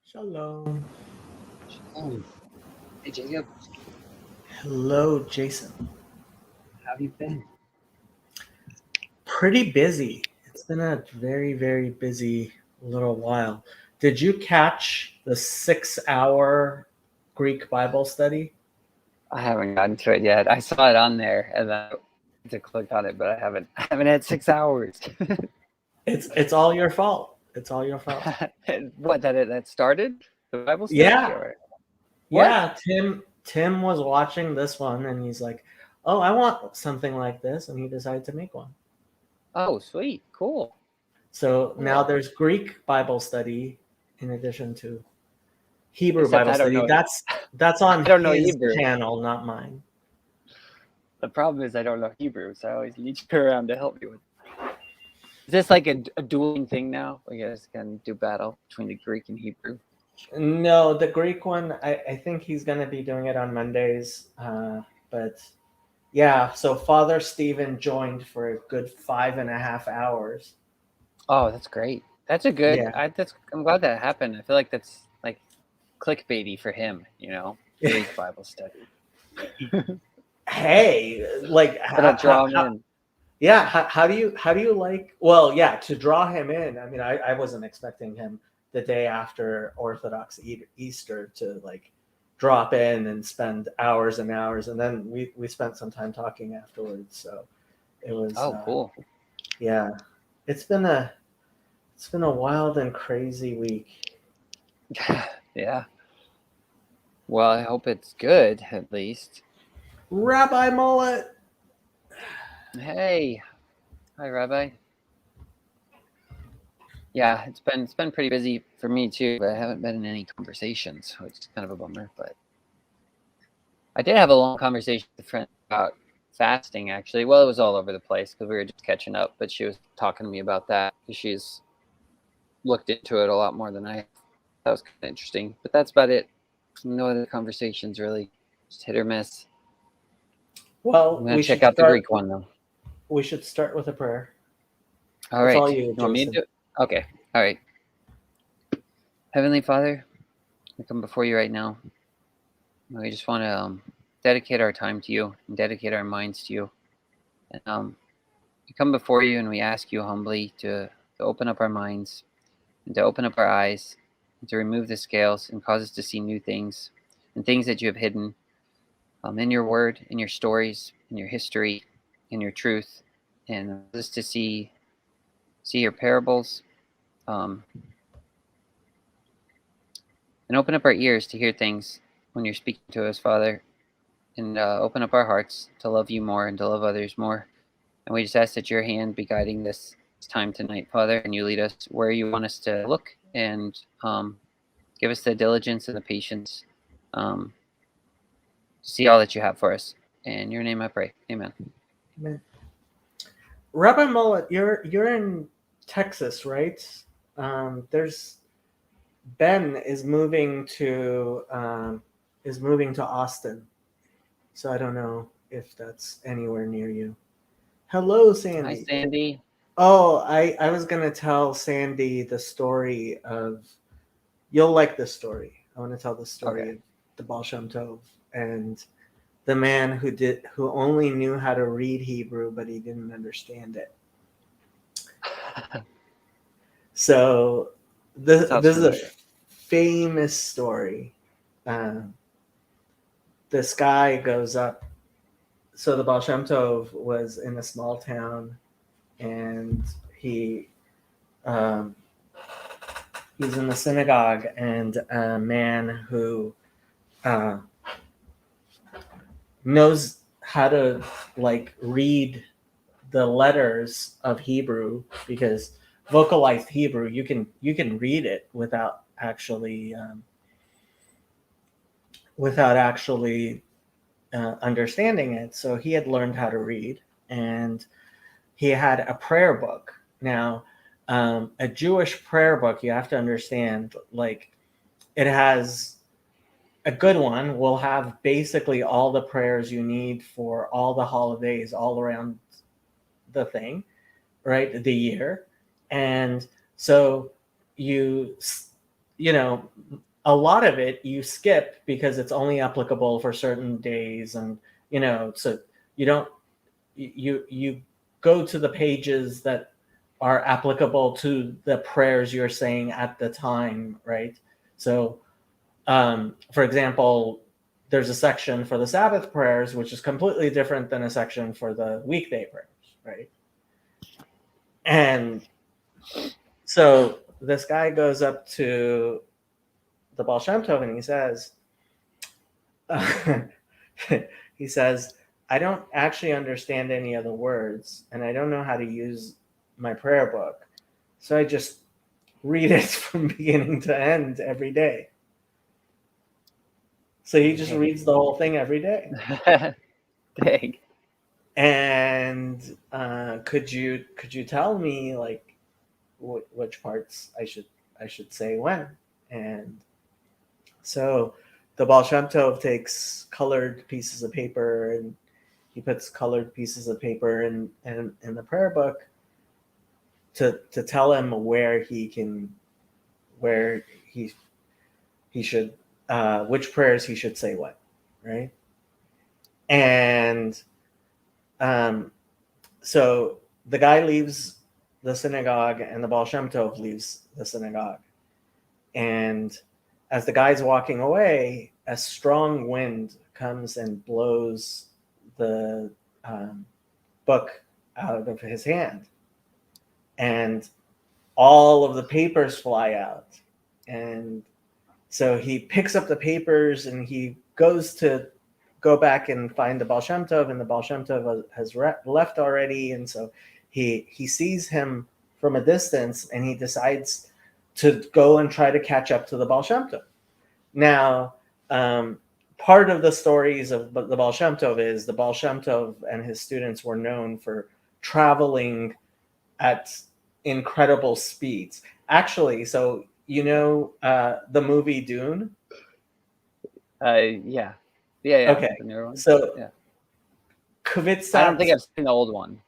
Shalom. Oh, hey Jacob, Hello, Jason. how have you been? Pretty busy. It's been a very, very busy little while. Did you catch the 6 hour Greek Bible study? I haven't gotten to it yet. I saw it on there and then I went to click on it, but I haven't had 6 hours. It's all your fault. It's all your fault. What that started? The Bible study Yeah. or what? Yeah, Tim was watching this one and he's like, "Oh, I want something like this," and he decided to make one. Oh, sweet, cool, So now cool. there's Greek Bible study in addition to Hebrew Except Bible I don't study. know. That's on I don't know his Hebrew. channel, not mine. The problem is I don't know Hebrew, so I always need you around to help me with. Is this like a dueling thing now? We guys can do battle between the Greek and Hebrew. No, the Greek one, I think he's going to be doing it on Mondays. But yeah, so Father Stephen joined for a good 5.5 hours. Oh, that's great. That's a good. Yeah. I'm glad that happened. I feel like that's like clickbaity for him, Greek Bible study. Hey, like, It'll draw him in. yeah, how do you like, well, yeah, to draw him in. I mean, I wasn't expecting him the day after Orthodox Easter to like drop in and spend hours and hours, and then we spent some time talking afterwards. So it was Oh, cool. yeah, it's been a it's been a wild and crazy week. Yeah. Well, I hope it's good at least. Rabbi Mullet. Hey, hi, Rabbi. Yeah, it's been pretty busy for me too, but I haven't been in any conversations, which is kind of a bummer. But I did have a long conversation with a friend about fasting, actually. Well, it was all over the place because we were just catching up, but she was talking to me about that because she's looked into it a lot more than I have. That was kind of interesting, but that's about it. No other conversations really, just hit or miss. I'm Well, gonna check out the Greek one though. we should start with a prayer. All It's right, all you, you want me to do Jason. it? Okay, all right. Heavenly Father, we come before you right now. We just want to dedicate our time to you and dedicate our minds to you. And we come before you and we ask you humbly to open up our minds and to open up our eyes and to remove the scales and cause us to see new things and things that you have hidden in your word, in your stories, in your history, in your truth, and just to see your parables, um, and open up our ears to hear things when you're speaking to us, Father, and open up our hearts to love you more and to love others more. And we just ask that your hand be guiding this time tonight, Father, and you lead us where you want us to look and give us the diligence and the patience um, to see all that you have for us. In your name I pray. Amen. Amen. Rabbi Mullet, you're in Texas, right? There's Ben is moving to Austin, so I don't know if that's anywhere near you. Hello, Hi, Sandy. Sandy. Oh, I was gonna tell Sandy the story of. You'll like this story. I want to tell the story Okay. of the Baal Shem Tov and the man who only knew how to read Hebrew, but he didn't understand it. So Sounds this is a familiar. famous story. Um, this guy goes up. So the Baal Shem Tov was in a small town, and um, he's in the synagogue, and a man who uh, knows how to like read the letters of Hebrew, because vocalized Hebrew you can read it without actually understanding it. So he had learned how to read, and he had a prayer book. Now, a Jewish prayer book, you have to understand, like, it has a good one will have basically all the prayers you need for all the holidays all around the thing, right? The year. And so you you know, a lot of it you skip because it's only applicable for certain days, and so you don't you go to the pages that are applicable to the prayers you're saying at the time, right? So, for example, there's a section for the Sabbath prayers, which is completely different than a section for the weekday prayers, right? And so this guy goes up to the Baal Shem Tov and he says, he says, I don't actually understand any of the words, and I don't know how to use my prayer book. So I just read it from beginning to end every day. So he just reads the whole thing every day. Dang. And could you tell me like which parts I should say when? And so the Baal Shem Tov takes colored pieces of paper and he puts colored pieces of paper in the prayer book to tell him where he should which prayers he should say what, right? And so the guy leaves the synagogue and the Baal Shem Tov leaves the synagogue. And as the guy's walking away, a strong wind comes and blows the book out of his hand. And all of the papers fly out. And so he picks up the papers and he goes to go back and find the Baal Shem Tov, and the Baal Shem Tov has left already. And so he sees him from a distance and he decides to go and try to catch up to the Baal Shem Tov. Now, part of the stories of the Baal Shem Tov is the Baal Shem Tov and his students were known for traveling at incredible speeds. Actually, so the movie Dune? Yeah. Okay. So yeah. Kvitzat, I don't think I've seen the old one.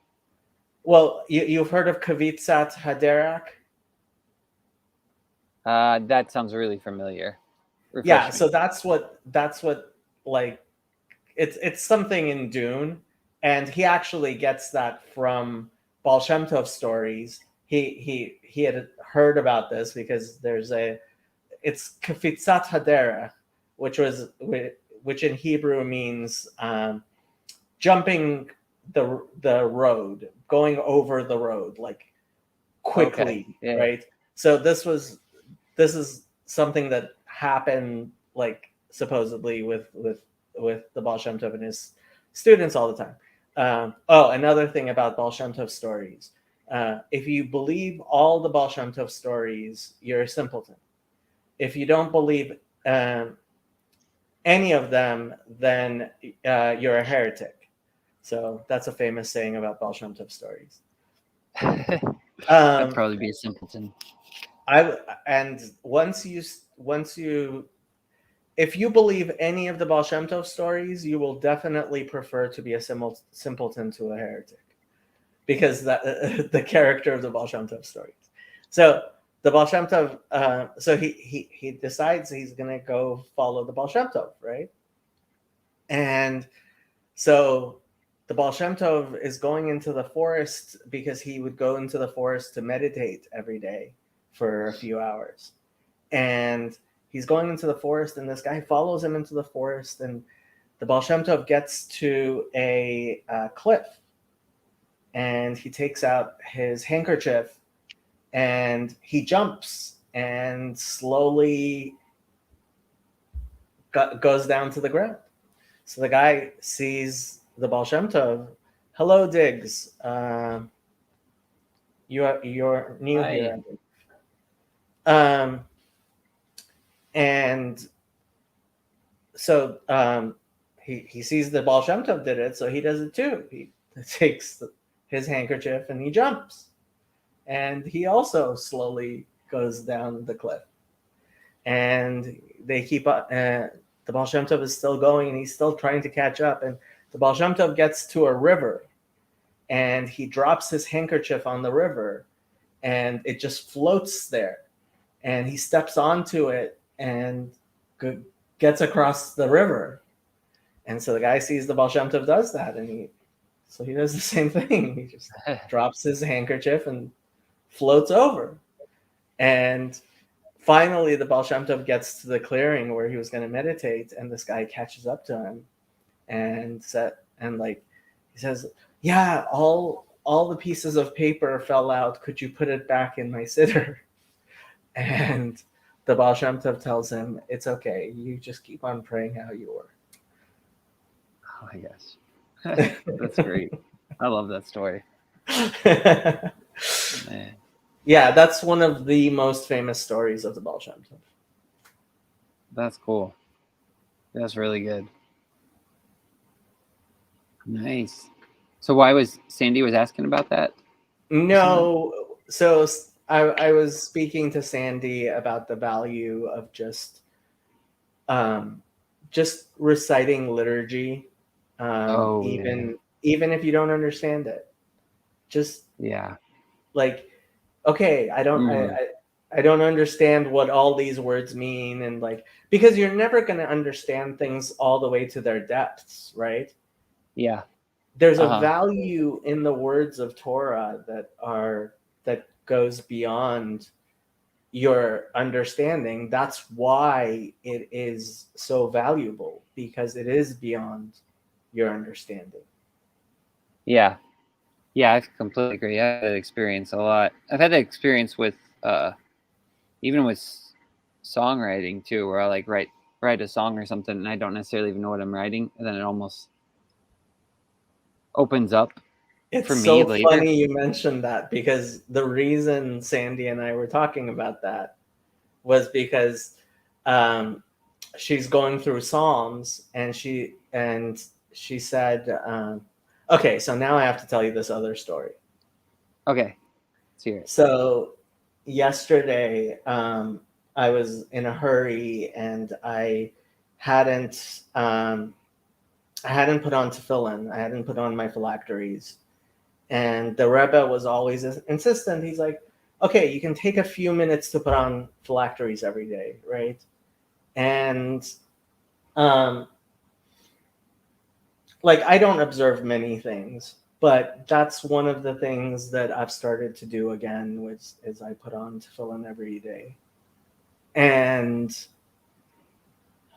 Well, you've heard of Kvitzat Haderach? That sounds really familiar. Refresh Yeah, me. so that's what like it's something in Dune, and he actually gets that from Baal Shem Tov stories. He had heard about this because it's Kvitzat Haderach, which in Hebrew means jumping the road, going over the road like quickly, okay. Yeah. Right? So this is something that happened like supposedly with the Baal Shem Tov and his students all the time. Another thing about Baal Shem Tov stories. If you believe all the Baal Shem Tov stories, you're a simpleton. If you don't believe any of them, then you're a heretic. So that's a famous saying about Baal Shem Tov stories. I'd probably be a simpleton. If you believe any of the Baal Shem Tov stories, you will definitely prefer to be a simpleton to a heretic, because the character of the Baal Shem Tov stories. So the Baal Shem Tov, so he decides he's going to go follow the Baal Shem Tov, right? And so the Baal Shem Tov is going into the forest because he would go into the forest to meditate every day for a few hours. And he's going into the forest, and this guy follows him into the forest, and the Baal Shem Tov gets to a cliff, and he takes out his handkerchief, and he jumps and slowly goes down to the ground. So the guy sees the Baal Shem Tov. Hello, Diggs. You're new Hi. here. And so he sees that Baal Shem Tov did it, so he does it too. He takes his handkerchief and he jumps. And he also slowly goes down the cliff. And they keep up. The Baal Shem Tov is still going, and he's still trying to catch up. And the Baal Shem Tov gets to a river, and he drops his handkerchief on the river, and it just floats there. and he steps onto it and gets across the river. And so the guy sees the Baal Shem Tov does that, and he does the same thing. He just drops his handkerchief and floats over. And finally, the Baal Shem Tov gets to the clearing where he was going to meditate, and this guy catches up to him and he says, "Yeah, all the pieces of paper fell out. Could you put it back in my siddur?" And the Baal Shem Tov tells him, "It's okay. You just keep on praying how you were." Oh, yes. That's great. I love that story. Man. Yeah, that's one of the most famous stories of the Baal Shem Tov. That's cool. That's really good. Nice. So why was Sandy was asking about that? No, so I was speaking to Sandy about the value of just reciting liturgy, even if you don't understand it. Just like, okay, I don't understand what all these words mean, and like, because you're never going to understand things all the way to their depths, right? Yeah. There's a value in the words of Torah that goes beyond your understanding. That's why it is so valuable, because it is beyond your understanding. Yeah, I completely agree. I had that experience a lot. I've had that experience with even with songwriting too, where I like write a song or something and I don't necessarily even know what I'm writing, and then it almost opens up. It's for me so later. funny you mentioned that, because the reason Sandy and I were talking about that was because she's going through Psalms, and she said, okay, so now I have to tell you this other story. Okay, let's hear it. So yesterday, I was in a hurry, and I hadn't put on tefillin. I hadn't put on my phylacteries. And the Rebbe was always insistent. He's like, okay, you can take a few minutes to put on phylacteries every day, right? And I don't observe many things, but that's one of the things that I've started to do again, which is I put on tefillin every day.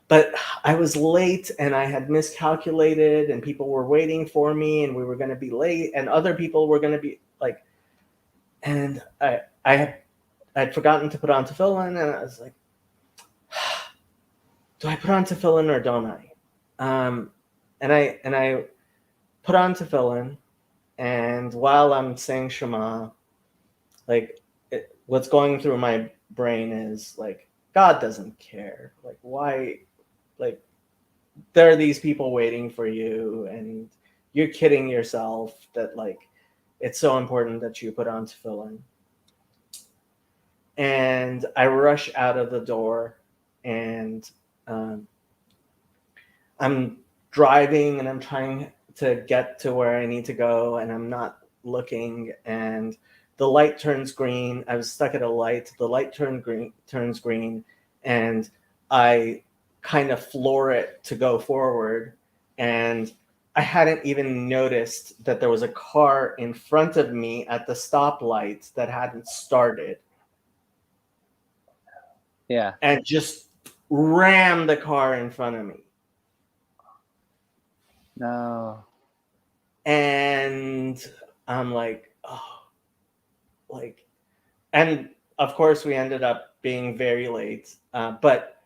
But I was late, and I had miscalculated, and people were waiting for me, and we were going to be late, and other people were going to be like, and I had forgotten to put on tefillin, and I was like, do I put on tefillin or don't I? And I put on tefillin, and while I'm saying Shema, what's going through my brain is like, God doesn't care. Like, why? Like, there are these people waiting for you, and you're kidding yourself that like it's so important that you put on tefillin. And I rush out of the door, and I'm driving, and I'm trying to get to where I need to go, and I'm not looking, and the light turns green. I was stuck at a light. The light turns green, and I kind of floor it to go forward, and I hadn't even noticed that there was a car in front of me at the stoplight that hadn't started. Yeah. And just rammed the car in front of me. No. And I'm like, oh, like, and of course we ended up being very late. But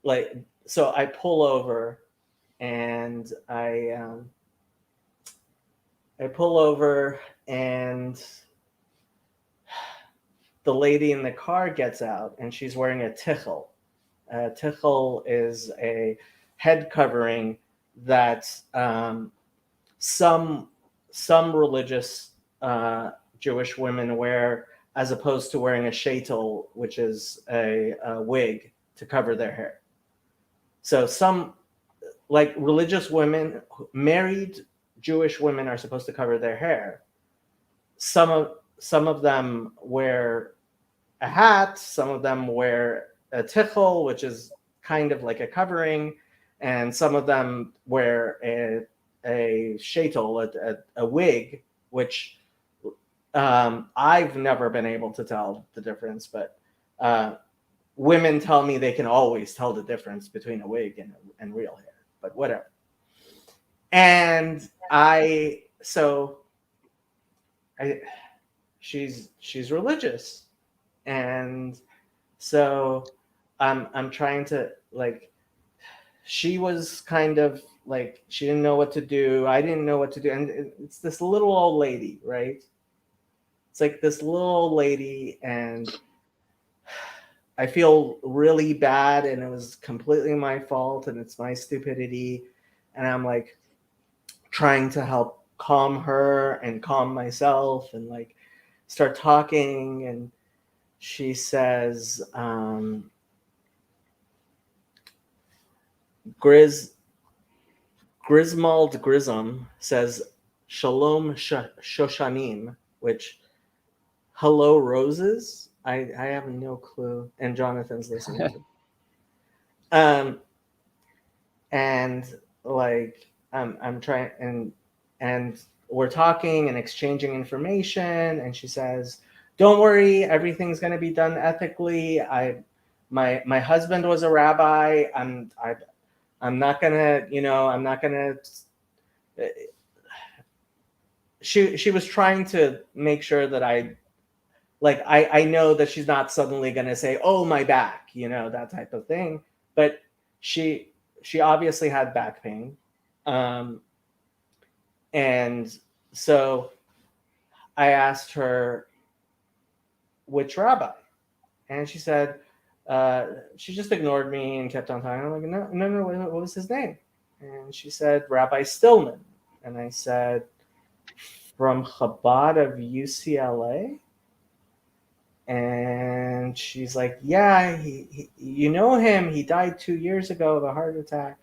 like, so I pull over, and I pull over, and the lady in the car gets out, and she's wearing a tichel. A tichel is a head covering that some religious Jewish women wear, as opposed to wearing a sheitel, which is a wig to cover their hair. So some like religious women, married Jewish women, are supposed to cover their hair. Some of them wear a hat. Some of them wear a tichel, which is kind of like a covering, and some of them wear a sheitel, a wig, which I've never been able to tell the difference, but women tell me they can always tell the difference between a wig and real hair, but whatever. And she's religious, and so I'm trying to, like, she was kind of like, she didn't know what to do. I didn't know what to do. And it's this little old lady, right? It's like this little old lady, and I feel really bad, and it was completely my fault, and it's my stupidity. And I'm like trying to help calm her and calm myself and like start talking. And she says, Grismald Grism says Shalom Shoshanim, which, hello roses. I have no clue, and Jonathan's listening. And like I'm trying, and we're talking and exchanging information, and she says, "Don't worry, everything's going to be done ethically. My husband was a rabbi. I'm not gonna, I'm not gonna." She was trying to make sure that I know that she's not suddenly gonna say, "Oh, my back," that type of thing. But she obviously had back pain, and so I asked her which rabbi, and she said, she just ignored me and kept on talking. I'm like, no, what was his name? And she said, Rabbi Stillman. And I said, from Chabad of UCLA? And she's like, yeah, he you know him. He died 2 years ago of a heart attack.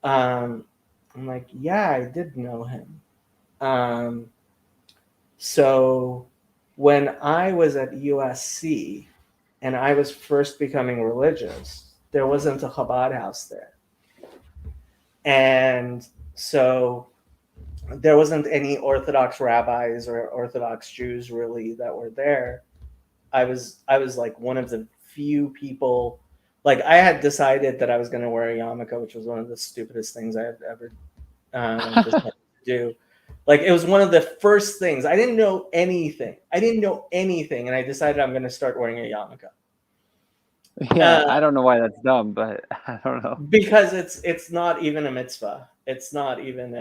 I'm like, yeah, I did know him. So when I was at USC and I was first becoming religious, there wasn't a Chabad house there. And so there wasn't any Orthodox rabbis or Orthodox Jews really that were there. I was like one of the few people. Like, I had decided that I was going to wear a yarmulke, which was one of the stupidest things I had ever decided to do. Like, it was one of the first things. I didn't know anything, and I decided I'm going to start wearing a yarmulke. Yeah, I don't know why that's dumb, but I don't know. Because it's not even a mitzvah. It's not even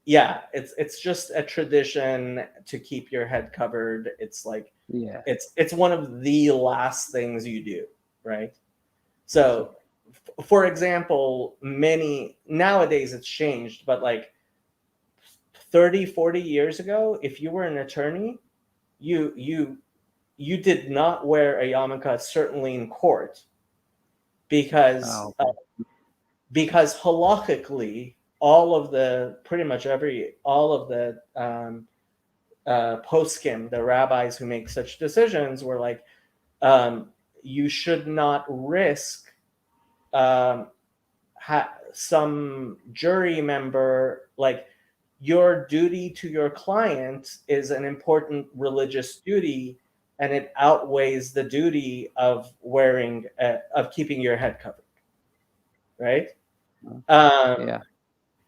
it's just a tradition to keep your head covered. It's like, yeah, it's one of the last things you do, right? So, for example, nowadays it's changed, but like 30-40 years ago, if you were an attorney, you did not wear a yarmulke, certainly in court, because halachically, all of the poskim, the rabbis who make such decisions, were like, you should not risk some jury member, like, your duty to your client is an important religious duty, and it outweighs the duty of of keeping your head covered, right?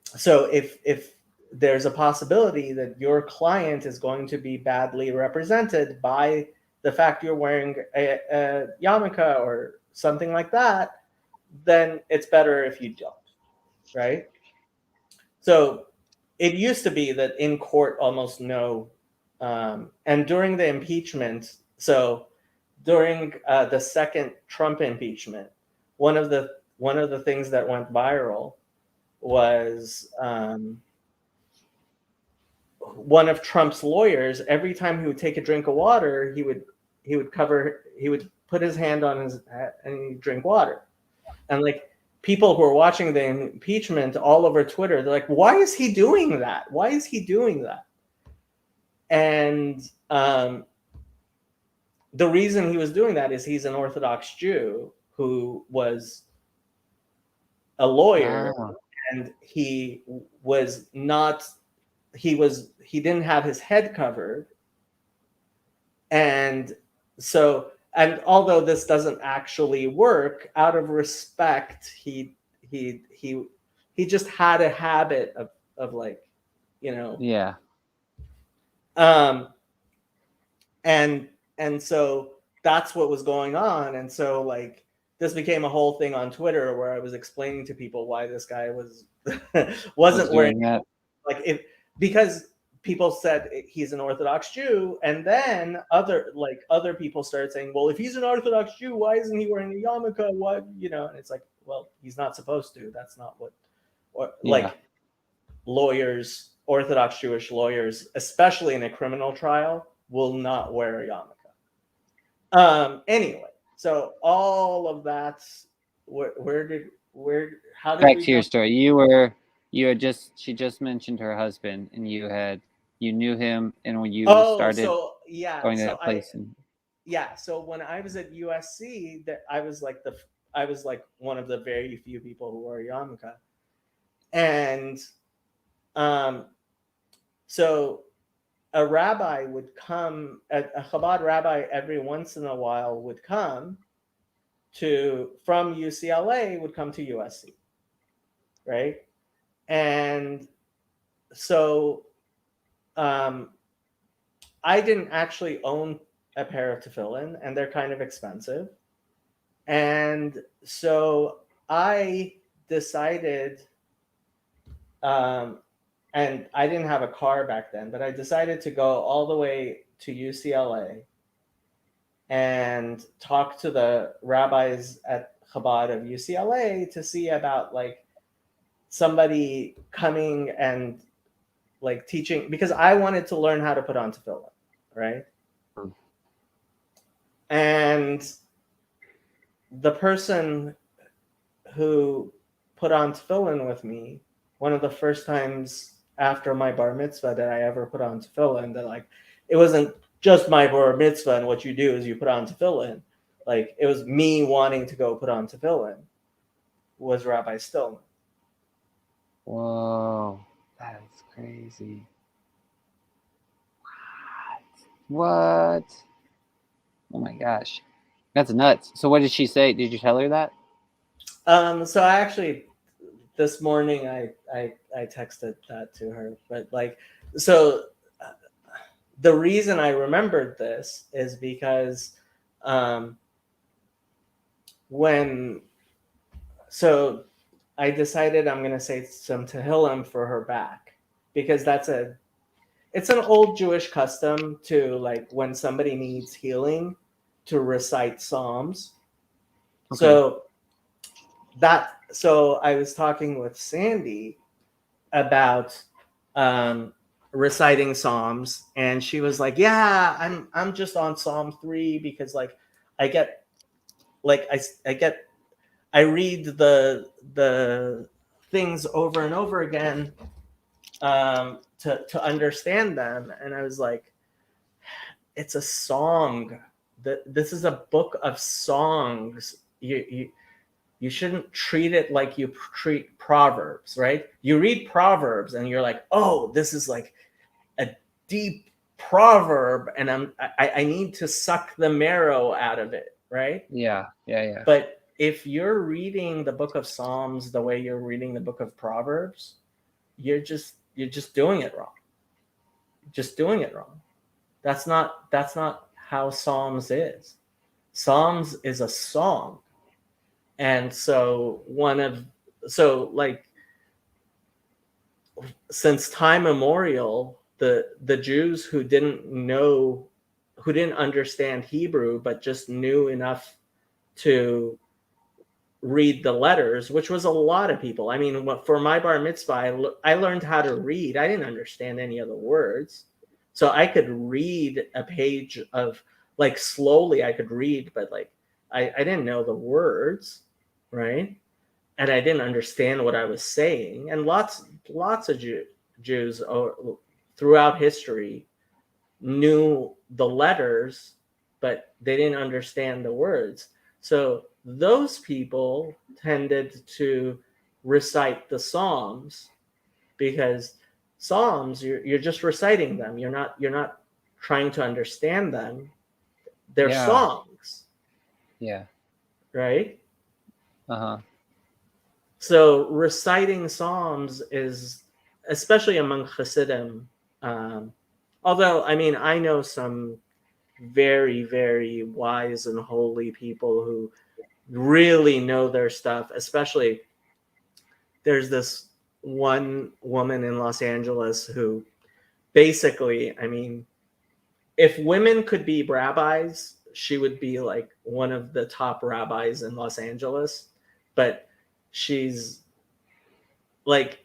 So if there's a possibility that your client is going to be badly represented by the fact you're wearing a yarmulke or something like that, then it's better if you don't, right? So it used to be that in court, almost no, and during the impeachment, so during the second Trump impeachment, one of the things that went viral was one of Trump's lawyers. Every time he would take a drink of water, he would put his hand on his head and he'd drink water. And like, people who are watching the impeachment all over Twitter, they're like, why is he doing that? Why is he doing that? And the reason he was doing that is he's an Orthodox Jew who was a lawyer, Wow. and he was not, he didn't have his head covered. And so, and although this doesn't actually work, out of respect, he just had a habit of like, you know, Yeah. um and so that's what was going on. And so like this became a whole thing on Twitter where I was explaining to people why this guy was Was wasn't wearing, doing that. like, if, because people said he's an Orthodox Jew, and then other people started saying, well, if he's an Orthodox Jew, why isn't he wearing a yarmulke? Why, you know? And it's like, well, he's not supposed to. That's not what, or Yeah. like, lawyers, Orthodox Jewish lawyers, especially in a criminal trial, will not wear a yarmulke. Anyway, so all of that, how did Back we to your come? story. She just mentioned her husband, and you knew him, and when you Oh, started so yeah, going to so that place, and so when I was at USC, that I was like one of the very few people who wore a yarmulke. And so a rabbi would come, a Chabad rabbi every once in a while would come from UCLA, would come to USC, right? And so I didn't actually own a pair of tefillin, and they're kind of expensive. And so I decided, and I didn't have a car back then, but I decided to go all the way to UCLA and talk to the rabbis at Chabad of UCLA to see about like somebody coming and like teaching, because I wanted to learn how to put on tefillin, right? And the person who put on tefillin with me, one of the first times after my bar mitzvah that I ever put on tefillin, that like, it wasn't just my bar mitzvah and what you do is you put on tefillin. Like, it was me wanting to go put on tefillin, was Rabbi Stillman. whoa, that's crazy. What? Oh my gosh, that's nuts. So what did she say? Did you tell her that? So I actually, this morning I texted that to her, but like, so the reason I remembered this is because so I decided I'm gonna say some Tehillim for her back, because it's an old Jewish custom to, like, when somebody needs healing, to recite Psalms. Okay. So I was talking with Sandy about reciting Psalms, and she was like, "Yeah, I'm just on Psalm 3 because like I get like I read the things over and over again to understand them." And I was like, "It's a song. This is a book of songs. You shouldn't treat it like you treat Proverbs, right? You read Proverbs and you're like, oh, this is like a deep proverb, and I need to suck the marrow out of it, right? Yeah. But if you're reading the book of Psalms the way you're reading the book of Proverbs, you're just doing it wrong. Just doing it wrong. That's not how Psalms is. Psalms is a song. And so like, since time immemorial, the Jews who didn't understand Hebrew but just knew enough to read the letters, which was a lot of people. I mean, for my bar mitzvah, I learned how to read. I didn't understand any of the words, so I could read a page of, like, slowly I could read, but like I didn't know the words, right? And I didn't understand what I was saying. And lots of Jews throughout history knew the letters but they didn't understand the words. So those people tended to recite the Psalms, because Psalms, you're just reciting them. You're not trying to understand them. They're Yeah. songs, Yeah. right? Uh-huh. So reciting Psalms is, especially among Hasidim, um, although I mean I know some very, very wise and holy people who really know their stuff. Especially there's this one woman in Los Angeles who basically, I mean, if women could be rabbis, she would be like one of the top rabbis in Los Angeles. But she's like,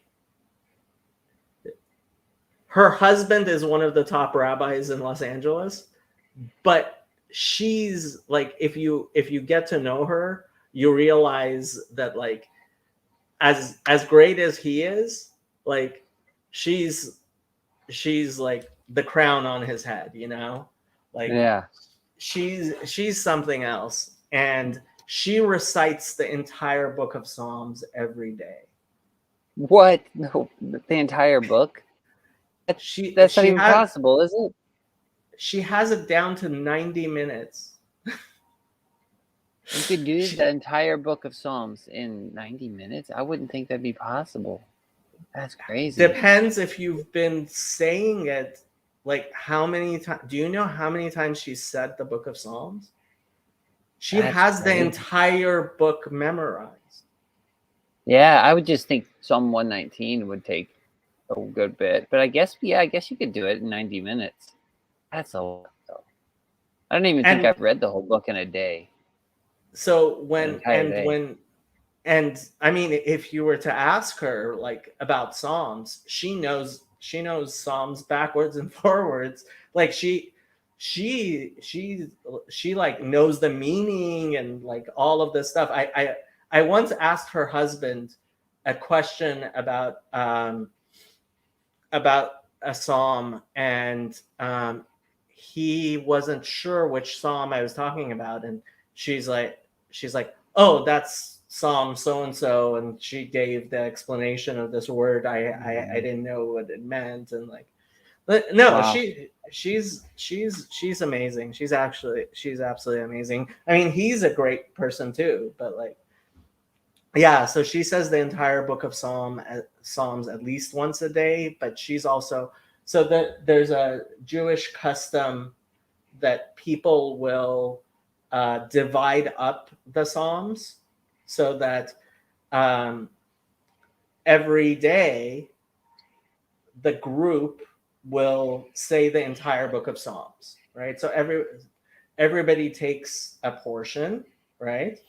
her husband is one of the top rabbis in Los Angeles, but she's like, if you get to know her, you realize that like, as great as he is, like she's she's like the crown on his head, you know? Like Yeah. she's something else, and she recites the entire book of Psalms every day. What? No, the entire book? She That's not she even has possible, is it? she has it down to 90 minutes. You could do She, the entire book of Psalms in 90 minutes? I wouldn't think that'd be possible. That's crazy. depends if you've been saying it, like how many times. Do you know how many times she said the book of Psalms? She That's has the crazy. entire book memorized. Yeah, I would just think Psalm 119 would take a good bit. But I guess, yeah, I guess you could do it in 90 minutes. That's a lot, though. I don't even think And I've read the whole book in a day. so An entire day. and I mean, if you were to ask her like about Psalms, she knows Psalms backwards and forwards. Like she like knows the meaning and like all of this stuff. I once asked her husband a question about a psalm, and he wasn't sure which psalm I was talking about, and she's like, oh, that's Psalm so and so, and she gave the explanation of this word. I didn't know what it meant, and like, but no, Wow. she's amazing. She's absolutely amazing. I mean, he's a great person too, but like, yeah. So she says the entire book of Psalms at least once a day, but she's also, so that there's a Jewish custom that people will divide up the Psalms, so that um, every day the group will say the entire book of Psalms, right? So everybody takes a portion, right?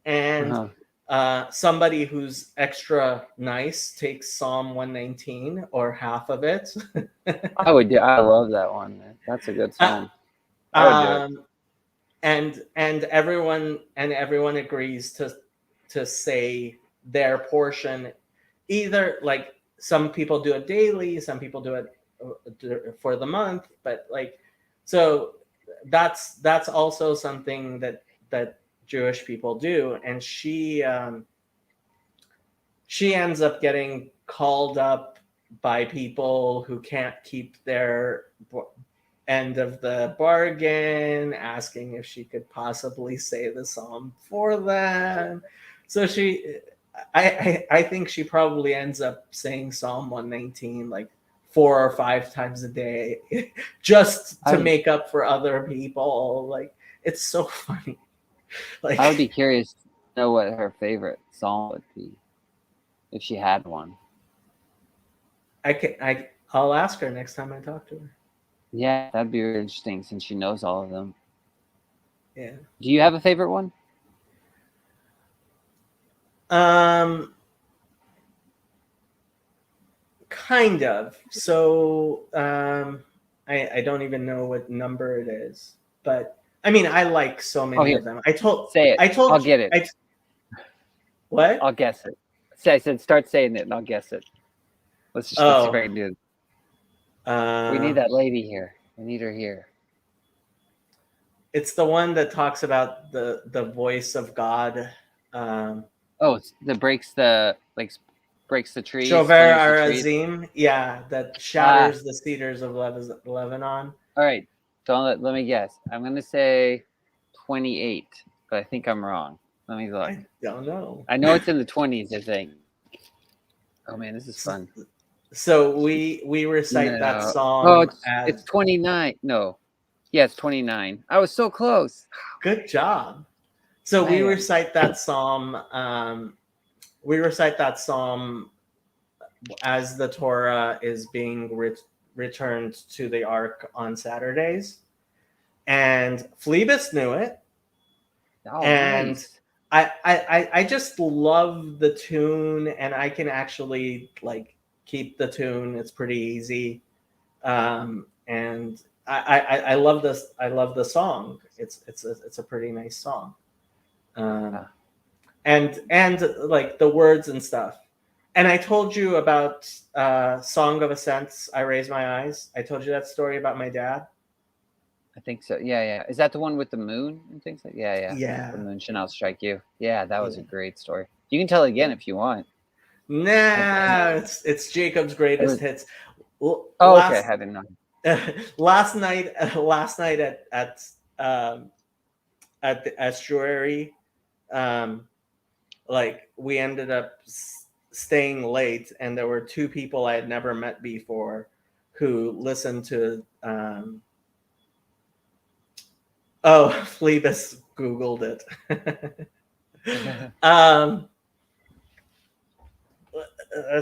And Uh-huh. somebody who's extra nice takes Psalm 119 or half of it. I would do. I love that one, man. That's a good psalm. I would do it. And everyone agrees to say their portion. Either like, some people do it daily, some people do it for the month, but like, so that's also something that Jewish people do. And she ends up getting called up by people who can't keep their end of the bargain, asking if she could possibly say the psalm for them. So I think she probably ends up saying Psalm 119 like 4 or 5 times a day, just to I, make up for other people. Like, it's so funny. Like, I would be curious to know what her favorite psalm would be if she had one. I'll ask her next time I talk to her. Yeah, that'd be really interesting since she knows all of them. Yeah. Do you have a favorite one? Kind of. So I don't even know what number it is, but I mean, I like so many here. of them. Say it. I'll get it. What? I'll guess it. I said start saying it and I'll guess it. Let's see if I can do it. We need that lady here. We need her here. It's the one that talks about the voice of God. Oh, that breaks the tree, Shover splinters the tree. Arazim, yeah, that Ah, shatters the cedars of Lebanon. all right. Don't let me guess. I'm gonna say 28, but I think I'm wrong. Let me look. I don't know. I know it's in the 20s. I think. Oh man, this is fun. So we recite that No. Oh, psalm it's as 29. No. Yeah, it's 29. I was so close. good job. So we Man. recite that psalm. We recite that psalm as the Torah is being returned to the Ark on Saturdays, and Phlebas knew it, Oh, and nice. I just love the tune, and I can actually like keep the tune. It's pretty easy, and I love this. I love the song. It's a pretty nice song, Ah, and like the words and stuff. And I told you about Song of Ascents. I Raise My Eyes. I told you that story about my dad. I think so. Yeah, yeah. Is that the one with the moon and things like? Yeah, yeah. The Yeah. moon shall not strike you. Yeah, that was Yeah. a great story. You can tell it again Yeah. if you want. Nah, it's Jacob's It greatest was. hits. Oh, okay. I Last had it on. last night um, at the estuary, um, like we ended up staying late, and there were two people I had never met before who listened to. Oh, Phlebas Googled it. um,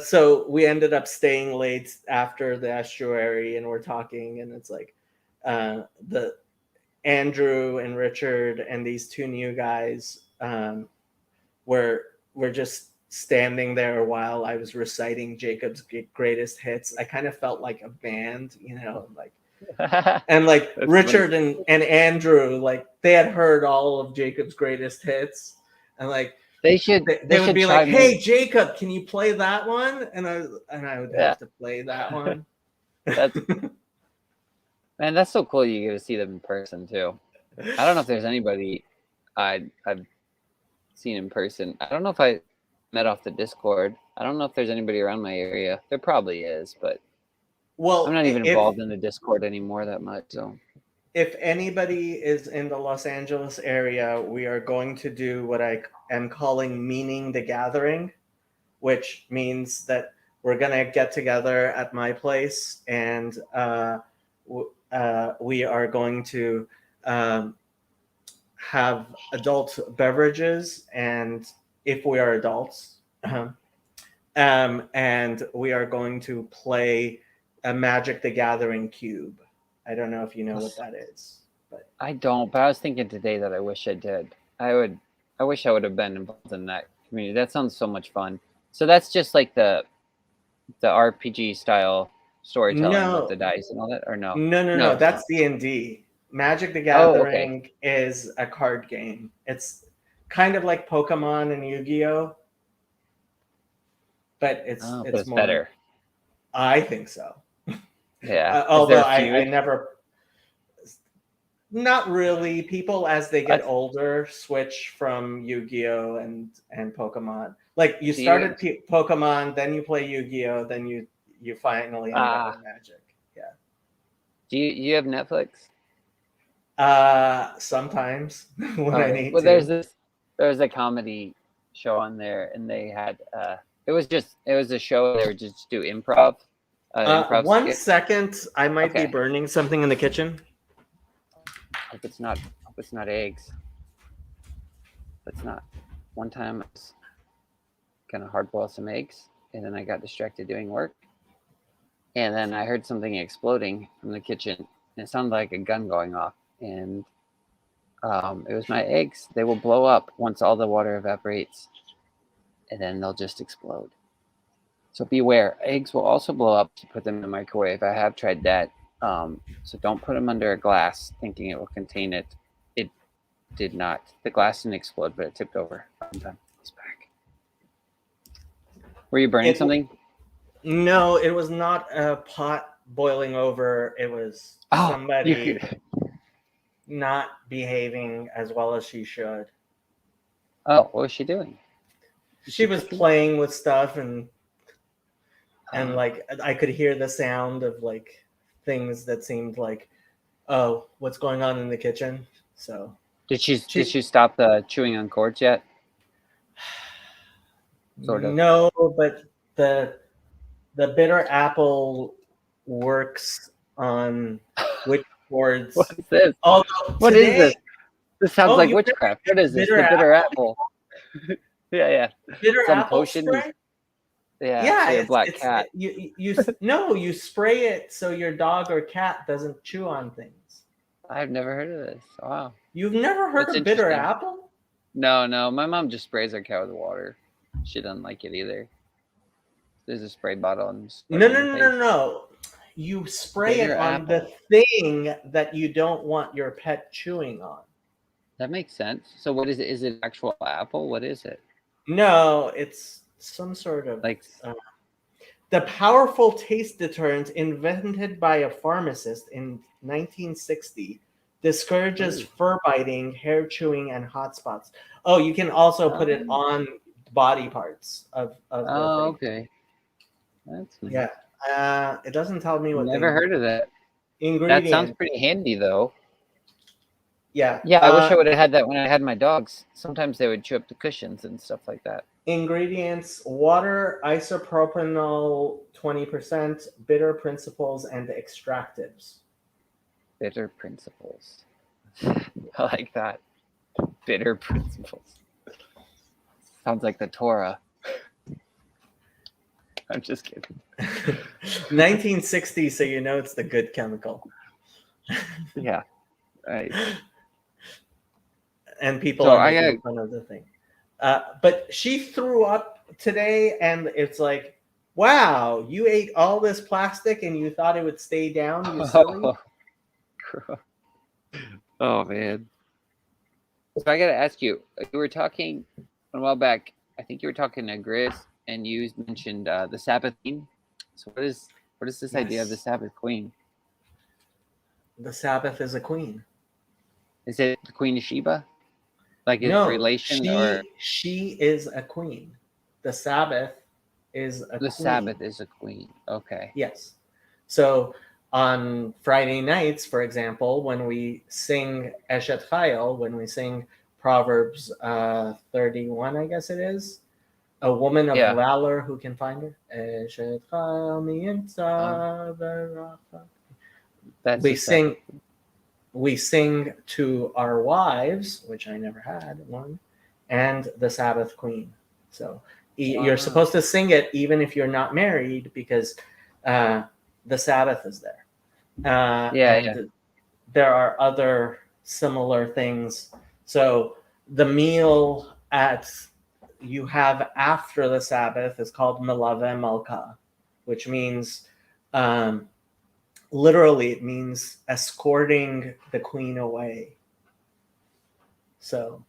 so we ended up staying late after the estuary, and we're talking, and it's like the Andrew and Richard and these two new guys were just standing there while I was reciting Jacob's greatest hits. I kind of felt like a band, like. And like That's funny. Richard and Andrew, like they had heard all of Jacob's greatest hits, and like They should. they They would should be like, chime in. "Hey Jacob, can you play that one?" And I would Yeah. have to play that one. That's man. That's so cool. You get to see them in person too. I don't know if there's anybody I've seen in person. I don't know if I met off the Discord. I don't know if there's anybody around my area. There probably is, but I'm Well, not even involved in the Discord anymore that much. So if anybody is in the Los Angeles area, we are going to do what I am calling Meaning the Gathering, which means that we're going to get together at my place, and we are going to um, have adult beverages, and if we are adults, and we are going to play a Magic the Gathering cube. I don't know if you know what that is, but I don't. But I was thinking today that I wish I did. I wish I would have been involved in that community. That sounds so much fun. So that's just like the RPG style storytelling with the no, dice and all that, or no? no. No, it's That's not. D&D. Magic the Oh, okay. Gathering is a card game. It's kind of like Pokemon and Yu-Gi-Oh, but it's Oh, but it's it's more. better. I think so. Yeah. Is there Although a I feud? never. Not really. People, as they get What? older, switch from Yu-Gi-Oh and Pokemon. Like you Do you? started Pokemon, then you play Yu-Gi-Oh, then you finally end up Ah. in Magic. Yeah. Do you have Netflix? Sometimes when I Okay. need Well, to. there's a comedy show on there, and they had it was a show they would just do improv One skits. second, I might be Okay. burning something in the kitchen. Hope it's not eggs. It's not. One time I was gonna hard boil some eggs, and then I got distracted doing work, and then I heard something exploding from the kitchen, and it sounded like a gun going off, and it was my eggs. They will blow up once all the water evaporates, and then they'll just explode. So beware. Eggs will also blow up if you put them in the microwave. I have tried that. So don't put them under a glass thinking it will contain it. It did not. The glass didn't explode, but it tipped over. I'm done. He's back. Were you burning It something? No, it was not a pot boiling over. It was Oh, you somebody. could. not behaving as well as she should. Oh, what was she doing? She was playing with stuff and Uh, like I could hear the sound of like things that seemed like, oh, what's going on in the kitchen? So did she she's stop the chewing on cords yet? Sort of. no, but the bitter apple works on which What chords. is this? Although What is today, this? This sounds oh, like you've never witchcraft. What had is this? The bitter apple. Yeah, yeah. bitter Some apple potion. spray? Yeah, Yeah, for your black cat. no, you spray it so your dog or cat doesn't chew on things. I've never heard of this. Wow. You've never heard That's of bitter interesting. apple? No, no. My mom just sprays our cat with water. She doesn't like it either. There's a spray bottle and No. You spray Bitter it on apple. the thing that you don't want your pet chewing on. That makes sense. So what is it? Is it actual apple? What is it? No, it's some sort of Like the powerful taste deterrent invented by a pharmacist in 1960 discourages fur biting, hair chewing, and hot spots. Oh, you can also put it on body parts of the thing. okay. That's nice. Yeah. It doesn't tell me what Never heard of that. ingredient. That sounds pretty handy though. Yeah. Yeah, I wish I would have had that when I had my dogs. Sometimes they would chew up the cushions and stuff like that. Ingredients: water, isopropanol 20%, bitter principles, and extractives. Bitter principles. I like that. Bitter principles. Sounds like the Torah. I'm just kidding. 1960, so you know it's the good chemical. Yeah. Right. And people So are making fun of the thing. But she threw up today, and it's like, wow, you ate all this plastic and you thought it would stay down, you silly? Oh, man. So I got to ask you, you were talking a while back, I think you were talking to Gris, and you mentioned the Sabbath Queen. So what is this idea of the Sabbath Queen? The Sabbath is a queen. Is it the Queen of Sheba? Like its No, relation, or she is a queen. The Sabbath is a queen. the Sabbath is a queen? Okay. Yes. So on Friday nights, for example, when we sing Eshet Chayil, when we sing Proverbs 31, I guess it is, a woman of valor who can find her. Eshet Chayil mi'imtza v'racha. We sing to our wives, which I never had one, and the Sabbath Queen. So you're supposed to sing it even if you're not married, because the Sabbath is there. And there are other similar things. So the meal you have after the Sabbath is called Melave Malka, which means literally it means escorting the queen away. So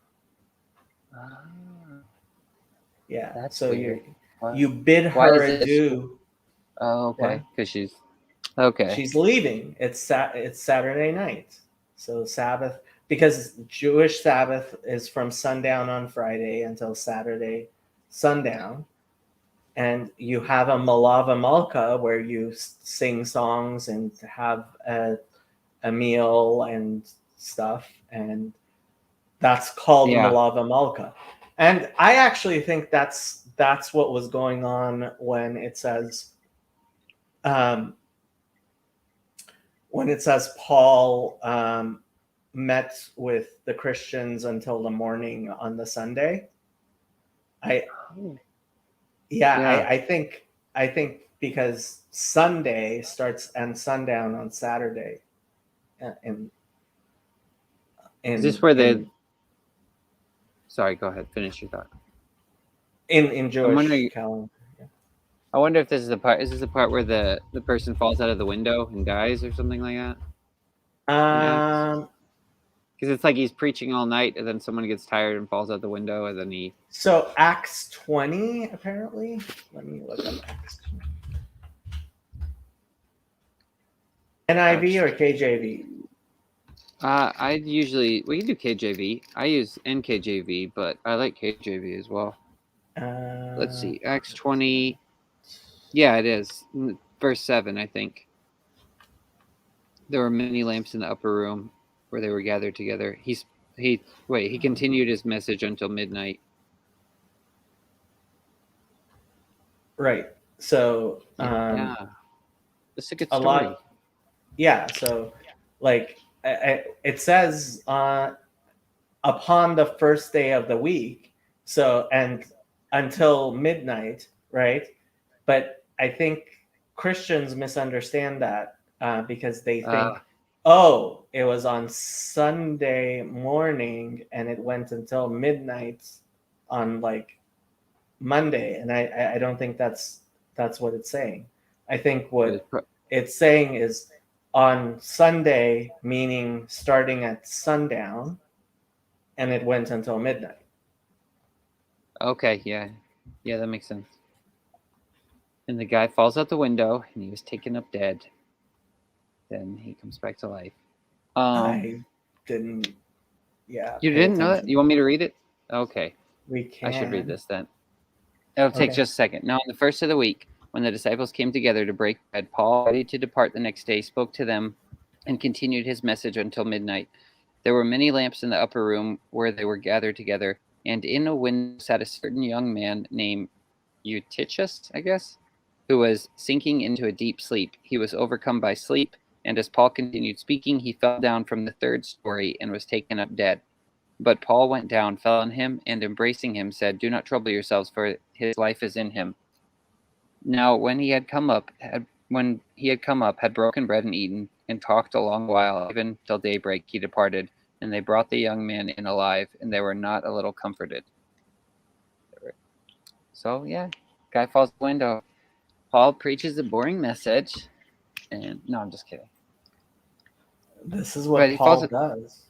yeah, that's so weird. you bid her adieu. Oh, okay. Because she's leaving. It's Saturday night. So Sabbath, because Jewish Sabbath is from sundown on Friday until Saturday sundown. And you have a Malava Malka where you sing songs and have a meal and stuff. And that's called Malava Malka. And I actually think that's what was going on when it says Paul met with the Christians until the morning on the Sunday. I think because Sunday starts and sundown on Saturday. Is this where sorry, go ahead. Finish your thought. In Jewish calendar. I wonder if this is the part. Is this the part where the person falls out of the window and dies, or something like that? Because it's like he's preaching all night, and then someone gets tired and falls out the window, and then he. So Acts 20, apparently. Let me look up Acts 20. NIV or KJV? We can do KJV. I use NKJV, but I like KJV as well. Let's see, Acts 20. Yeah, it is verse 7. I think there were many lamps in the upper room where they were gathered together. He continued his message until midnight. Right. So Yeah, it's a good a story. lot. Yeah. So like it says upon the first day of the week. So and until midnight, right? But I think Christians misunderstand that because they think, oh, it was on Sunday morning and it went until midnight on like Monday, and I don't think that's what it's saying. I think what it's saying is on Sunday, meaning starting at sundown, and it went until midnight. Okay, yeah, that makes sense. And the guy falls out the window, and he was taken up dead. Then he comes back to life. I didn't. Yeah. You didn't know that? You want me to read it? Okay. We can. I should read this then. It'll take just a second. Now, on the first of the week, when the disciples came together to break bread, Paul, ready to depart the next day, spoke to them and continued his message until midnight. There were many lamps in the upper room where they were gathered together, and in a window sat a certain young man named Eutychus, I guess, who was sinking into a deep sleep. He was overcome by sleep, and as Paul continued speaking, he fell down from the third story and was taken up dead. But Paul went down, fell on him, and embracing him said, "Do not trouble yourselves, for his life is in him." Now when he had come up, had broken bread and eaten, and talked a long while, even till daybreak, he departed. And they brought the young man in alive, and they were not a little comforted. So yeah, guy falls the window. Paul preaches a boring message, and no, I'm just kidding. This is what Paul does.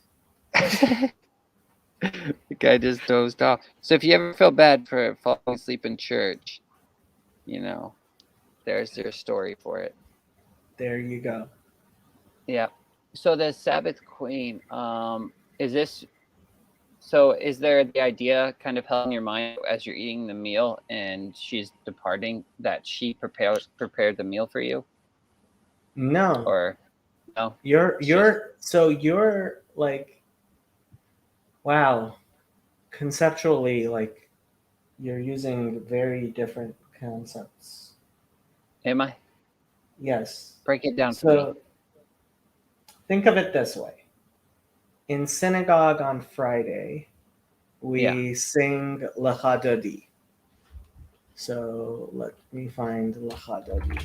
The guy just dozed off. So if you ever feel bad for falling asleep in church, there's your story for it. There you go. Yeah. So the Sabbath Queen, is there the idea kind of held in your mind as you're eating the meal and she's departing that she prepared the meal for you? No. Or no? You're like, wow, conceptually, like you're using very different concepts. Am I? Yes. Break it down for me. Think of it this way. In synagogue on Friday, we sing Lecha Dodi. So let me find Lecha Dodi.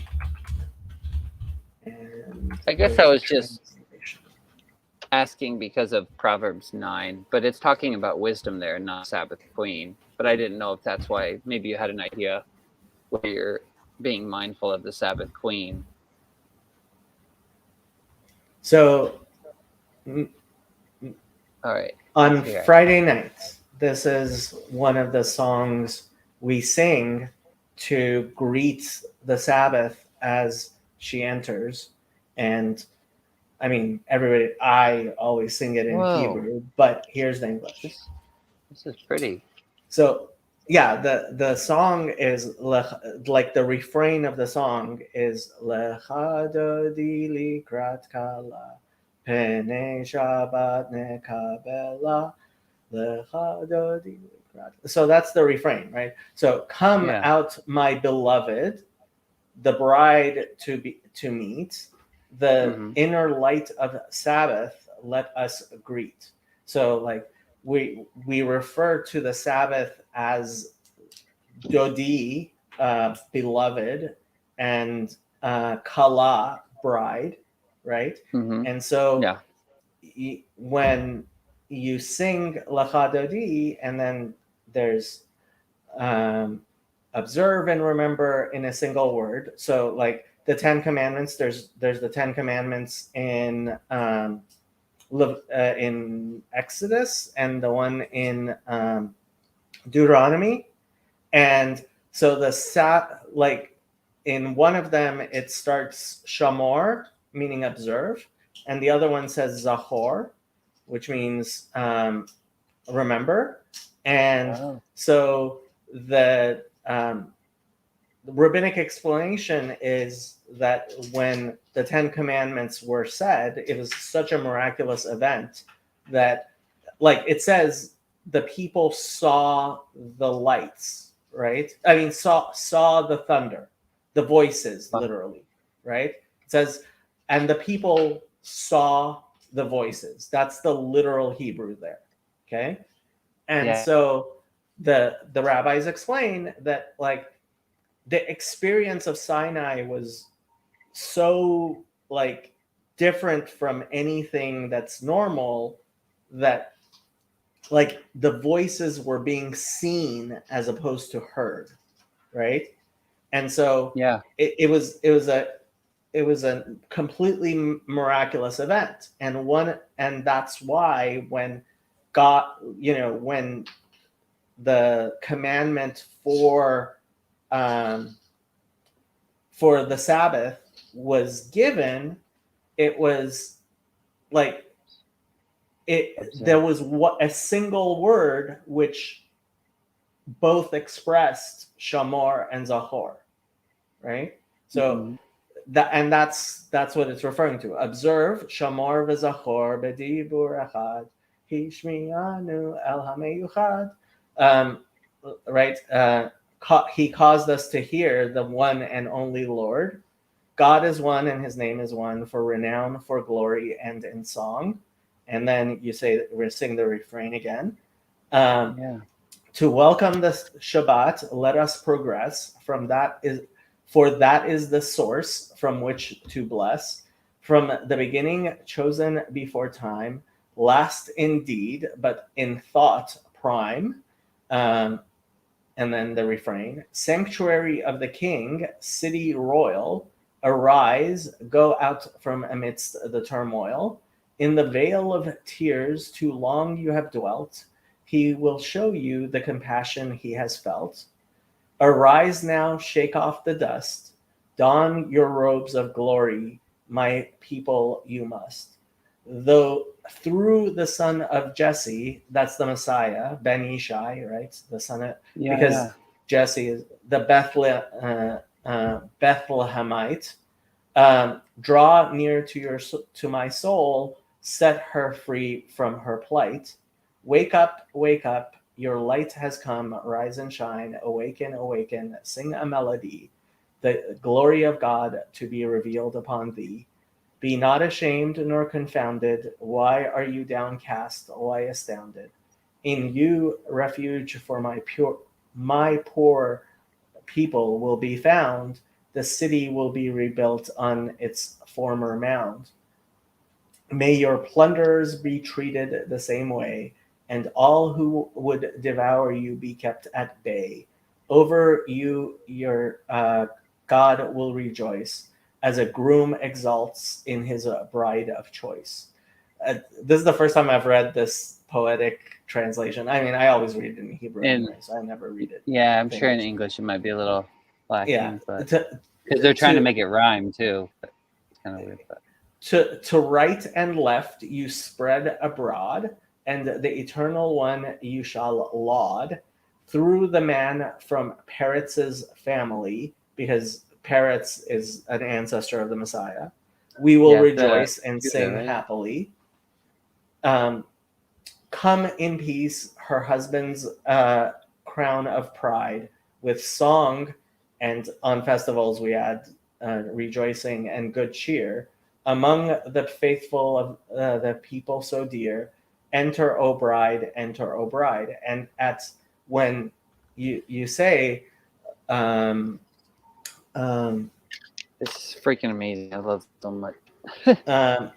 And I guess I was just asking because of Proverbs 9, but it's talking about wisdom there, not Sabbath Queen. But I didn't know if that's why. Maybe you had an idea where you're being mindful of the Sabbath Queen. So, all right. On Friday nights, this is one of the songs we sing to greet the Sabbath as she enters. And I mean, I always sing it in Hebrew, but here's the English. This is pretty. So, yeah, the song is like the refrain of the song is Lecha Dodi Likrat Kala Pene Shabbat Nekabela Lecha Dodi Likrat. So that's the refrain, right? So come out, my beloved, the bride to meet, the inner light of Sabbath, let us greet. So like we refer to the Sabbath as Dodi, beloved, and Kala, bride, right? And so when you sing Lecha Dodi, and then there's observe and remember in a single word. So like the 10 Commandments, there's the 10 Commandments in Exodus and the one in Deuteronomy. And so like in one of them, it starts Shamor, meaning observe. and the other one says Zachor, which means remember. And Wow. so the rabbinic explanation is that when the Ten Commandments were said, it was such a miraculous event that, like it says, the people saw the lights, right? I mean, saw the thunder, the voices, literally, right? It says, and the people saw the voices. That's the literal Hebrew there. Okay. And Yeah. so the rabbis explain that, like, the experience of Sinai was so, like, different from anything that's normal, that, like, the voices were being seen as opposed to heard, right? And so Yeah. it was a completely miraculous event, and that's why when God, when the commandment for the Sabbath was given, it was like there was a single word which both expressed Shamor and Zachor, right? So that's what it's referring to. Observe Shamor v'Zachor b'dibur echad hishmianu el hameyuchad. Right? He caused us to hear the one and only Lord. God is one and his name is one, for renown, for glory, and in song. And then we sing the refrain again. To welcome the Shabbat, let us progress. For that is the source from which to bless. From the beginning, chosen before time, last indeed, but in thought prime. And then the refrain: sanctuary of the king, city royal, arise, go out from amidst the turmoil. In the vale of tears too long you have dwelt. He will show you the compassion he has felt. Arise now, shake off the dust. Don your robes of glory, my people, you must. Though through the son of Jesse, that's the Messiah, Ben Ishai, right? The son of, because Jesse is the Bethlehemite. Draw near to my soul, set her free from her plight. Wake up, your light has come, rise and shine, awaken, awaken, sing a melody, the glory of God to be revealed upon thee. Be not ashamed nor confounded. Why are you downcast? Why astounded? In you refuge for my poor people will be found. The city will be rebuilt on its former mound. May your plunderers be treated the same way, and all who would devour you be kept at bay. Over you, your God will rejoice, as a groom exalts in his bride of choice. This is the first time I've read this poetic translation. I mean, I always read it in Hebrew anyway, so I never read it. Yeah, I'm sure in English it might be a little lacking, Yeah, but because they're trying to make it rhyme too. But it's kind of weird. But to right and left you spread abroad, and the Eternal One you shall laud. Through the man from Peretz's family, because Peretz is an ancestor of the Messiah, we will rejoice and sing happily. Come in peace, her husband's crown of pride, with song, and on festivals we add rejoicing and good cheer. Among the faithful of the people so dear, enter, O bride, enter, O bride. And when you say, this is freaking amazing. I love it so much.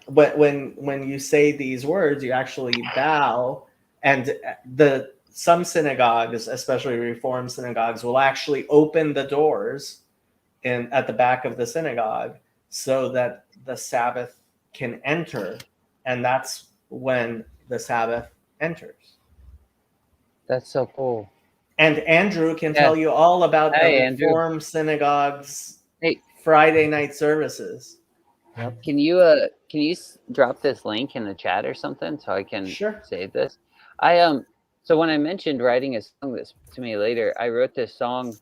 But when you say these words, you actually bow, and some synagogues, especially Reform synagogues, will actually open the doors at the back of the synagogue so that the Sabbath can enter, and that's when the Sabbath enters. That's so cool. And Andrew can tell you all about the Reform synagogues' Friday night services. Yep. Can you drop this link in the chat or something so I can Sure. save this? I so when I mentioned writing a song that's to me later, I wrote this song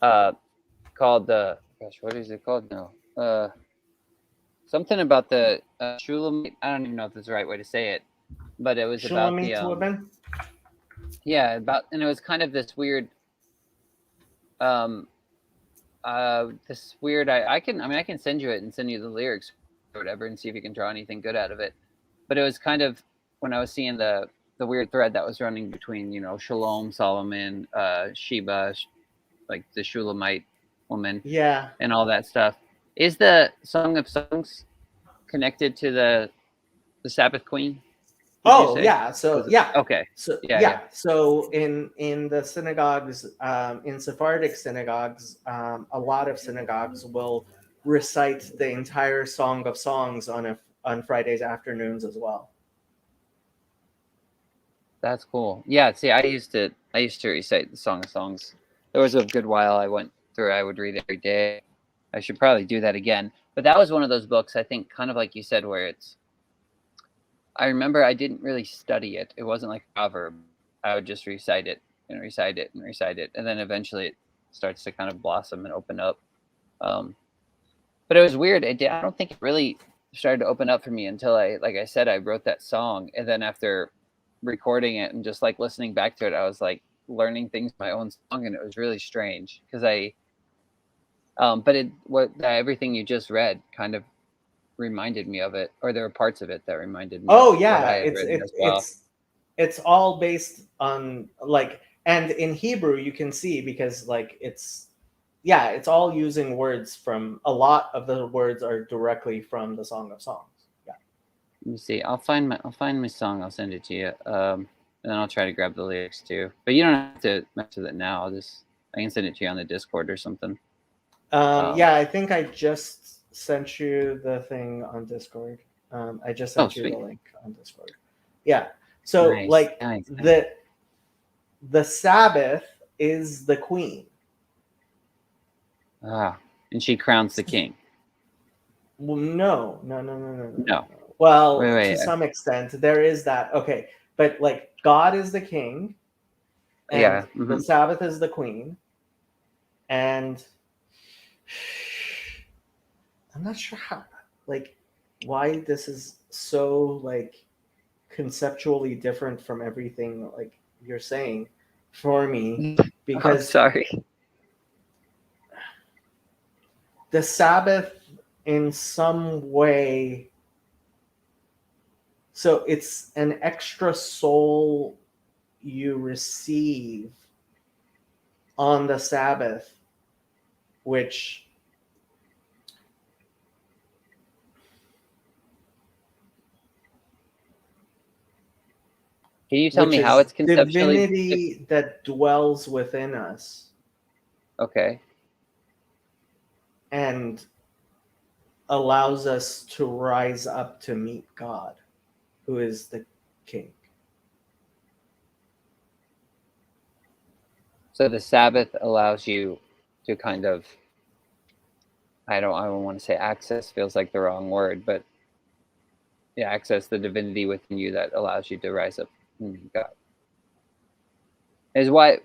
called gosh, what is it called? No. Something about the Shulamite. I don't even know if that's the right way to say it, but it was about the Shulamit woman. yeah, about, and it was kind of this weird um this weird I can send you it and send you the lyrics or whatever and see if you can draw anything good out of it. But it was kind of when I was seeing the weird thread that was running between, Shalom, Solomon, Sheba, like the Shulamite woman Yeah. and all that stuff. Is the Song of Songs connected to the Sabbath Queen? Would you Oh say? yeah. So yeah. Okay. So Yeah. So in the synagogues, in Sephardic synagogues, a lot of synagogues will recite the entire Song of Songs on Fridays afternoons as well. That's cool. Yeah, see, I used to recite the Song of Songs. There was a good while I went through. I would read it every day. I should probably do that again. But that was one of those books, I think, kind of like you said, where I remember I didn't really study it. It wasn't like a proverb. I would just recite it and recite it and recite it, and then eventually it starts to kind of blossom and open up. But it was weird. I don't think it really started to open up for me until like I said, I wrote that song, and then after recording it and just like listening back to it, I was like learning things my own song, and it was really strange because but everything you just read kind of reminded me of it, or there were parts of it that reminded me of Oh what yeah, I had written as well. it's all based on like, and in Hebrew you can see, because like it's all using words from, a lot of the words are directly from the Song of Songs. Yeah. Let me see. I'll find my song. I'll send it to you. And then I'll try to grab the lyrics too. But you don't have to mess with it now. I can send it to you on the Discord or something. Yeah, I think I just sent you the thing on Discord. I just sent you the Sweet. link on Discord. Yeah. So Nice. like the Sabbath is the queen. And she crowns the king. Well, no. No. Well, Wait. to some extent, there is that. Okay, but like God is the king, and Yeah. the Sabbath is the queen, and I'm not sure how, like, why this is so like conceptually different from everything like you're saying for me, because sorry. the Sabbath in some way, so it's an extra soul you receive on the Sabbath, which Can you tell me how it's conceptually divinity that dwells within us. Okay. And allows us to rise up to meet God, who is the King. So the Sabbath allows you to kind of, I don't want to say access, feels like the wrong word, but yeah, access the divinity within you that allows you to rise up and meet God. Is why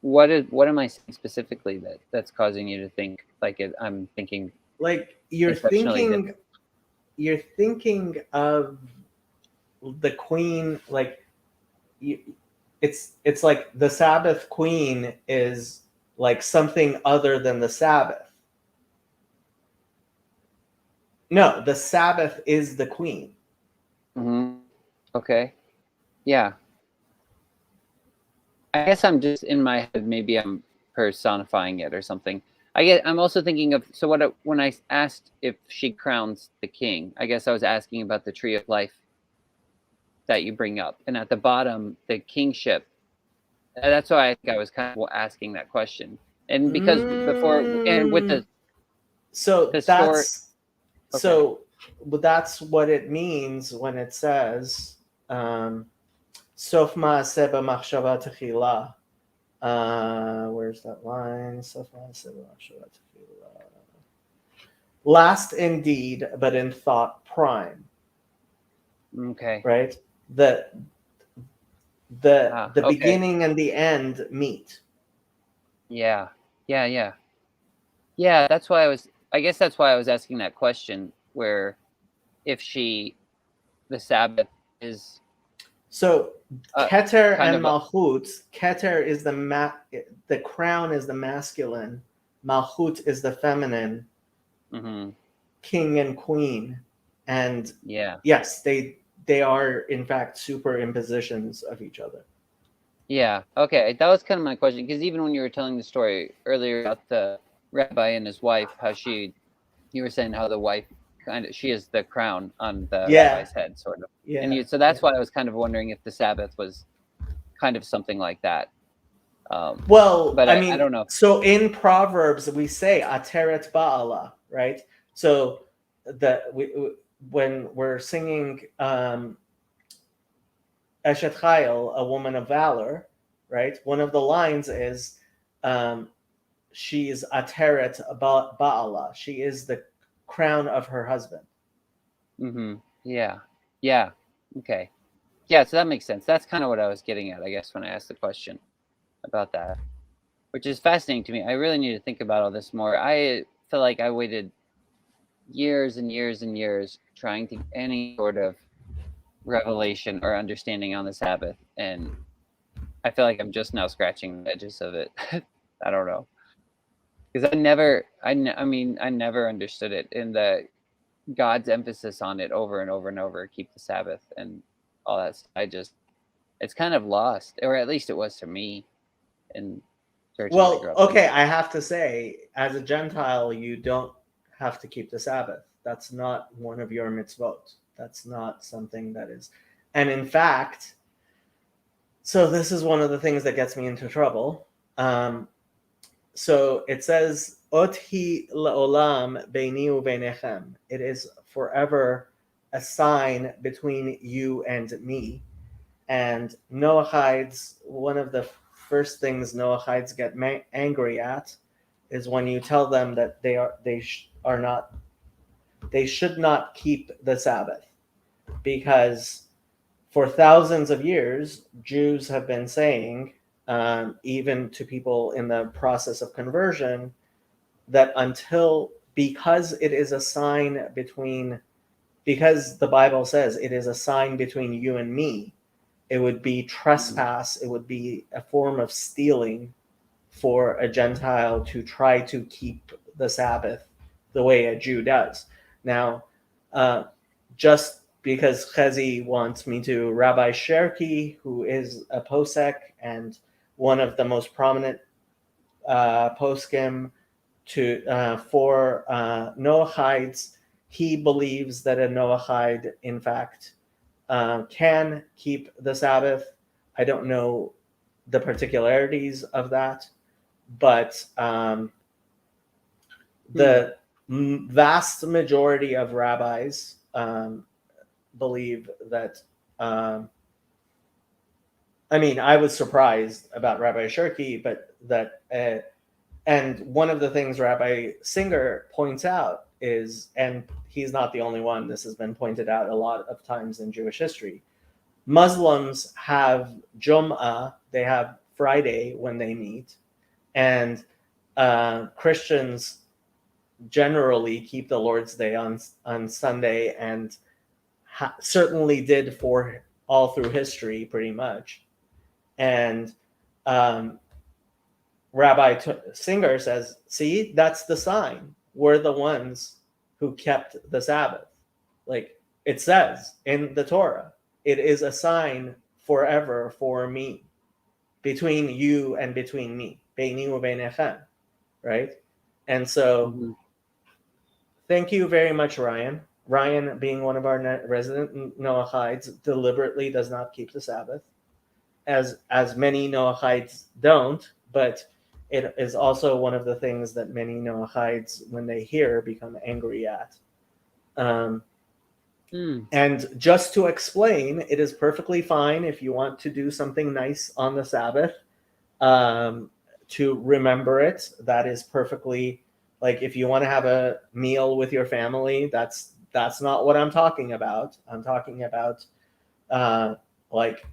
what am I saying specifically that's causing you to think like I'm thinking Like you're thinking of the queen, like it's like the Sabbath queen is like something other than the Sabbath. No, the Sabbath is the queen. Mm-hmm. Okay. Yeah. I guess I'm just in my head. Maybe I'm personifying it or something. I'm also thinking of when I asked if she crowns the king. I guess I was asking about the tree of life that you bring up, and at the bottom, the kingship. That's why I think I was kind of asking that question, and because before and with the story. But that's what it means when it says Sof ma'aseh b'machshava techila. Where's that line? Sof ma'aseh b'machshava techila. last in deed, but in thought prime, Okay. right? The Okay. beginning and the end meet. Yeah. Yeah. Yeah. Yeah. I guess that's why I was asking that question where if the Sabbath is So uh, Keter kind and of a, Malchut. Keter is the crown is the masculine. Malchut is the feminine. mhm, King and queen, and yeah. yes, they are in fact superimpositions of each other. Yeah. Okay. That was kind of my question because even when you were telling the story earlier about the rabbi and his wife, you were saying how the wife she is the crown on the Yeah, rabbi's head, sort of. yeah, So yeah. that's why I was kind of wondering if the Sabbath was kind of something like that. Well, But I I mean, don't know. so in Proverbs we say Ateret Ba'ala, right? So when we're singing Eshet Chayil, a woman of valor, right? One of the lines is um, she is Ateret Ba'ala. She is the crown of her husband. Hmm. Yeah. Yeah. Okay. Yeah. So that makes sense. That's kind of what I was getting at, I guess, when I asked the question about that, which is fascinating to me. I really need to think about all this more. I feel like I waited years and years and years trying to get any sort of revelation or understanding on the Sabbath, and I feel like I'm just now scratching the edges of it. I don't know because I mean, I never understood it in the God's emphasis on it over and over and over. Keep the Sabbath and all that. It's kind of lost, or at least it was to me in churches I grew Well, up in. okay, I have to say, as a Gentile, you don't have to keep the Sabbath. That's not one of your mitzvot. That's not something that is. And in fact, so this is one of the things that gets me into trouble. So it says, Ot hi leolam beini uveinechem. It is forever a sign between you and me. And Noachides, one of the first things Noachides get angry at is when you tell them that they should not keep the Sabbath, because for thousands of years Jews have been saying, even to people in the process of conversion, that because it is a sign between, because the Bible says it is a sign between you and me, it would be Mhm. trespass, it would be a form of stealing for a Gentile to try to keep the Sabbath the way a Jew does. Now, uh, just because Chezi wants me to, Rabbi Sherki, who is a posek and one of the most prominent poskim for Noachides, he believes that a Noachide, in fact, can keep the Sabbath. I don't know the particularities of that, but Hmm. the vast majority of rabbis believe that. I mean, I was surprised about Rabbi Shirky, but that, and one of the things Rabbi Singer points out is, and he's not the only one, this has been pointed out a lot of times in Jewish history, Muslims have Jum'ah, they have Friday when they meet, and Christians generally keep the Lord's Day on Sunday, and certainly did for all through history, pretty much. And um, Rabbi Singer says, "See, that's the sign. We're the ones who kept the Sabbath. Like it says in the Torah, it is a sign forever for me, between you and between me, beini ubeinechem, right?" And so, Hmm. thank you very much, Ryan. Ryan, being one of our resident Noachides, deliberately does not keep the Sabbath, as many Noachides don't. But it is also one of the things that many Noachides, when they hear, become angry at. Um, Hmm. and just to explain, it is perfectly fine if you want to do something nice on the Sabbath, um, to remember it. That is perfectly Like if you want to have a meal with your family, that's not what I'm talking about. I'm talking about like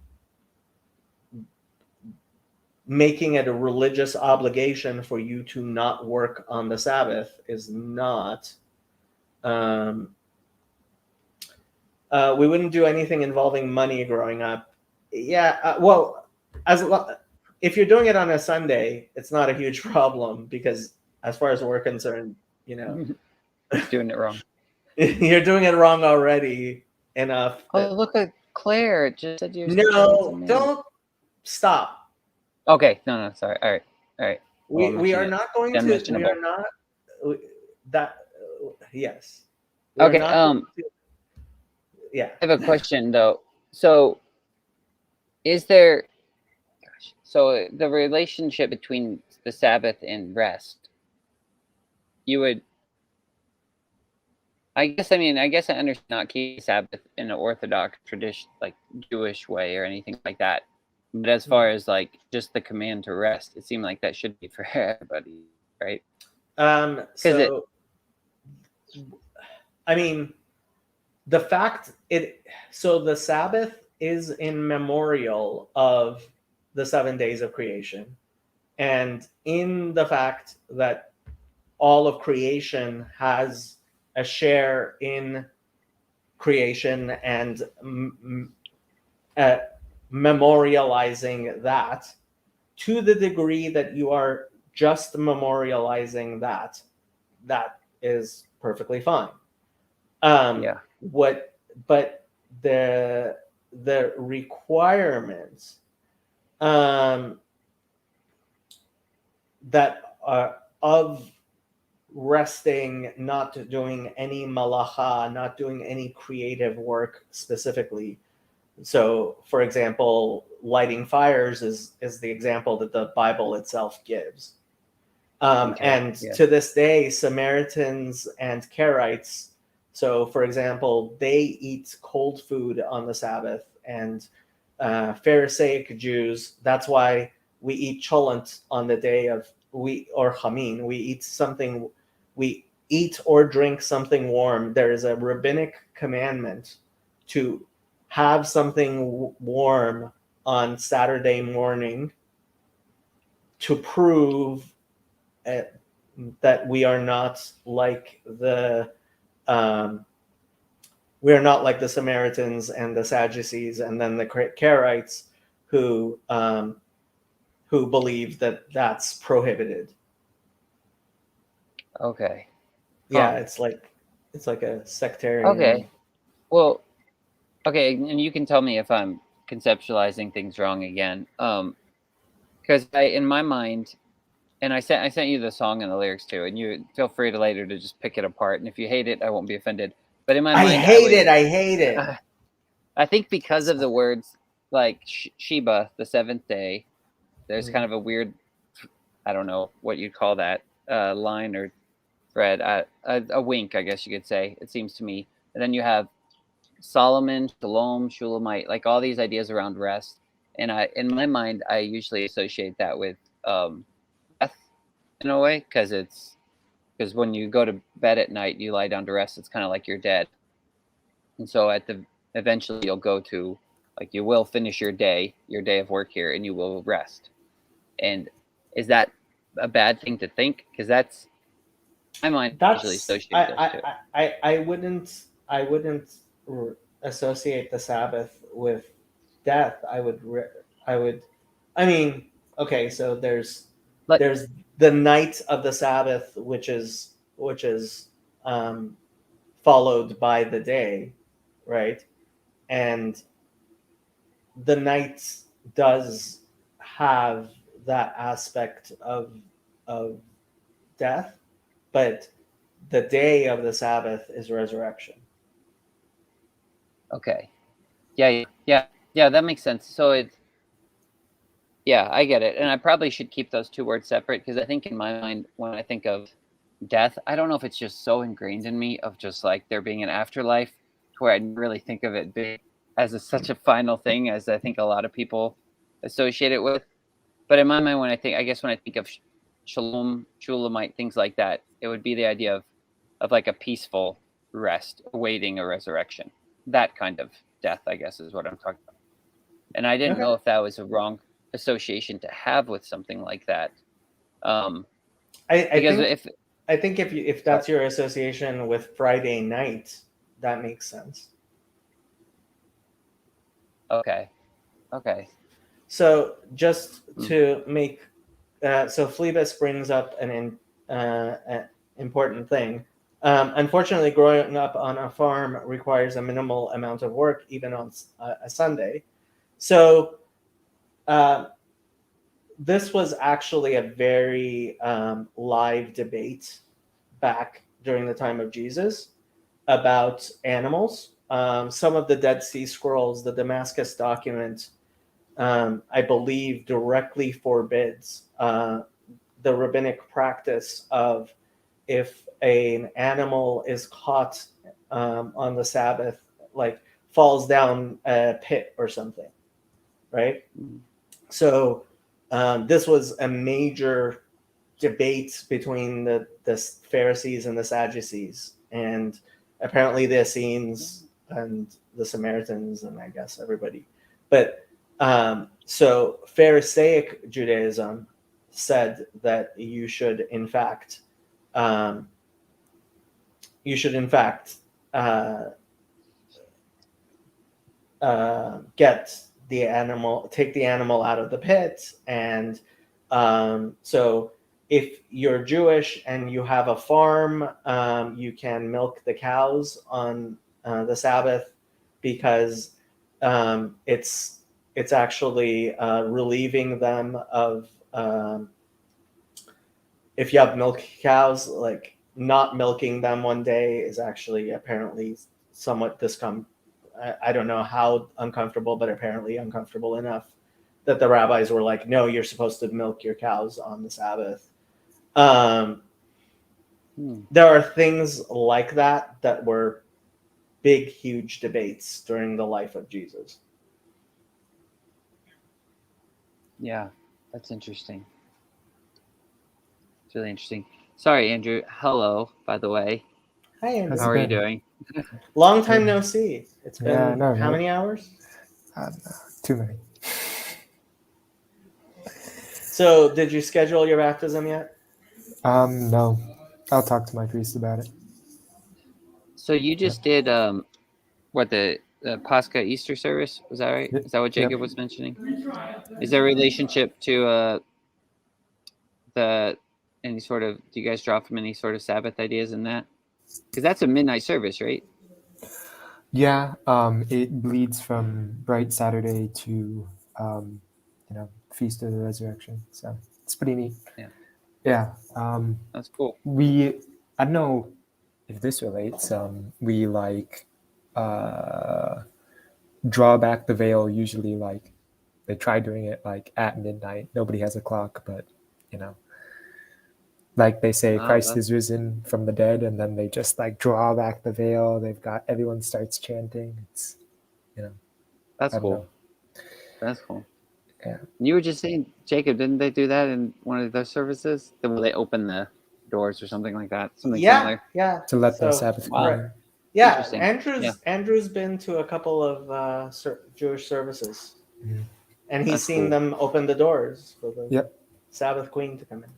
making it a religious obligation for you to not work on the Sabbath is not. Um, we wouldn't do anything involving money growing up. Yeah, well, if you're doing it on a Sunday, it's not a huge problem because, as far as we're concerned, you know, Doing it wrong. you're doing it wrong already enough. Oh, look at Claire. It just said you're No, don't stop. Okay. No. Sorry. All right. Well, We are not going to. We unmentionable. are not that. Yes. We are Okay. not going to, yeah. I have a question though. So, is there? Gosh, so the relationship between the Sabbath and rest, you would. I guess I understand not keeping Sabbath in an Orthodox tradition, like Jewish way or anything like that. But as far as like just the command to rest, it seemed like that should be for everybody, right? So, I mean, the fact so the Sabbath is in memorial of the 7 days of creation, and in the fact that all of creation has a share in creation and memorializing that, to the degree that you are just memorializing that, that is perfectly fine. But the requirements that are of resting, not doing any malacha, not doing any creative work specifically. So, for example, lighting fires is the example that the Bible itself gives. To this day, Samaritans and Karaites, so for example, they eat cold food on the Sabbath, and Pharisaic Jews, that's why we eat cholent on the day of or chamin. We eat or drink something warm. There is a rabbinic commandment to have something warm on Saturday morning to prove that we are not like the Samaritans and the Sadducees and then the Karaites who believe that that's prohibited. Okay. Yeah, it's like a sectarian. Okay. Well, okay, and you can tell me if I'm conceptualizing things wrong again. Because in my mind, and I sent you the song and the lyrics too, and you feel free to later to just pick it apart. And if you hate it, I won't be offended. But in my mind, I hate it. I think because of the words like Sheba, the seventh day, there's kind of a weird, I don't know what you'd call that, line or thread, a wink, I guess you could say. It seems to me. And then you have Solomon, Shalom, Shulamite, like all these ideas around rest. And in my mind, I usually associate that with death in a way, because when you go to bed at night, you lie down to rest. It's kind of like you're dead. And so eventually you'll go to, like, you will finish your day of work here, and you will rest. And is that a bad thing to think? Because that's my mind usually associated those two. I wouldn't associate the Sabbath with death. I mean, okay, so there's the night of the Sabbath, which is followed by the day, right? And the night does have that aspect of death, but the day of the Sabbath is resurrection. Okay. Yeah, that makes sense. So I get it. And I probably should keep those two words separate, because I think in my mind, when I think of death, I don't know if it's just so ingrained in me of just like there being an afterlife, to where I didn't really think of it being as such a final thing as I think a lot of people associate it with. But in my mind, when I think of Shalom, Shulamite, things like that. It would be the idea of like a peaceful rest, awaiting a resurrection. That kind of death, I guess, is what I'm talking about. And I didn't Okay. know if that was a wrong association to have with something like that. I Because think if that's your association with Friday night, that makes sense. okay. So just to make, so Phlebas brings up an important thing. Unfortunately, growing up on a farm requires a minimal amount of work, even on a Sunday. So this was actually a very live debate back during the time of Jesus about animals. Some of the Dead Sea Scrolls, the Damascus document, I believe directly forbids the rabbinic practice of if an animal is caught on the Sabbath, like falls down a pit or something, right? So this was a major debate between the Pharisees and the Sadducees, and apparently the Essenes and the Samaritans, and I guess everybody. But so Pharisaic Judaism said that you should in fact uh, get the animal, take the animal out of the pit, and so if you're Jewish and you have a farm, you can milk the cows on the Sabbath because it's actually relieving them of if you have milk cows, like not milking them one day is actually apparently somewhat I don't know how uncomfortable, but apparently uncomfortable enough that the rabbis were like, no, you're supposed to milk your cows on the Sabbath. There are things like that were big, huge debates during the life of Jesus. Yeah, that's interesting. It's really interesting. Sorry, Andrew. Hello, by the way. Hi, Andrew. How are you doing? Long time no see. It's been Yeah, I know, how right? many hours? Too many. So, did you schedule your baptism yet? No. I'll talk to my priest about it. So you just did what the Pascha Easter service, was that right? Yep. Is that what Jacob Yep. was mentioning? Is there a relationship to any sort of, do you guys draw from any sort of Sabbath ideas in that? Because that's a midnight service, right? Yeah. It bleeds from Bright Saturday to Feast of the Resurrection. So it's pretty neat. Yeah. Yeah. That's cool. I don't know if this relates. We draw back the veil usually, like they try doing it like at midnight. Nobody has a clock, but like they say Christ is risen from the dead, and then they just like draw back the veil. Everyone starts chanting. It's That's I don't cool. know. That's cool. Yeah. You were just saying, Jacob, didn't they do that in one of their services? Where they open the doors or something like that? Something similar. Yeah. To let the Sabbath Wow. come in. Yeah, Interesting. Andrew's been to a couple of Jewish services, and he's That's seen cool. them open the doors for the Yep. Sabbath Queen to come in.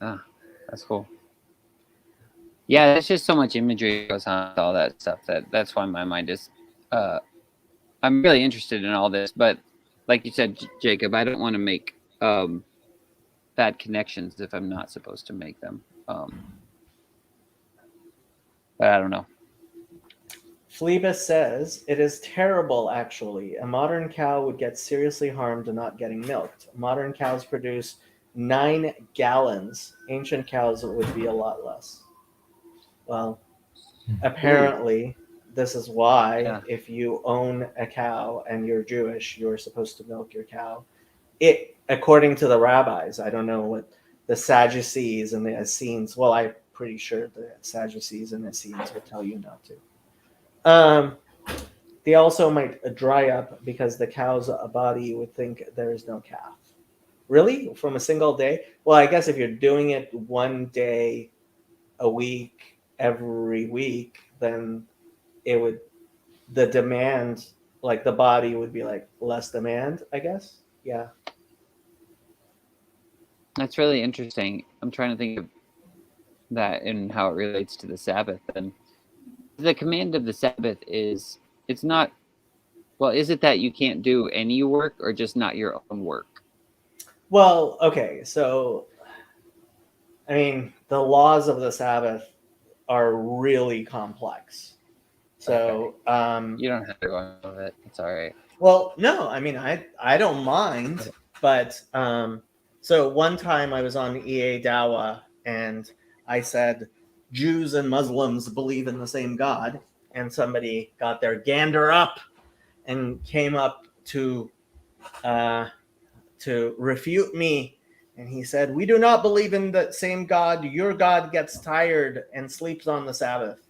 Ah, that's cool. Yeah, there's just so much imagery that goes on with all that stuff that's why my mind is. I'm really interested in all this, but like you said, Jacob, I don't want to make bad connections if I'm not supposed to make them. But I don't know. Phlebas says, it is terrible, actually. A modern cow would get seriously harmed not getting milked. Modern cows produce 9 gallons. Ancient cows would be a lot less. Well, apparently, this is why if you own a cow and you're Jewish, you're supposed to milk your cow. According to the rabbis, I don't know what the Sadducees and the Essenes, well, I'm pretty sure the Sadducees and Essenes would tell you not to. They also might dry up because the cow's body would think there is no calf. Really? From a single day? Well, I guess if you're doing it one day a week, every week, then the demand, like the body would be like less demand, I guess. Yeah. That's really interesting. I'm trying to think of that and how it relates to the Sabbath. And the command of the Sabbath is, it's not, well, is it that you can't do any work or just not your own work? Well, okay. So, I mean, the laws of the Sabbath are really complex. So, You don't have to go on with it. It's all right. well, no, I mean, I don't mind, but so one time I was on EA Dawa and I said Jews and Muslims believe in the same God, and somebody got their gander up and came up uh, to refute me, and he said, "We do not believe in the same God. Your God gets tired and sleeps on the Sabbath."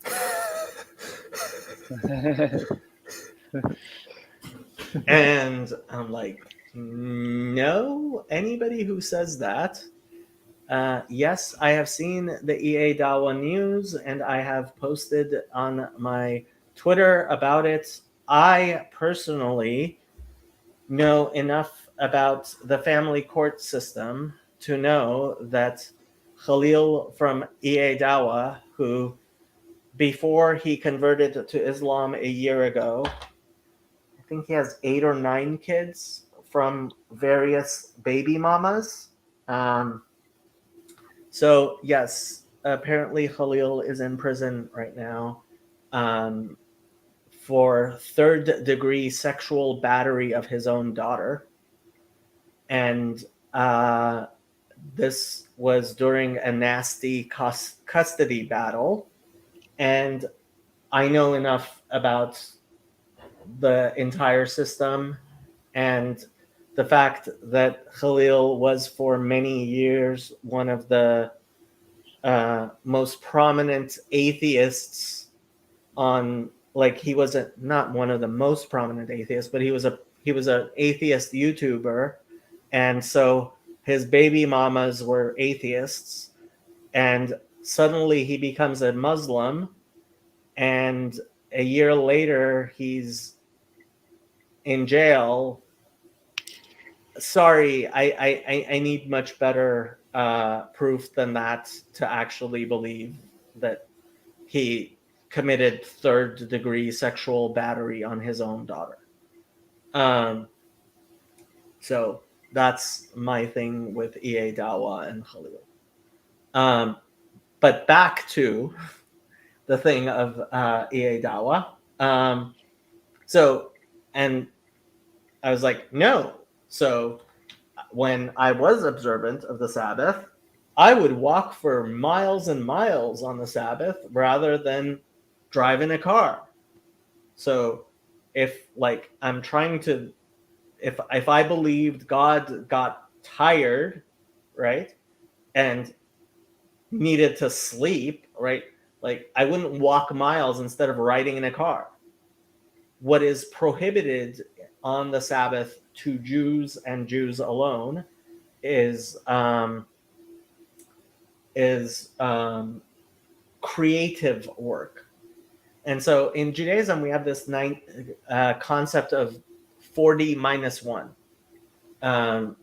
And I'm like, no, anybody who says that, yes, I have seen the EA Dawa news and I have posted on my Twitter about it. I personally know enough about the family court system to know that Khalil from EA Dawa, who before he converted to Islam a year ago, I think he has 8 or 9 kids from various baby mamas. Um, so yes, apparently Khalil is in prison right now um, for third-degree sexual battery of his own daughter, and this was during a nasty custody battle. And I know enough about the entire system and the fact that Khalil was for many years one of the most prominent atheists on, like, he was not one of the most prominent atheists, but he was an atheist YouTuber, and so his baby mamas were atheists, and suddenly he becomes a Muslim, and a year later he's in jail. Sorry, I need much better proof than that to actually believe that he committed third-degree sexual battery on his own daughter. So that's my thing with EA Dawa and Khalil. But back to the thing of EA Dawa. So, and I was like, no. So when I was observant of the Sabbath, I would walk for miles and miles on the Sabbath rather than drive in a car. So if, like, I'm trying to, if I believed God got tired, right, and needed to sleep, right, like, I wouldn't walk miles instead of riding in a car. What is prohibited on the Sabbath to Jews and Jews alone is creative work. And so in Judaism, we have this concept of 40 minus 1.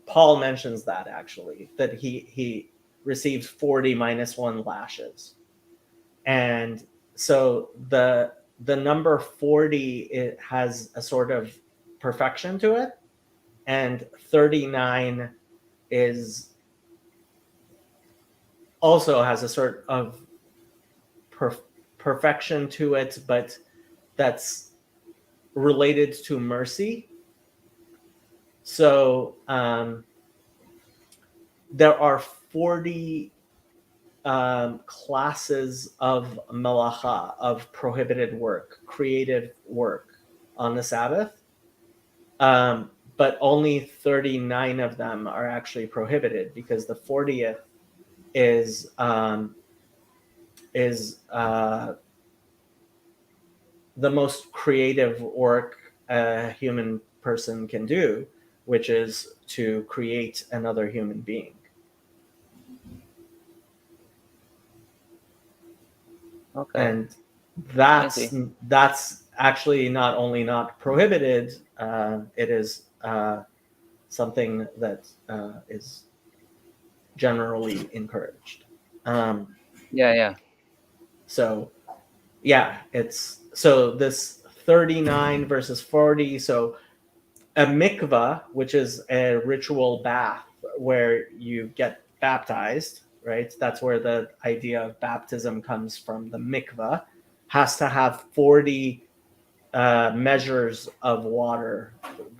Paul mentions that, actually, that he received 40 minus 1 lashes. And so the number 40, it has a sort of perfection to it, and 39 is also has a sort of perfection to it, but that's related to mercy. So there are 40 classes of melacha, of prohibited work, creative work on the Sabbath, but only 39 of them are actually prohibited, because the 40th is the most creative work a human person can do, which is to create another human being. Okay. And I see. that's actually not only not prohibited, it is something that is generally encouraged. Yeah. So yeah, it's so this 39 versus 40. So a mikvah, which is a ritual bath where you get baptized, right? That's where the idea of baptism comes from. The mikvah has to have 40 measures of water,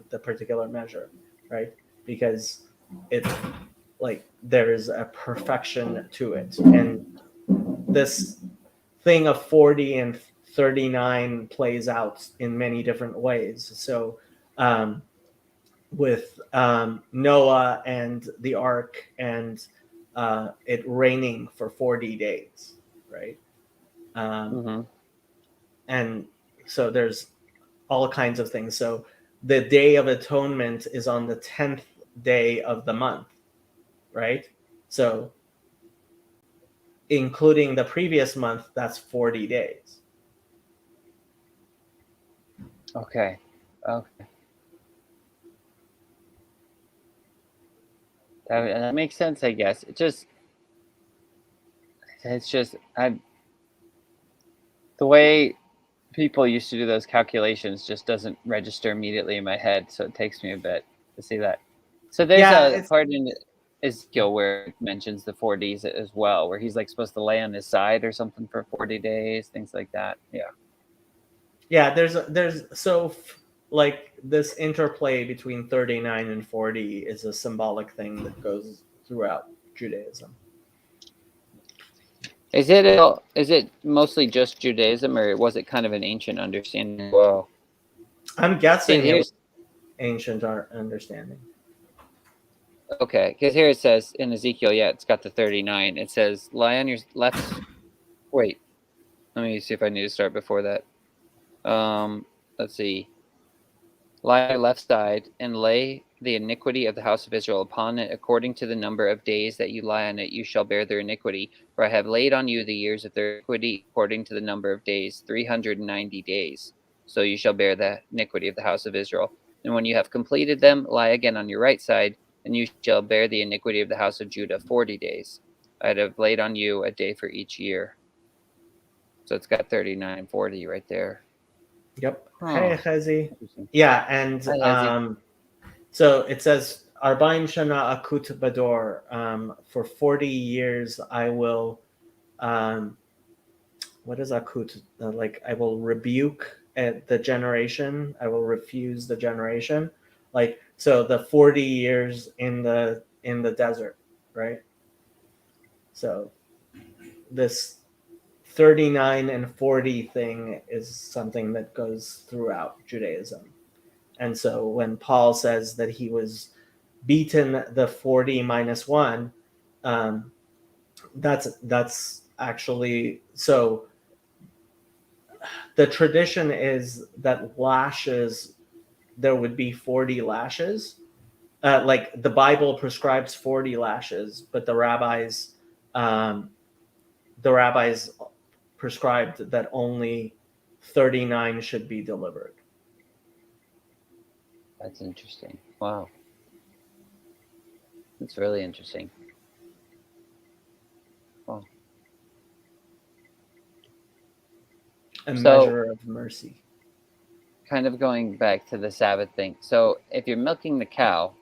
the particular measure, right? Because it's like there is a perfection to it. And this thing of 40 and 39 plays out in many different ways. So, with Noah and the ark and it raining for 40 days, right? Mm-hmm. And so there's all kinds of things. So the Day of Atonement is on the 10th day of the month, right? So including the previous month, that's 40 days. Okay. That makes sense, I guess. It's just the way people used to do those calculations just doesn't register immediately in my head, so it takes me a bit to see that. So there's Yeah, a it's part in Ezekiel where it mentions the 40s as well, where he's like supposed to lay on his side or something for 40 days, things like that. Yeah. there's so like this interplay between 39 and 40 is a symbolic thing that goes throughout Judaism. Is it mostly just Judaism, or was it kind of an ancient understanding? Well, I'm guessing it was here's ancient understanding. okay, because here it says in Ezekiel, yeah, it's got the 39. It says, lie on your left. Wait, let me see if I need to start before that. Let's see. Lie on your left side and lay the iniquity of the house of Israel upon it according to the number of days that you lie on it. You shall bear their iniquity. For I have laid on you the years of their iniquity according to the number of days, 390 days. So you shall bear the iniquity of the house of Israel. And when you have completed them, lie again on your right side, and you shall bear the iniquity of the house of Judah 40 days. I'd have laid on you a day for each year. So it's got 39 and 40 right there. Yep. Huh. Hey, Chazi. Interesting. Yeah, and Hi, Chazi. so it says Arbaim Shana Akut Bador. For 40 years I will what is Akut? Like I will rebuke the generation. I will refuse the generation. Like so the 40 years in the desert, right? So this 39 and 40 thing is something that goes throughout Judaism. And so when Paul says that he was beaten the 40 minus 1, that's actually so the tradition is that lashes, there would be 40 lashes. Like the Bible prescribes 40 lashes, but um, the rabbis prescribed that only 39 should be delivered. That's interesting. Wow. That's really interesting. Wow. A So- measure of mercy. Kind of going back to the Sabbath thing. So if you're milking the cow,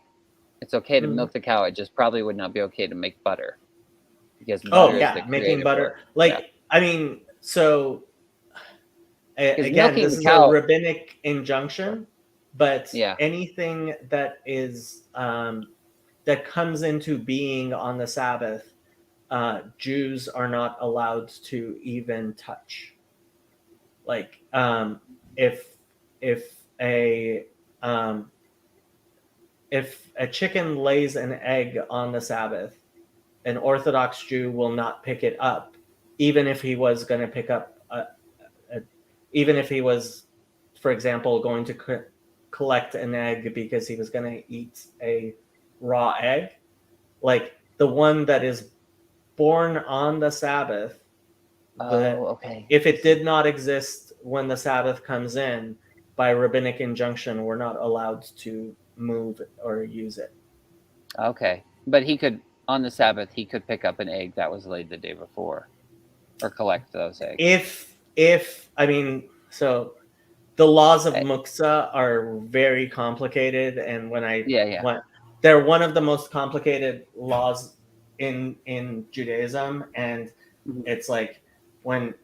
it's okay to Mhm. milk the cow. It just probably would not be okay to make butter. Because Oh butter is the yeah, making creative butter. work. Like Yeah. I mean, so again, milking this the is cow- a rabbinic injunction, but Yeah. anything that is that comes into being on the Sabbath, Jews are not allowed to even touch. Like if if a if a chicken lays an egg on the Sabbath, an Orthodox Jew will not pick it up, even if he was going to pick up even if he was, for example, going to collect an egg because he was going to eat a raw egg. Like the one that is born on the Sabbath, Okay. if it did not exist when the Sabbath comes in, by rabbinic injunction, we're not allowed to move or use it. Okay. But he could, on the Sabbath, he could pick up an egg that was laid the day before or collect those eggs. If I mean, so the laws of I- muktzah are very complicated, and Yeah. they're one of the most complicated laws in Judaism, and Mhm. it's like when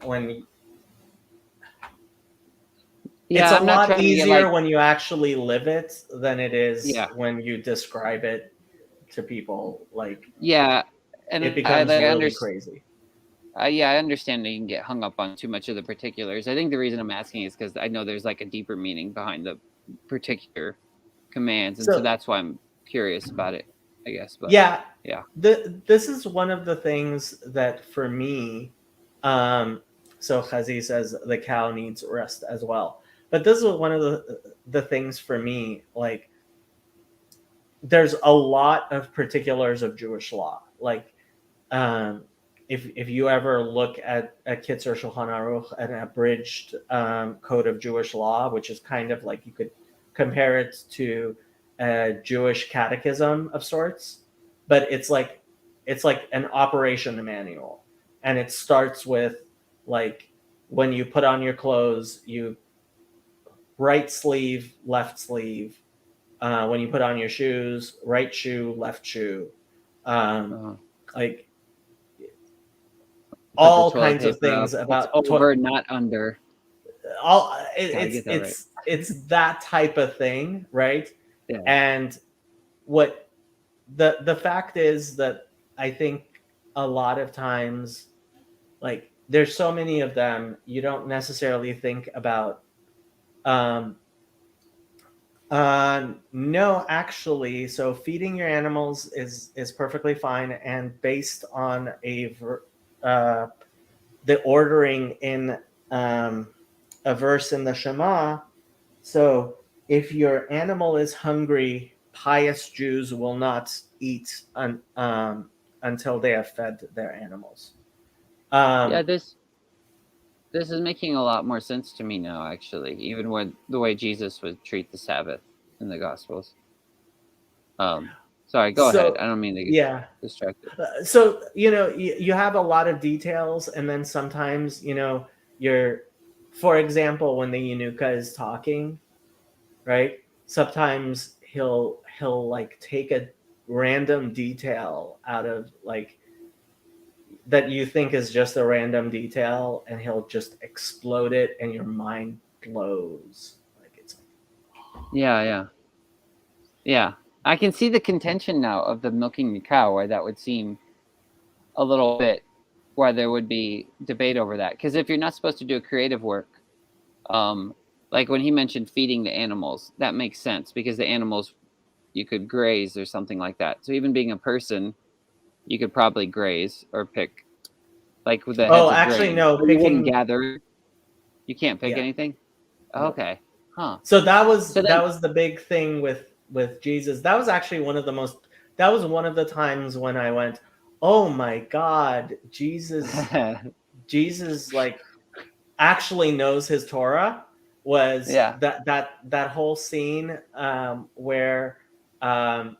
Yeah, it's a I'm not lot trying to get easier like, when you actually live it than it is yeah. when you describe it to people. Like Yeah. And it becomes I really understand. crazy. Yeah, I understand that you can get hung up on too much of the particulars. I think the reason I'm asking is because I know there's like a deeper meaning behind the particular commands, and so So that's why I'm curious about it, I guess. But yeah, yeah. this is one of the things that for me, so Chazi says the cow needs rest as well. But this is one of the things for me, like there's a lot of particulars of Jewish law. Like if you ever look at Kitzur Shulchan Aruch, an abridged code of Jewish law, which is kind of like you could compare it to a Jewish catechism of sorts, but it's like an operation manual, and it starts with like when you put on your clothes, you right sleeve, left sleeve. When you put on your shoes, right shoe, left shoe. Um, like Put the all toilet kinds of paper up. things It's about over, not under. Gotta get that right. it's that type of thing, right? Yeah. And what the fact is that I think a lot of times, like there's so many of them, you don't necessarily think about. No, actually, so feeding your animals is perfectly fine, and based on the ordering in a verse in the Shema. So if your animal is hungry, pious Jews will not eat until they have fed their animals. Yeah, this is making a lot more sense to me now, actually, even when the way Jesus would treat the Sabbath in the Gospels. Sorry, go ahead. I don't mean to get Yeah. distracted. So you have a lot of details, and then sometimes for example, when the Yanuka is talking, right? Sometimes he'll like take a random detail out of like that you think is just a random detail, and he'll just explode it, and your mind blows. Like it's Yeah. I can see the contention now of the milking the cow, where that would seem a little bit where there would be debate over that. Because if you're not supposed to do a creative work, like when he mentioned feeding the animals, that makes sense because the animals you could graze or something like that. So even being a person, you could probably graze or pick, like with the heads of actually grain. no, But you wouldn't picking. gather. You can't pick Yeah. anything. No. Okay, huh? So that was So then, the big thing with Jesus. That was actually that was one of the times when I went, "Oh my God, Jesus like actually knows his Torah." Was yeah, that whole scene where the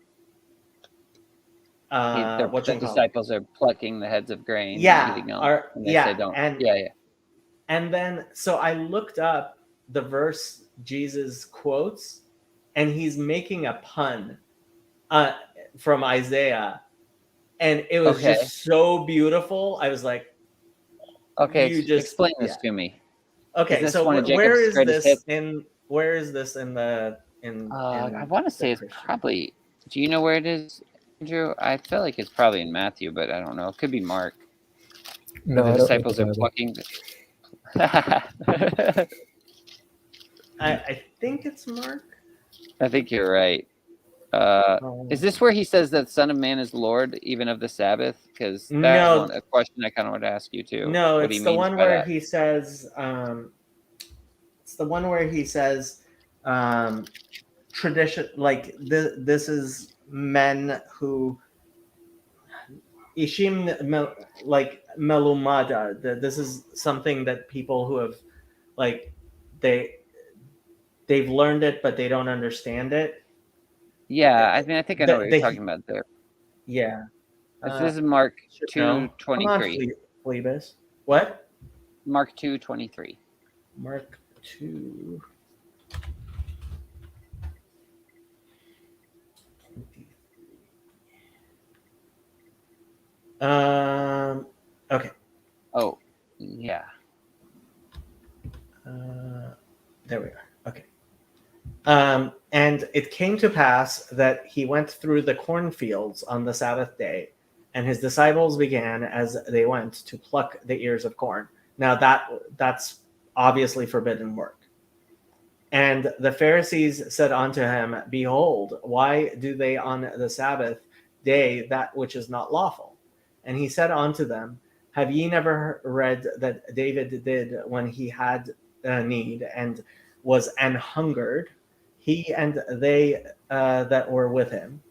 disciples are plucking the heads of grain and eating them, and they say don't. and Yeah. and then so I looked up the verse Jesus quotes, and he's making a pun from Isaiah, and it was Okay. just so beautiful. I was like, Okay, you just explain this to me. Okay, Is this so one of where Jacob's is greatest this hits? where is this in the I want to the say it's Christian? probably. Do you know where it is, Andrew? I feel like it's probably in Matthew, but I don't know. It could be Mark. No, Where I the don't read disciples the are Bible. plucking. I think it's Mark. I think you're right. Is this where he says that Son of Man is Lord even of the Sabbath? Because that's No, a question I kind of want to ask you too. no, What he it's the means one by where that. he says it's the one where he says tradition, like this is men who ishim like melumada. This is something that people who have like they they've learned it but they don't understand it. Yeah, I mean, I think I know what you're They talking about there. yeah. This is Mark Should know. Come on, 2:23. Phlebas. What? Mark 2:23. Mark 2. Okay. Oh, yeah. There we are. Okay. And it came to pass that he went through the cornfields on the Sabbath day, and his disciples began as they went to pluck the ears of corn. Now that's obviously forbidden work. And the Pharisees said unto him, Behold, why do they on the Sabbath day that which is not lawful? And he said unto them, Have ye never read that David did when he had need and was an hungered, he and they that were with him?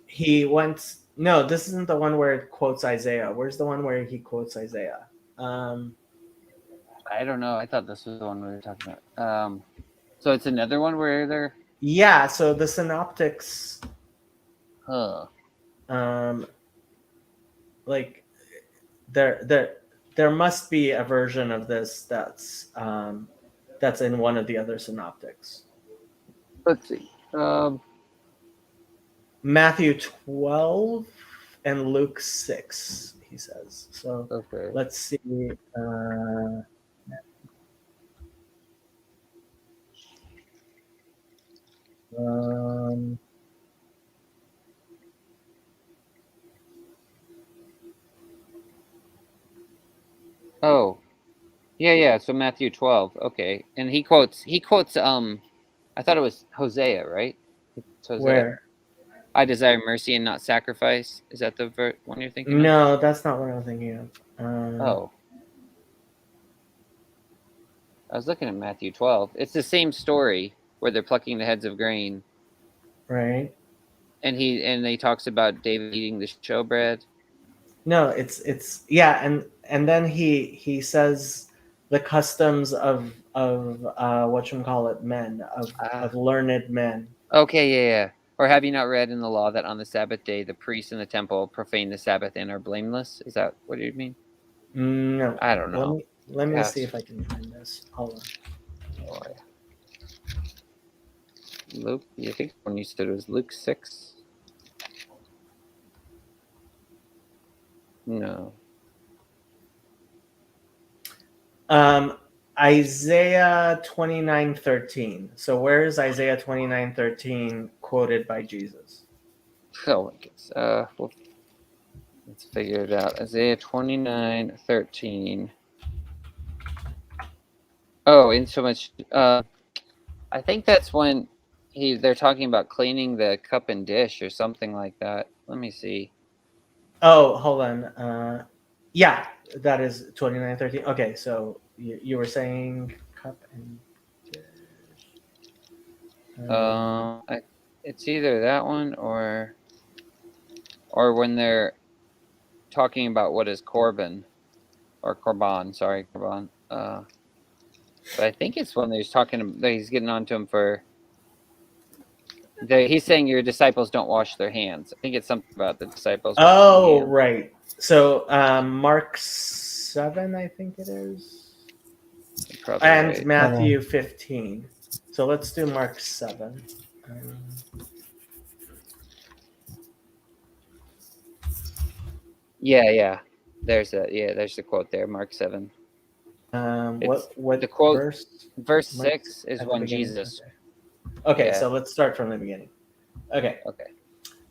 He went. No, this isn't the one where it quotes Isaiah. Where's the one where he quotes Isaiah? I don't know. I thought this was the one we were talking about. So it's another one where they're. Yeah. So the synoptics. Huh. Like there must be a version of this that's in one of the other synoptics. Let's see. Matthew 12 and Luke 6, he says. So Okay. let's see. Oh, yeah. So Matthew 12. Okay, and he quotes. I thought it was Hosea, right? It's Hosea. Where? I desire mercy and not sacrifice. Is that the one you're thinking of? No, that's not what I'm thinking of. Oh. I was looking at Matthew 12. It's the same story where they're plucking the heads of grain. Right. And he talks about David eating the showbread. No, it's yeah, and then he says the customs of whatchamacallit men of learned men. Okay, yeah. Or have you not read in the law that on the Sabbath day the priests in the temple profane the Sabbath and are blameless? Is that what you mean? No, I don't know. Let me see if I can find this. Hold on. Oh, yeah. Luke, you think when you said it was Luke 6? No. Isaiah 29:13. So where is Isaiah 29:13 quoted by Jesus? Oh, I guess. Well, let's figure it out. Isaiah 29:13. Oh, in so much. I think that's when they're talking about cleaning the cup and dish or something like that. Let me see. Oh, hold on. Yeah, that is 29:13. Okay, so you were saying cup and dish. It's either that one or when they're talking about what is Korban or Korban. Sorry, Korban. But I think it's when he's getting on to him for. He's saying your disciples don't wash their hands. I think it's something about the disciples. Oh, right. So Mark 7, I think it is. Probably and right. Matthew 15. So let's do Mark 7. Yeah. There's the quote there, Mark 7. What the quote? Verse? Verse 6 is when beginning. Jesus. Okay, Yeah. so let's start from the beginning. Okay. Okay.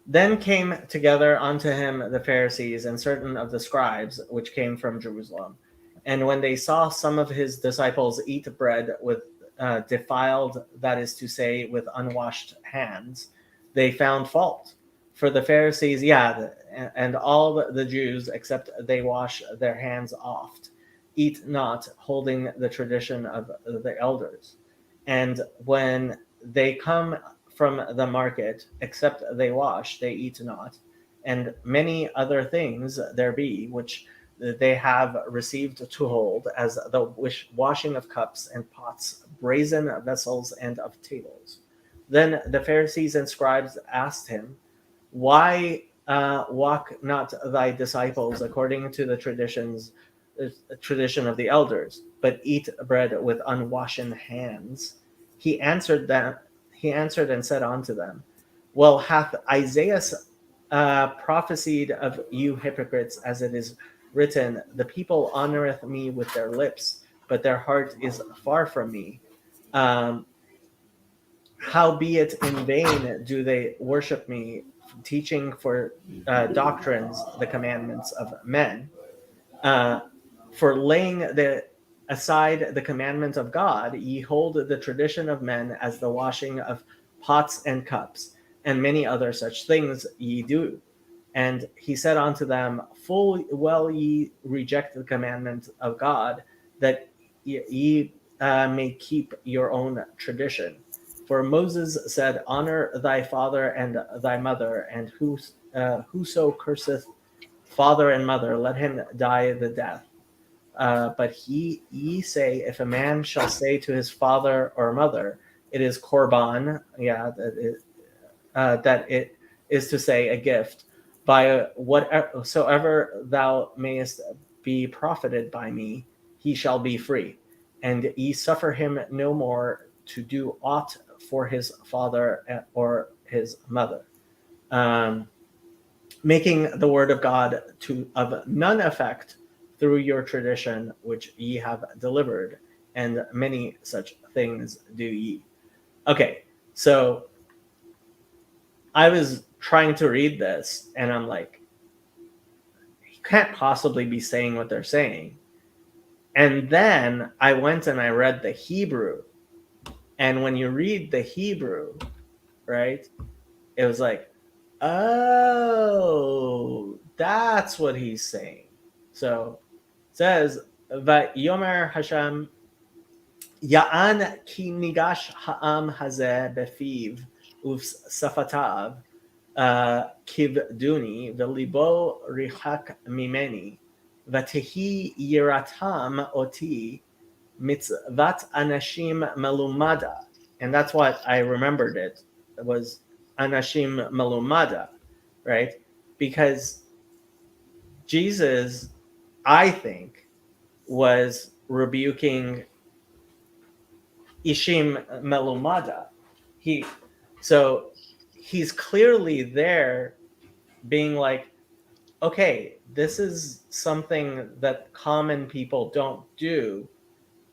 Then came together unto him the Pharisees and certain of the scribes which came from Jerusalem. And when they saw some of his disciples eat bread with defiled, that is to say, with unwashed hands, they found fault. For the Pharisees, and all the Jews, except they wash their hands oft, eat not, holding the tradition of the elders. And when they come from the market, except they wash, they eat not. And many other things there be, which they have received to hold, as the washing of cups and pots, brazen vessels, and of tables. Then the Pharisees and scribes asked him, why walk not thy disciples according to the tradition of the elders, but eat bread with unwashen hands? He answered them. He answered and said unto them, well, hath Isaiah prophesied of you hypocrites, as it is written, the people honoreth me with their lips, but their heart is far from me. Howbeit in vain do they worship me, teaching for doctrines the commandments of men. For laying aside the commandment of God, ye hold the tradition of men, as the washing of pots and cups, and many other such things ye do. And he said unto them, full well ye reject the commandment of God, that ye may keep your own tradition. For Moses said, honor thy father and thy mother, and whoso curseth father and mother, let him die the death. But ye say, if a man shall say to his father or mother, it is korban, that it is to say a gift, by whatsoever thou mayest be profited by me, he shall be free. And ye suffer him no more to do aught for his father or his mother, making the word of God of none effect through your tradition which ye have delivered, and many such things do ye. Okay, so I was trying to read this, and I'm like, you can't possibly be saying what they're saying. And then I went and I read the Hebrew. And when you read the Hebrew, right, it was like, oh, that's what he's saying. So it says, Vayomer Hashem, Ya'an ki nigash ha'am hazeh befiv uvsafatav kivduni v'libo richak mimeni v'tehi yiratam oti mitzvat anashim melumada. And that's what I remembered it was anashim melumada, right? Because Jesus, I think, was rebuking ishim melumada. So he's clearly there being like, okay, this is something that common people don't do,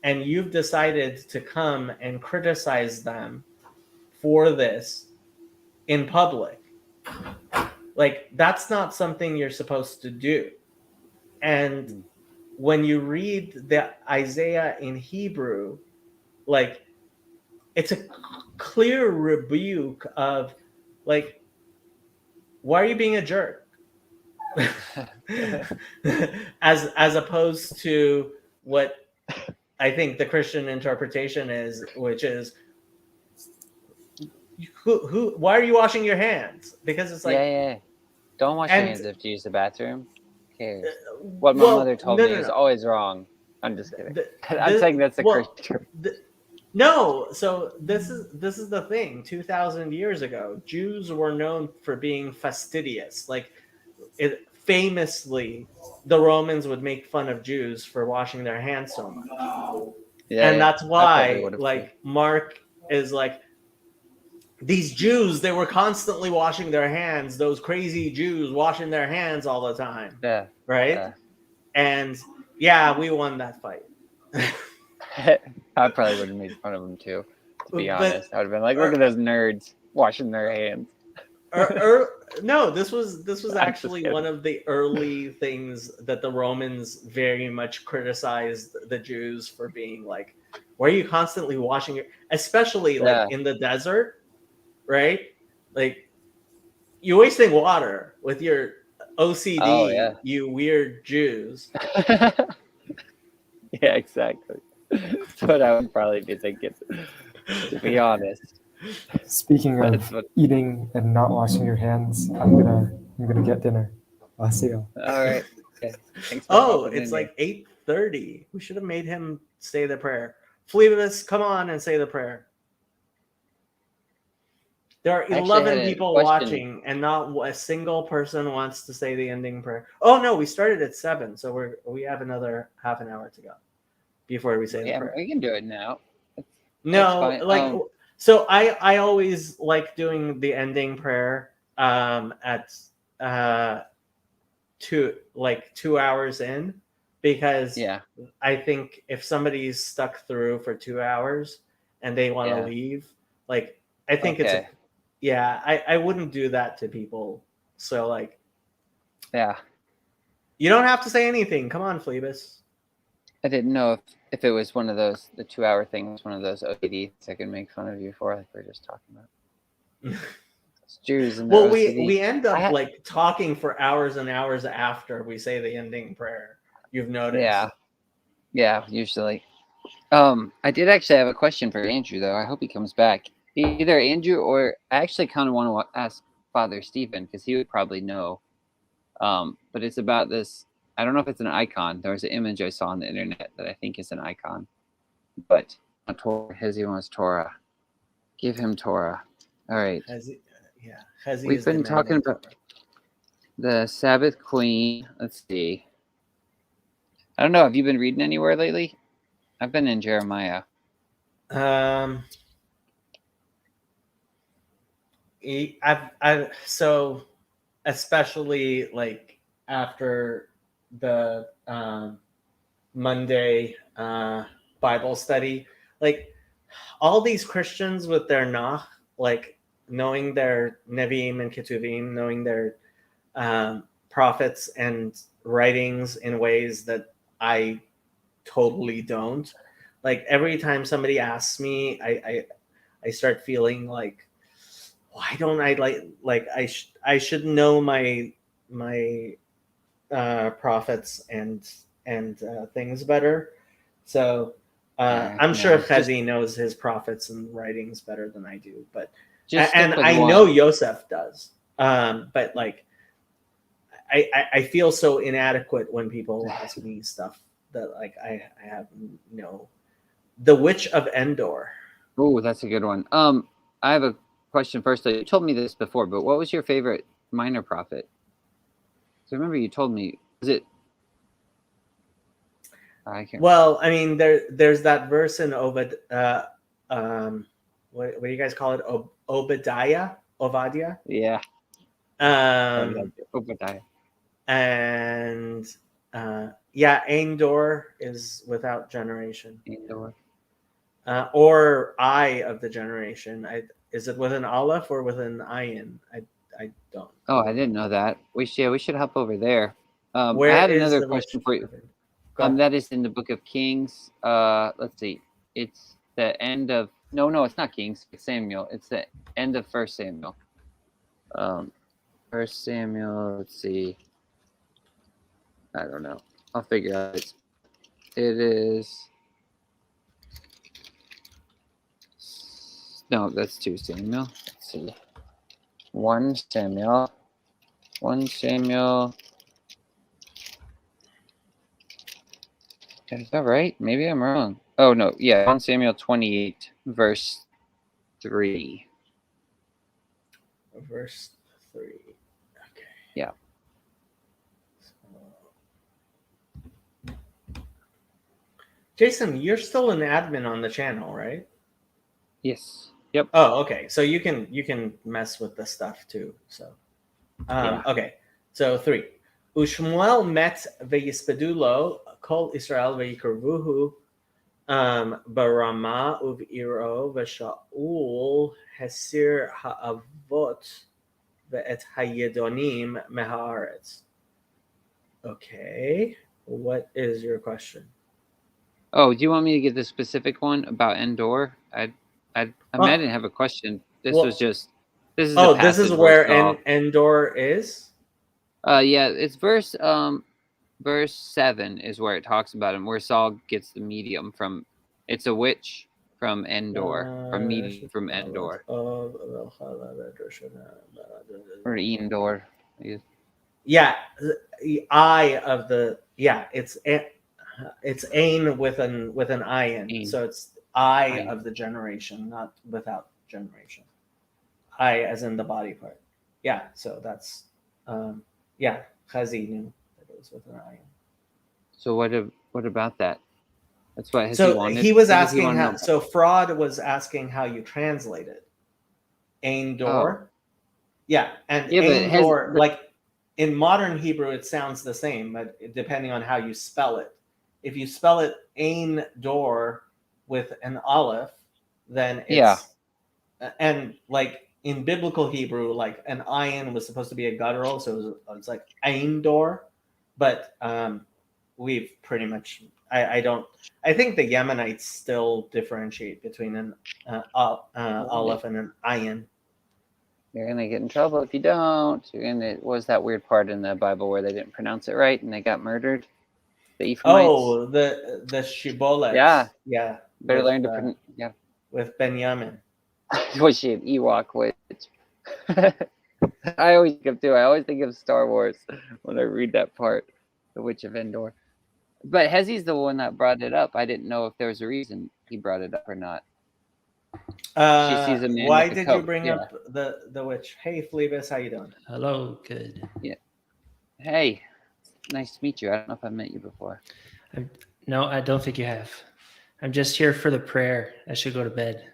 and you've decided to come and criticize them for this in public. Like, that's not something you're supposed to do. And when you read the Isaiah in Hebrew, like, it's a clear rebuke of, like, why are you being a jerk? as opposed to what I think the Christian interpretation is, which is, why are you washing your hands? Because it's like, yeah. Don't wash your hands after you use the bathroom. Okay. What my mother told me is always wrong. I'm just kidding. I'm saying that's the Christian. No, so this is the thing. 2,000 years ago, Jews were known for being fastidious. Like, famously, the Romans would make fun of Jews for washing their hands so much. And that's why, like, Mark is like, these Jews, they were constantly washing their hands. Those crazy Jews washing their hands all the time. Yeah. Right? Yeah. And yeah, we won that fight. I probably would have made fun of them too, to be honest. I would have been like, look at those nerds washing their hands. No, this was actually one of the early things that the Romans very much criticized the Jews for being like, why are you constantly washing your, especially like in the desert, right? Like, you're wasting water with your OCD, you weird Jews. Yeah, exactly. That's what I would probably be thinking, to be honest. Speaking That's of what, eating and not washing your hands, I'm gonna get dinner. I'll see you. all right. Okay. Thanks for Oh, popping it's in here. like 8:30. We should have made him say the prayer. Phlebas, come on and say the prayer. There are I actually had 11 a people question. watching, and not a single person wants to say the ending prayer. Oh no, we started at 7, so we have another half an hour to go before we say the Yeah, prayer. we can do it now. That's No, fine. like so I always like doing the ending prayer at uh 2 hours in, because Yeah, I think if somebody's stuck through for 2 hours and they want to yeah. leave, like I think it's a Okay. yeah, I wouldn't do that to people. So like Yeah. you don't have to say anything. Come on, Phlebas. I didn't know if it was one of those, the 2 hour thing was one of those OCDs I could make fun of you for, like we were just talking about. Jews and their Well, OCD. we end I up ha- like talking for hours and hours after we say the ending prayer. You've noticed. Yeah. Yeah, usually. I did actually have a question for Andrew, though. I hope he comes back. Either Andrew or I actually kind of want to ask Father Stephen, because he would probably know. But it's about this. I don't know if it's an icon. There was an image I saw on the internet that I think is an icon. But Torah, Hezi wants Torah. Give him Torah. All right. Hezi We've is been talking demanding about the Sabbath Queen. Let's see. I don't know. Have you been reading anywhere lately? I've been in Jeremiah. I've so especially like after the Monday Bible study, like all these Christians with their Nach, like knowing their Nevi'im and Ketuvim, knowing their prophets and writings in ways that I totally don't. Like every time somebody asks me, I start feeling like, why don't I I should know my prophets and things better. So I'm sure No, Chazi knows his prophets and writings better than I do, but just and stick with I one. know Yosef does. But like I feel so inadequate when people ask me stuff that like I have no. The Witch of Endor. Oh, that's a good one. I have a question first. You told me this before, but what was your favorite minor prophet? So remember you told me, was it? I can't. Well, I mean, there's that verse in what do you guys call it? Obadiah. Yeah. Obadiah. And yeah, Endor is without generation. Andor. Or I of the generation. Is it with an aleph or with an ayin? I don't. Oh, I didn't know that. We should hop over there. I Where had is another the question Witch for you. of Endor? Go ahead. That is in the Book of Kings. Let's see. It's the end of no, it's not Kings. It's Samuel. It's the end of First Samuel. First Samuel. Let's see. I don't know. I'll figure out. It is. No, that's 2 Samuel. Let's see. 1 Samuel. 1 Samuel. Is that right? Maybe I'm wrong. Oh, no. Yeah. 1 Samuel 28, verse 3. Verse 3. Okay. Yeah. Jason, you're still an admin on the channel, right? Yes. Yep. Oh, okay. So you can mess with the stuff too. So, Yeah. okay. So 3. Ushmuel met ve'yispedu lo kol Israel ve'yikarvuhu barama uv'iro v'shaul hesir ha'avot ve'et hayedonim mehaaretz. Okay. What is your question? Oh, do you want me to get the specific one about Endor? I didn't have a question. This was just this is the this is passage where saw. Endor is. Yeah, it's verse verse 7 is where it talks about him, where Saul gets the medium from. It's a witch from Endor, from medium from Endor, or Endor. I guess. Yeah, the eye of the it's ain with an I in, Ain. so it's eye Ain. of the generation, not without generation. I as in the body part. Yeah, so that's Chazi knew that it was with an I in. So what about that? That's what has he So wanted. he was What does he asking want to how. know? So Fraud was asking how you translate it. Ain door. Yeah, and Yeah, but Ain door, like in modern Hebrew, it sounds the same, but depending on how you spell it. If you spell it Ain door with an aleph, then it's and like in biblical Hebrew, like an ayin was supposed to be a guttural, so it's like Ain door, but we've pretty much I don't. I think the Yemenites still differentiate between an aleph and an ayin. You're gonna get in trouble if you don't. What was that weird part in the Bible where they didn't pronounce it right and they got murdered? The Ephraimites. Oh, the Shibboleth. Yeah. Better learn to pronounce. Yeah. With Benjamin. Was she an Ewok witch? I always think of Star Wars when I read that part, the Witch of Endor. But Hezy's the one that brought it up. I didn't know if there was a reason he brought it up or not. She sees a man Why with a did coat. you bring up the witch? Hey, Phlebas, how you doing? Hello, good. Yeah. Hey, nice to meet you. I don't know if I've met you before. No, I don't think you have. I'm just here for the prayer. I should go to bed.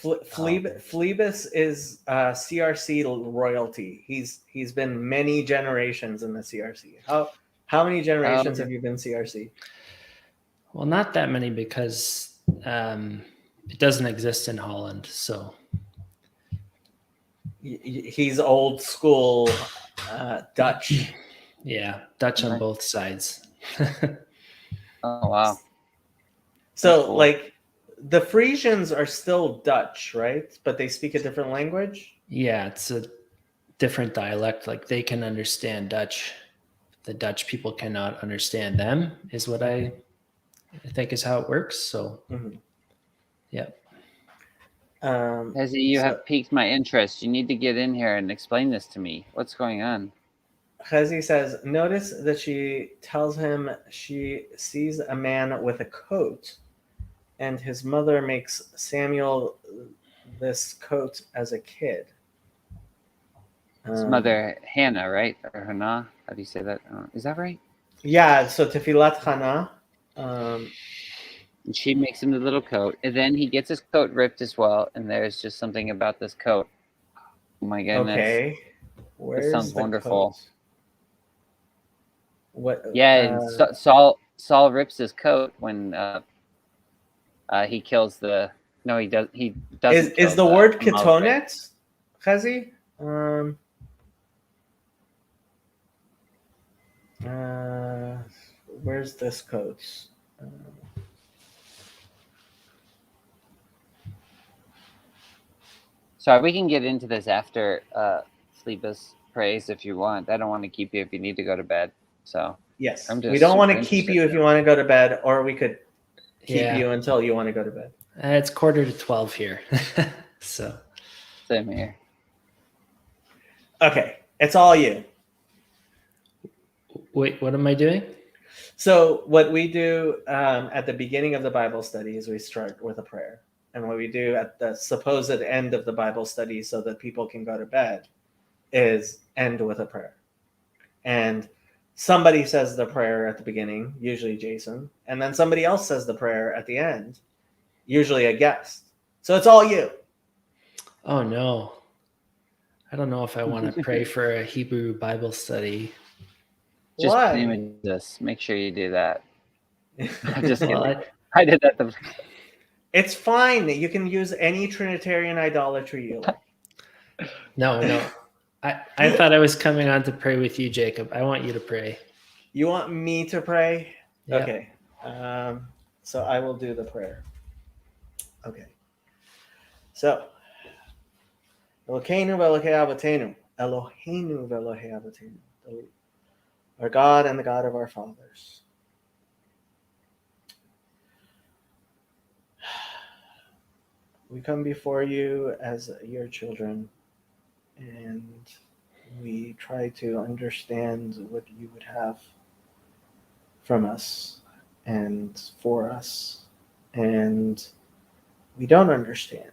Phlebas is CRC royalty. He's been many generations in the CRC. How many generations have you been CRC? Well, not that many because it doesn't exist in Holland. So he's old school Dutch. Yeah, Dutch on both sides. Oh wow! So cool. Like the Frisians are still Dutch, right? But they speak a different language. Yeah, it's a different dialect. Like they can understand Dutch. The Dutch people cannot understand them, is what I think is how it works. So, yeah. Hezi, you have piqued my interest. You need to get in here and explain this to me. What's going on? Hezi says, notice that she tells him she sees a man with a coat, and his mother makes Samuel this coat as a kid. His mother, Hannah, right? Or Hannah? How do you say that? Is that right? Yeah, so Tefilat Hannah. And she makes him the little coat, and then he gets his coat ripped as well, and there's just something about this coat. Oh my goodness. Okay. This sounds wonderful. Coat? What? Yeah, Saul rips his coat when he kills the. No, he does. He doesn't. Is the word ketonet, Chazi? Where's this coat? Sorry, we can get into this after Phlebas prays if you want. I don't want to keep you if you need to go to bed. So yes, we don't want to keep you if you want to go to bed, or we could keep you until you want to go to bed. It's 11:45 here, so same here. Okay, it's all you. Wait, what am I doing? So what we do at the beginning of the Bible study is we start with a prayer. And what we do at the supposed end of the Bible study so that people can go to bed is end with a prayer. And somebody says the prayer at the beginning, usually Jason, and then somebody else says the prayer at the end, usually a guest. So it's all you. Oh, no. I don't know if I want to pray for a Hebrew Bible study. Just name this. Make sure you do that. I'm just kidding. Well, I did that. It's fine. You can use any Trinitarian idolatry you like. No. I thought I was coming on to pray with you, Jacob. I want you to pray. You want me to pray? Yep. Okay. So I will do the prayer. Okay. So, Elokeinu v'Elokei Avotenu. Eloheinu v'Elokei Avotenu. our God and the God of our fathers. We come before you as your children, and we try to understand what you would have from us and for us. And we don't understand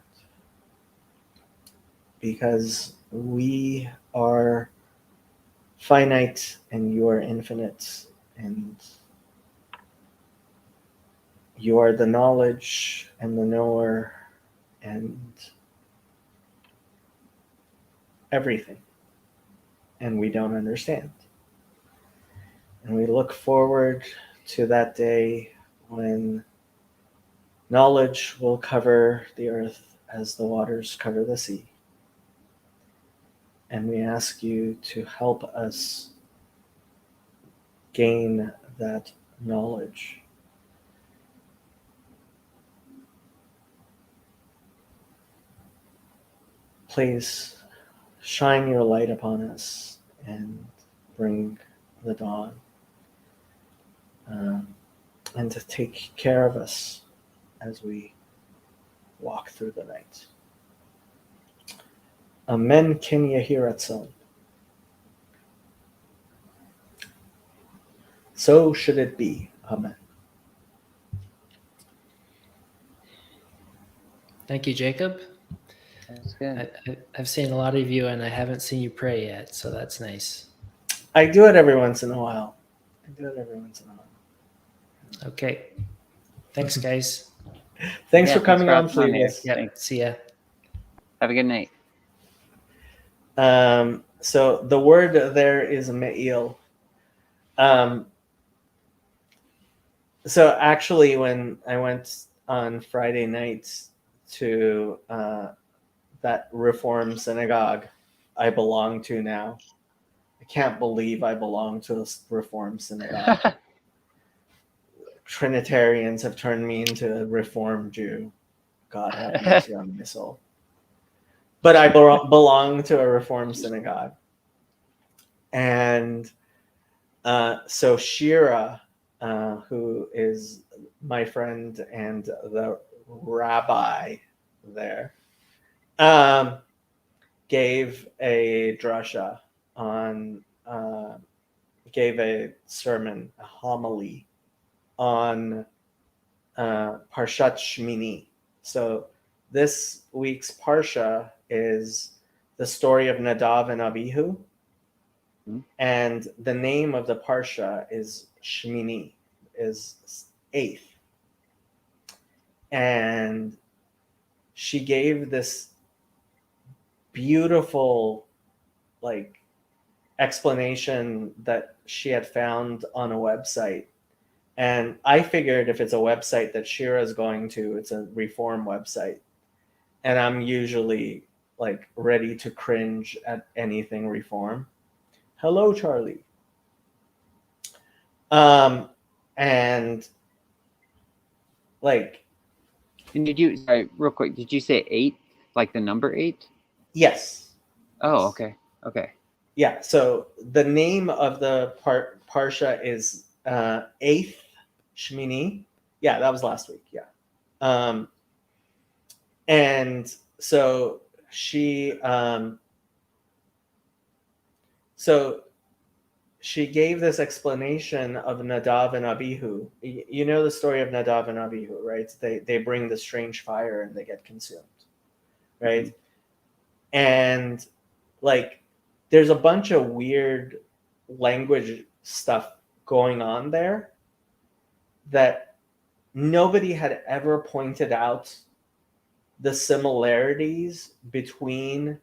because we are finite and you are infinite, and you are the knowledge and the knower and everything, and we don't understand. And we look forward to that day when knowledge will cover the earth as the waters cover the sea. And we ask you to help us gain that knowledge. Please shine your light upon us and bring the dawn, and to take care of us as we walk through the night. Amen. Ken Yehiratzon. So should it be. Amen. Thank you, Jacob. That's good. I've seen a lot of you, and I haven't seen you pray yet, so that's nice. I do it every once in a while. Okay. Thanks, guys. Thanks Yeah, for coming on, hopping on here. Flevius. Yeah. Thanks. See ya. Have a good night. So the word there is me'il. So actually, when I went on Friday night to that Reform synagogue I belong to now, I can't believe I belong to a Reform synagogue. Trinitarians have turned me into a Reform Jew. God have mercy on my soul. But I belong to a Reform synagogue. And so Shira, who is my friend and the rabbi there, gave a drasha on, gave a sermon, a homily on Parshat Shmini. So this week's Parsha is the story of Nadav and Abihu. And the name of the Parsha is Shmini, is eighth. And she gave this beautiful explanation that she had found on a website. And I figured if it's a website that Shira's going to, it's a Reform website. And I'm usually ready to cringe at anything Reform. Hello, Charlie. And And did you, sorry, real quick, did you say 8? Like the number 8? Yes. Oh, okay. Okay. Yeah. So the name of the Parsha is eighth Shmini. Yeah, that was last week. Yeah. And so she she gave this explanation of Nadav and Abihu. You know the story of Nadav and Abihu, right? They bring the strange fire and they get consumed, right? Mm-hmm. And there's a bunch of weird language stuff going on there that nobody had ever pointed out the similarities between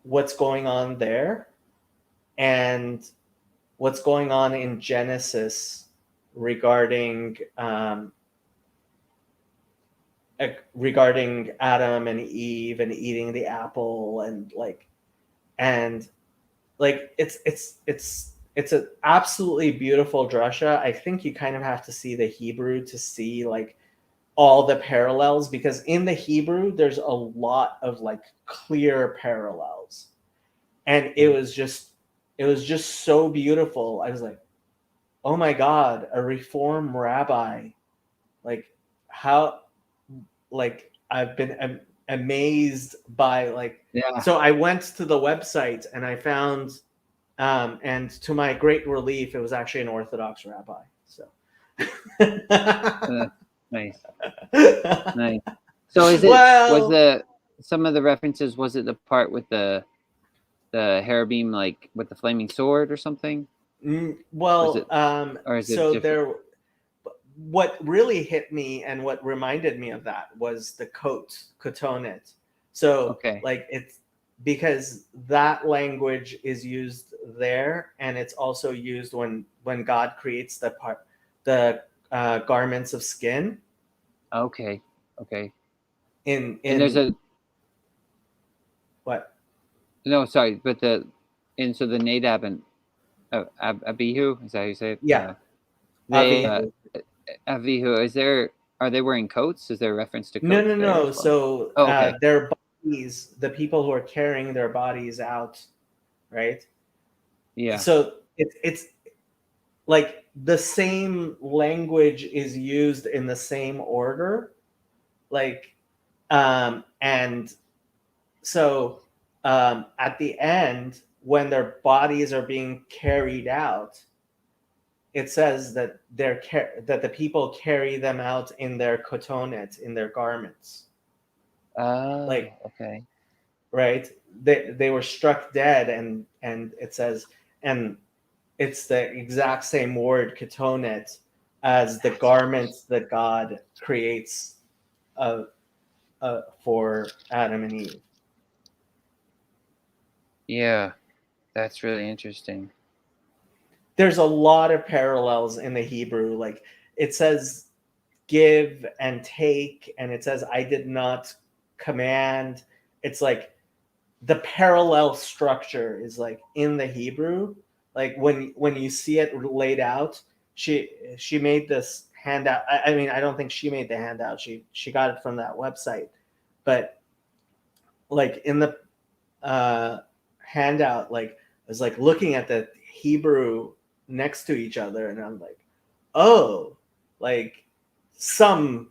what's going on there and what's going on in Genesis regarding Adam and Eve and eating the apple and it's an absolutely beautiful drasha. I think you kind of have to see the Hebrew to see all the parallels, because in the Hebrew there's a lot of clear parallels. and it was just so beautiful. I was like, oh my God, a Reform rabbi. Like how, like I've been amazed by like, Yeah. so I went to the website and I found, and to my great relief, it was actually an Orthodox rabbi. So Nice. Nice. So is it Well- some of the references, was it the part with the cherubim, like with the flaming sword or something? Well, or is it so different? what really hit me and what reminded me of that was the kotonet. So Okay. like it's because that language is used there, and it's also used when God creates the garments of skin Okay. in And there's a what? no, sorry, but so the Nadab and Abihu, is that how you say it? Yeah. They Avihu. Avihu, are they wearing coats? Is there a reference to coats? No. there as well? So Oh, okay. their bodies, the people who are carrying their bodies out, right? Yeah. So it's like the same language is used in the same order, like, and so at the end when their bodies are being carried out, it says that that the people carry them out in their kotonet, in their garments. Oh, Like, okay. right, they were struck dead, and it says, and it's the exact same word kotonet as the garments that God creates for Adam and Eve. Yeah, that's really interesting. There's a lot of parallels in the Hebrew. Like it says give and take, and it says I did not command. It's like the parallel structure is like in the Hebrew. Like when you see it laid out, she made this handout. I mean, I don't think she made the handout. She got it from that website, but like in the handout, like I was like looking at the Hebrew next to each other, and I'm like, oh, like somebody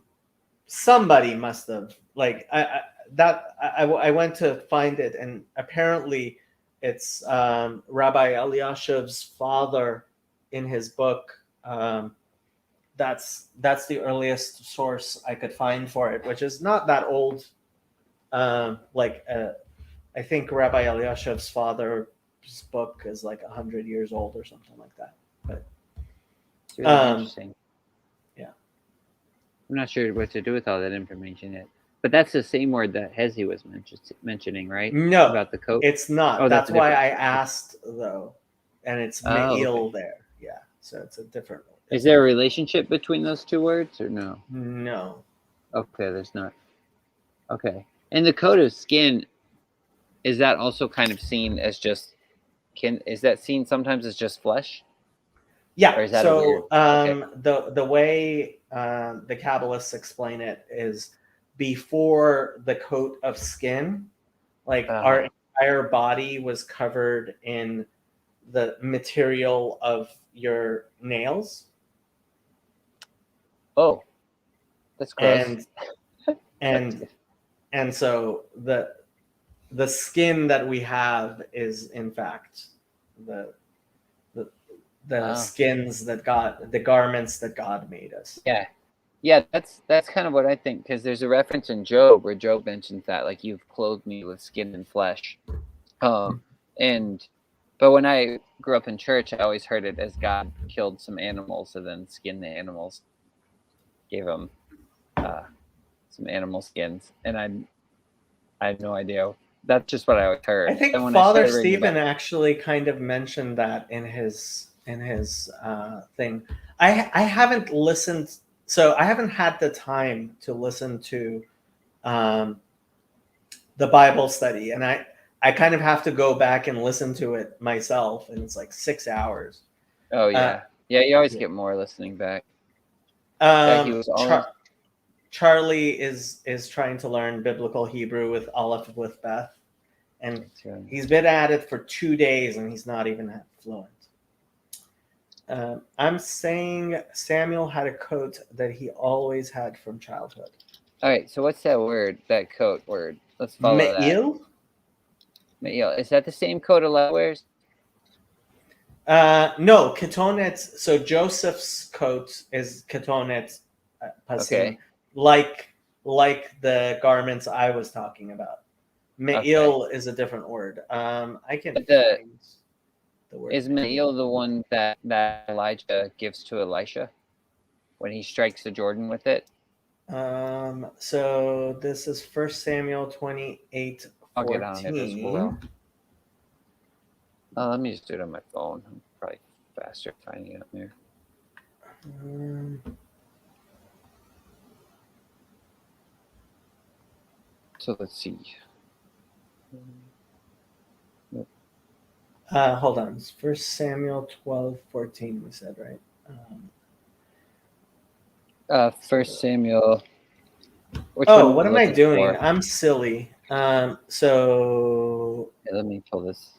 must have like I went to find it, and apparently it's Rabbi Eliashiv's father in his book. That's the earliest source I could find for it, which is not that old. I think Rabbi Eliashiv's father's book is like 100 years old or something like that. But It's really interesting. yeah. I'm not sure what to do with all that information yet. But that's the same word that Hezi was mentioning, right? No, about the coat. it's not. Oh, that's a why different- I asked though, and it's Oh, Me'il okay. there. Yeah, so it's a different. Is there a relationship between those two words or no? No. Okay, there's not. Okay. And the coat of skin, is that also kind of seen as just is that seen sometimes as just flesh? Yeah. Or is that so okay. the way the Kabbalists explain it is before the coat of skin, like our entire body was covered in the material of your nails. Oh, that's gross. And so the skin that we have is in fact the skins that God, the garments that God made us. Yeah, that's kind of what I think, because there's a reference in Job where Job mentions that, like, you've clothed me with skin and flesh. But when I grew up in church, I always heard it as God killed some animals and then skinned the animals, gave them some animal skins, and I had no idea. That's just what I always heard. I think Father Stephen actually kind of mentioned that in his thing. I haven't listened, so I haven't had the time to listen to the Bible study, and I kind of have to go back and listen to it myself, and it's like 6 hours. Oh yeah, you always get more listening back. He was always... Charlie is trying to learn biblical Hebrew with Aleph with Beth, and So, he's been at it for 2 days and he's not even fluent. I'm saying Samuel had a coat that he always had from childhood. all right. So what's that word? That coat word? Let's follow that. Me'il? Me'il. Is that the same coat Elijah wears? No, ketonet. So Joseph's coat is ketonet pasim, Okay. like the garments I was talking about. Me'il is a different word. I can But the- find the word. Is Me'il the one that Elijah gives to Elisha when he strikes the Jordan with it? So this is 1 Samuel 28:14. I'll get on it as well. Let me just do it on my phone. I'm probably faster finding it on there. So let's see. Hold on. It's 1 Samuel 12:14. We said, right? 1 Samuel. Which Oh, one what am I looking doing? for? I'm silly. So Okay, let me pull this.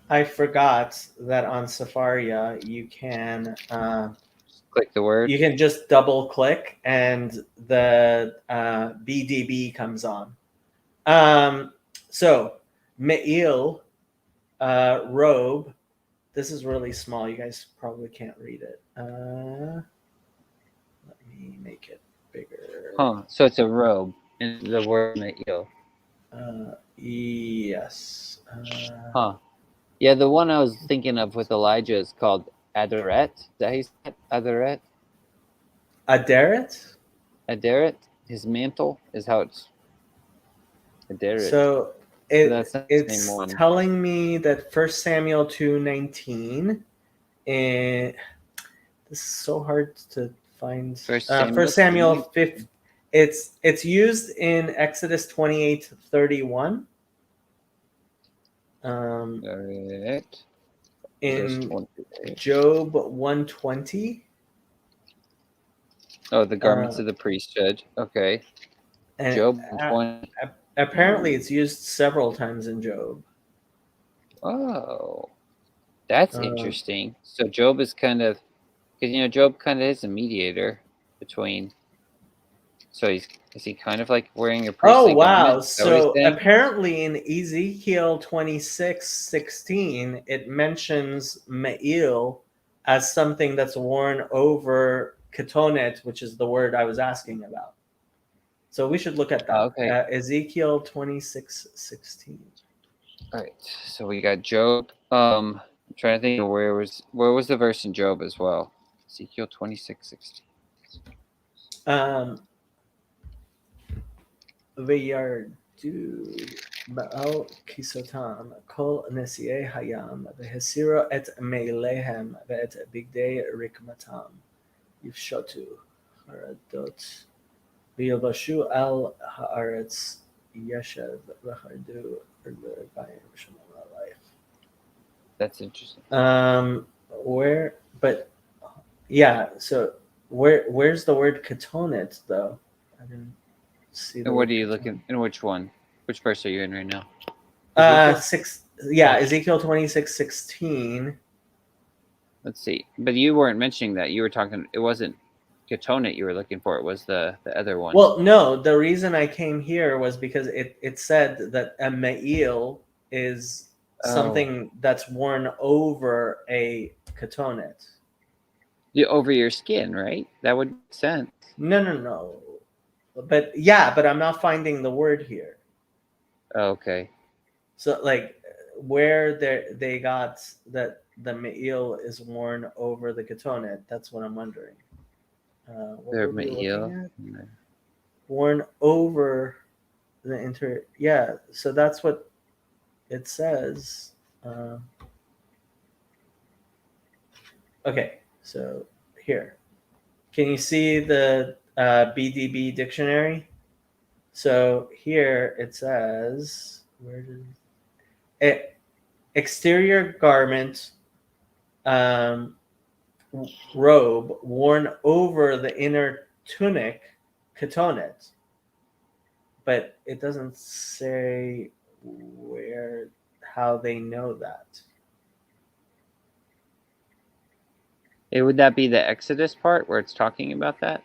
I forgot that on Safaria you can Click the word. you can just double click and the BDB comes on. So Me'il robe. This is really small. You guys probably can't read it. Let me make it bigger. Huh. So it's a robe. And the word Me'il. Yes. Huh. Yeah, the one I was thinking of with Elijah is called Aderet. Is that how you say it? Aderet? Aderet? Aderet? His mantle is how it's Aderet. So That's not the same it's one. telling me that 1 Samuel 2:19, and this is so hard to find. 1 Samuel 5. It's used in Exodus 28:31. Alright. In Job 1:20. Oh, the garments of the priesthood. Okay. And Job 120. apparently it's used several times in Job. Oh, that's interesting. So Job is kind of, because Job kind of is a mediator between. So is he kind of like wearing a priestly Oh wow! garment? Is that what he's So saying? apparently in Ezekiel 26:16, it mentions Me'il as something that's worn over ketonet, which is the word I was asking about. So we should look at that. Okay. Ezekiel 26:16. All right. So we got Job. I'm trying to think of where was the verse in Job as well. Ezekiel 26:16. וירדו מעל כיסותם כל נשיאי הים והסירו את מעיליהם ואת בגדי רקמתם יפשוטו חרדות וילבשו על הארץ ישב וחרדו רגליים ושמעו עלייך. That's interesting. So where's the word ketonet though? I didn't see. And what are you looking? In which one? Which verse are you in right now? Ezekiel 26:16. Let's see. But you weren't mentioning that. You were talking. It wasn't ketonet you were looking for. It was the other one. Well, no. The reason I came here was because it said that a me'il is something that's worn over a ketonet. Over your skin, right? That would make sense. No. But I'm not finding the word here. Okay. So like where they got that the me'il is worn over the ketonet, that's what I'm wondering. Their me'il. Worn over the interior. Yeah, so that's what it says. Okay, so here. Can you see the BDB dictionary? So here it says, exterior garment, robe worn over the inner tunic, ketonet. but it doesn't say how they know that. Would that be the Exodus part where it's talking about that?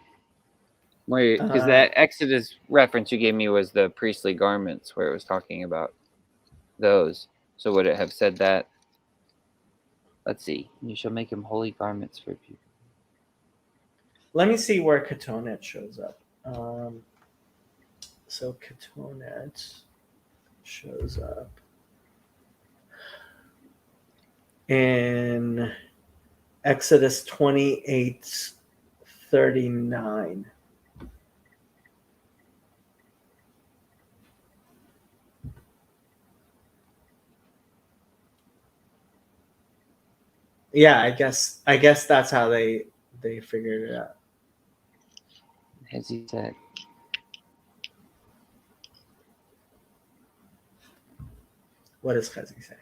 Because that Exodus reference you gave me was the priestly garments, where it was talking about those. So would it have said that? Let's see. You shall make him holy garments for people. Let me see where Ketonet shows up. So Ketonet shows up in Exodus 28:39. Yeah, I guess that's how they figured it out. As he said. What does Chazi say?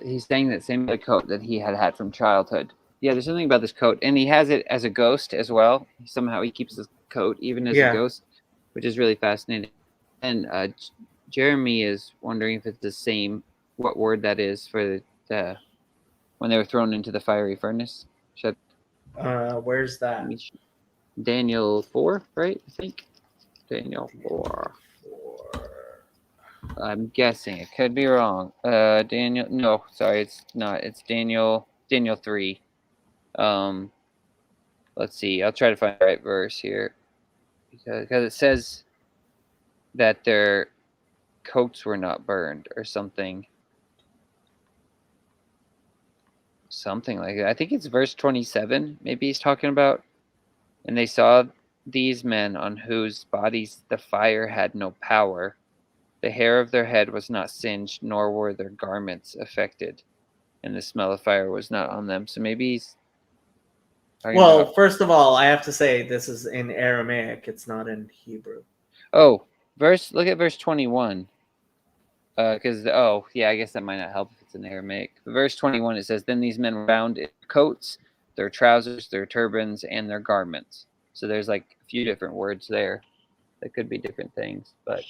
He's saying that same coat that he had from childhood. Yeah, there's something about this coat, and he has it as a ghost as well. Somehow he keeps his coat even as a ghost, which is really fascinating. And Jeremy is wondering if it's the same. What word that is for the when they were thrown into the fiery furnace? Where's that? Daniel 4, right? I think Daniel 4. I'm guessing. It could be wrong. Daniel. No, sorry, it's not. It's Daniel 3. Let's see. I'll try to find the right verse here, because it says that their coats were not burned or something. Something like that. I think it's verse 27. Maybe he's talking about. And they saw these men on whose bodies the fire had no power. The hair of their head was not singed, nor were their garments affected, and the smell of fire was not on them. So maybe he's first of all, I have to say this is in Aramaic. It's not in Hebrew. Oh, look at verse 21. Because, I guess that might not help if it's in Aramaic. Verse 21, it says, Then these men were bound in coats, their trousers, their turbans, and their garments. So there's like a few different words there that could be different things, but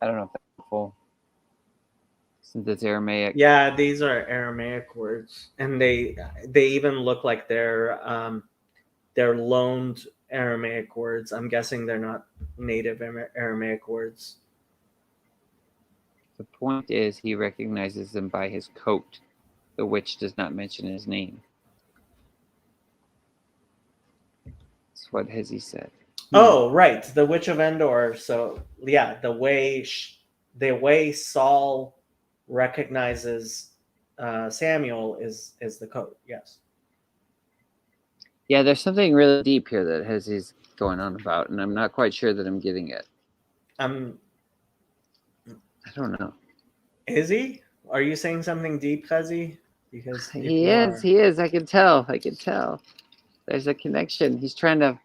I don't know if that's helpful since it's Aramaic. Yeah, these are Aramaic words, and they even look like they're loaned Aramaic words. I'm guessing they're not native Aramaic words. The point is, he recognizes them by his coat. The witch does not mention his name. That's what Hezi said. Oh, right, the Witch of Endor. So yeah, the way Saul recognizes Samuel is the coat. Yes. Yeah, there's something really deep here that Hezi's going on about, and I'm not quite sure that I'm getting it. I don't know. Is he? Are you saying something deep, Hezi? Because he is. I can tell. There's a connection. He's trying to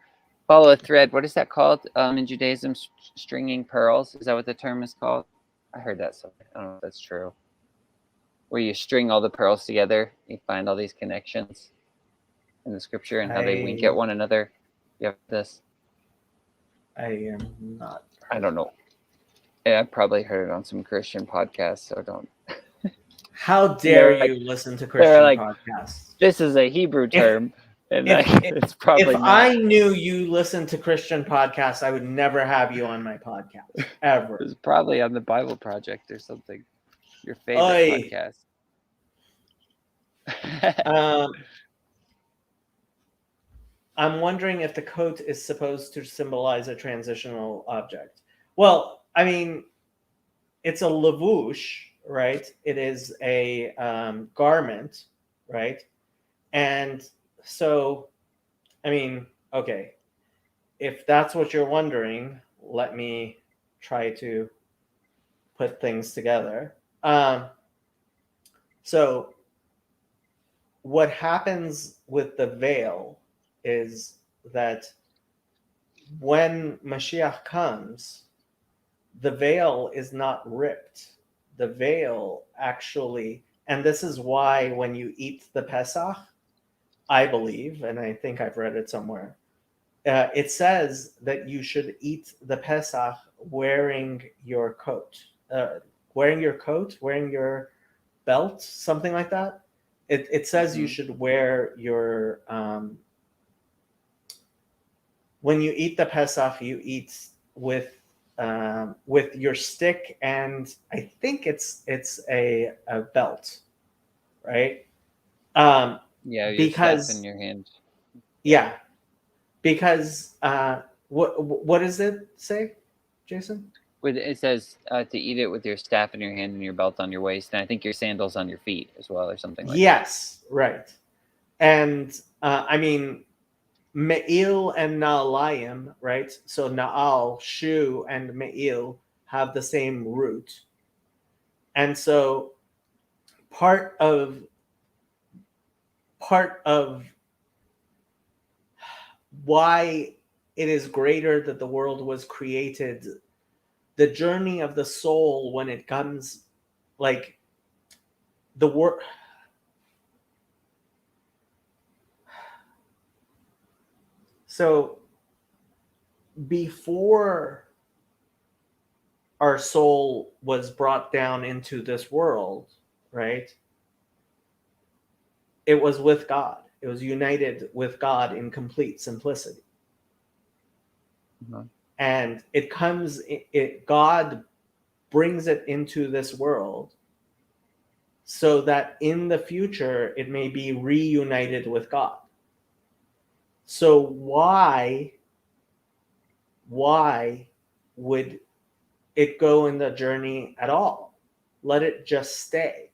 follow a thread. What is that called in Judaism? Stringing pearls. Is that what the term is called? I heard that somewhere. I don't know if that's true. Where you string all the pearls together, you find all these connections in the scripture and how they wink at one another. You have this? I am not. I don't know. Yeah, I probably heard it on some Christian podcast, so don't. How dare you listen to Christian podcasts? This is a Hebrew term. It's probably if not. I knew you listened to Christian podcasts, I would never have you on my podcast, ever. It's probably on the Bible Project or something. Your favorite podcast. I'm wondering if the coat is supposed to symbolize a transitional object. Well, I mean, it's a lavush, right? It is a garment, right? And so, I mean, okay, if that's what you're wondering, let me try to put things together. So what happens with the veil is that when Mashiach comes, the veil is not ripped. The veil actually, and this is why when you eat the Pesach, I believe, and I think I've read it somewhere, it says that you should eat the Pesach wearing your coat, wearing your belt, something like that. It says you Mhm. should wear your when you eat the Pesach, you eat with your stick, and I think it's a belt, right? Um, Yeah, your staff in because your hand. yeah, because what does it say, Jason? With it says to eat it with your staff in your hand and your belt on your waist, and I think your sandals on your feet as well, or something like that. Yes, right. And I mean, Me'il and Na'alayim, right? So Na'al, shoe, and Me'il have the same root. And so part of part of why it is greater that the world was created, the journey of the soul when it comes, like the word. So before our soul was brought down into this world, right? It was with God. It was united with God in complete simplicity. Mhm. And God brings it into this world so that in the future it may be reunited with God. So why would it go in the journey at all? Let it just stay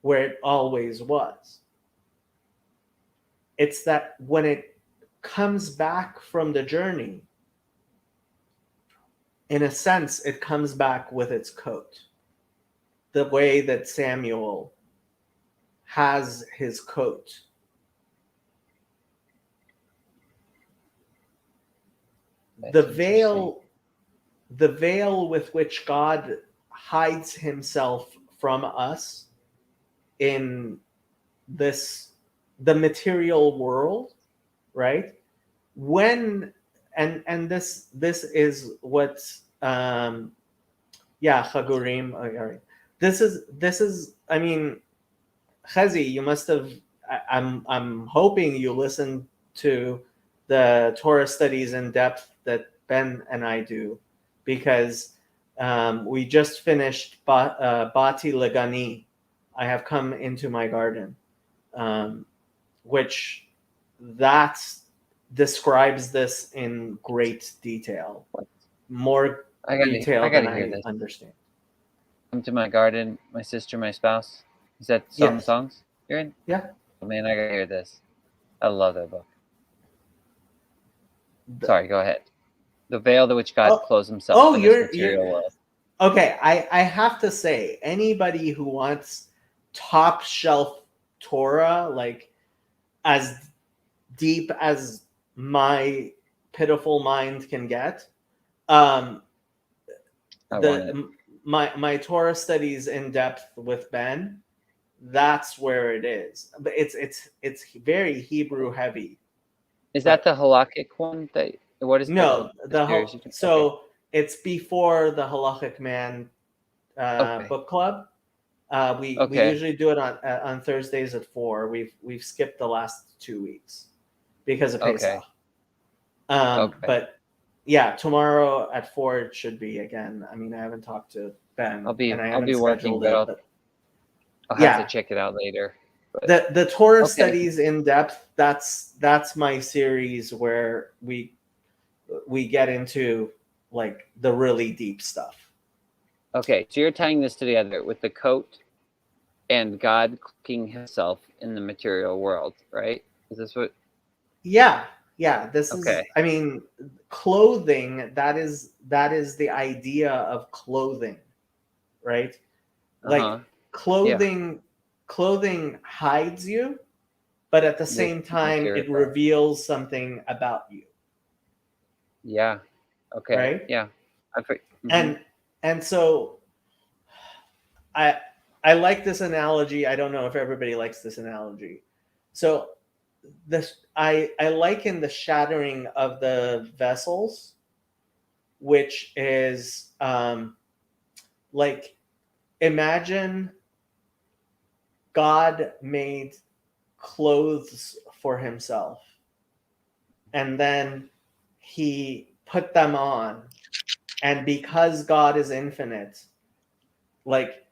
where it always was. It's that when it comes back from the journey, in a sense, it comes back with its coat. The way that Samuel has his coat. That's interesting. The veil with which God hides himself from us in the material world, right? When and this is what Chagurim. All right. This is I mean, Chazi, you must have. I'm hoping you listened to the Torah studies in depth that Ben and I do, because we just finished Bati Legani. I have come into my garden, which that describes this in great detail, What? more I detail than gotta hear I this. understand. Come to my garden, my sister, my spouse. Is that Song of Yes. Songs you're in? Yeah. Oh, man, I gotta hear this. I love that book. The- Sorry, go ahead. The veil to which God oh, clothes himself oh, in this you're material world. okay. I have to say, anybody who wants top shelf Torah, like as deep as my pitiful mind can get, um, I want it. my Torah studies in depth with Ben, that's where it is. But it's very Hebrew heavy. Is that But the halakhic one? What is no, the series? Okay. so it's before the Halachic Man Okay. book club. We Okay. usually do it on Thursdays at 4. We've skipped the last 2 weeks because of Okay. Pesach. Okay. But yeah, tomorrow at 4 it should be again. I mean, I haven't talked to Ben and I I'll haven't be working, scheduled but it, but I'll have to yeah, check it out later. But the Torah okay. studies in depth. That's my series where we get into like the really deep stuff. Okay. So you're tying this together with the coat and God cloaking himself in the material world, right? Is this what? Yeah, yeah. This is. Okay. I mean, clothing. That is the idea of clothing, right? Uh-huh. Like Yeah. clothing hides you, but at the With same time it material. reveals something about you, Yeah. Okay. right? Yeah. And so I I like this analogy. I don't know if everybody likes this analogy. So I liken the shattering of the vessels which is like, imagine God made clothes for himself, and then he put them on. And because God is infinite, like,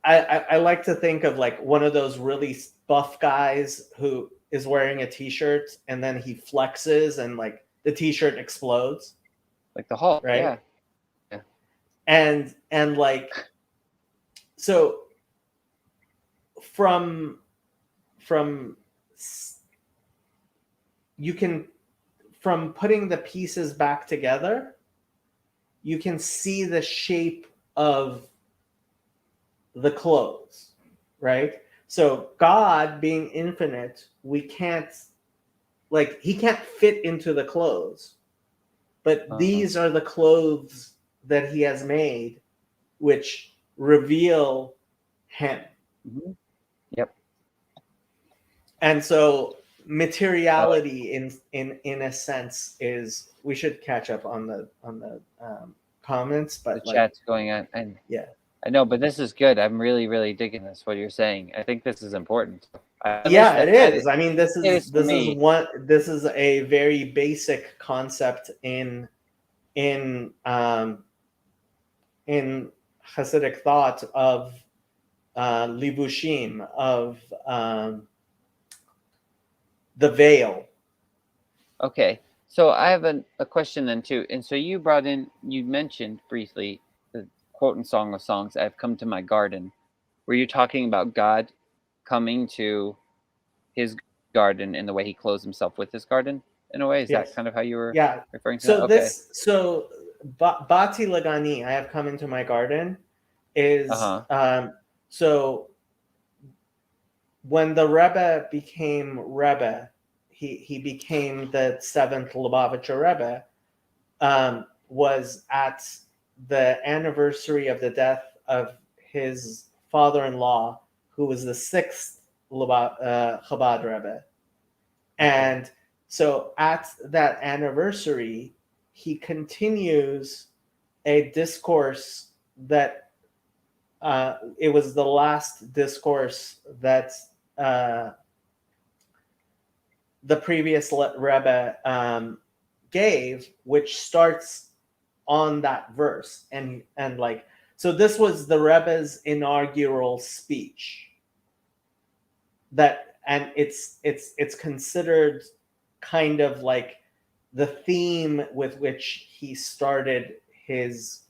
I like to think of like one of those really buff guys who is wearing a t-shirt and then he flexes and like the t-shirt explodes, Like the Hulk, right? Yeah. And like, so from you can, from putting the pieces back together, you can see the shape of the clothes, right? So God being infinite, we can't, like, he can't fit into the clothes, but these are the clothes that he has made, which reveal him. Mm-hmm. Yep. And so materiality in a sense is, we should catch up on the comments, but The like, chat's going on, and yeah. I know, but this is good. I'm really, really digging this. What you're saying, I think this is important. Yeah, it is. I mean, this it is is for me. this is a very basic concept in Hasidic thought of libushim, of the veil. Okay, so I have a question then too. And so you mentioned briefly the quote in Song of Songs, "I've come to my garden." Were you talking about God coming to his garden in the way he clothes himself with his garden? In a way, is Yes. that kind of how you were Yeah. referring to So that? Okay. Bati Lagani, I have come into my garden, is so when the Rebbe became Rebbe, he became the seventh Lubavitcher Rebbe, was at the anniversary of the death of his father-in-law, who was the sixth Chabad Rebbe. And so at that anniversary, he continues a discourse that it was the last discourse that the previous Rebbe gave, which starts on that verse. And like, so this was the Rebbe's inaugural speech. And it's considered kind of like the theme with which he started his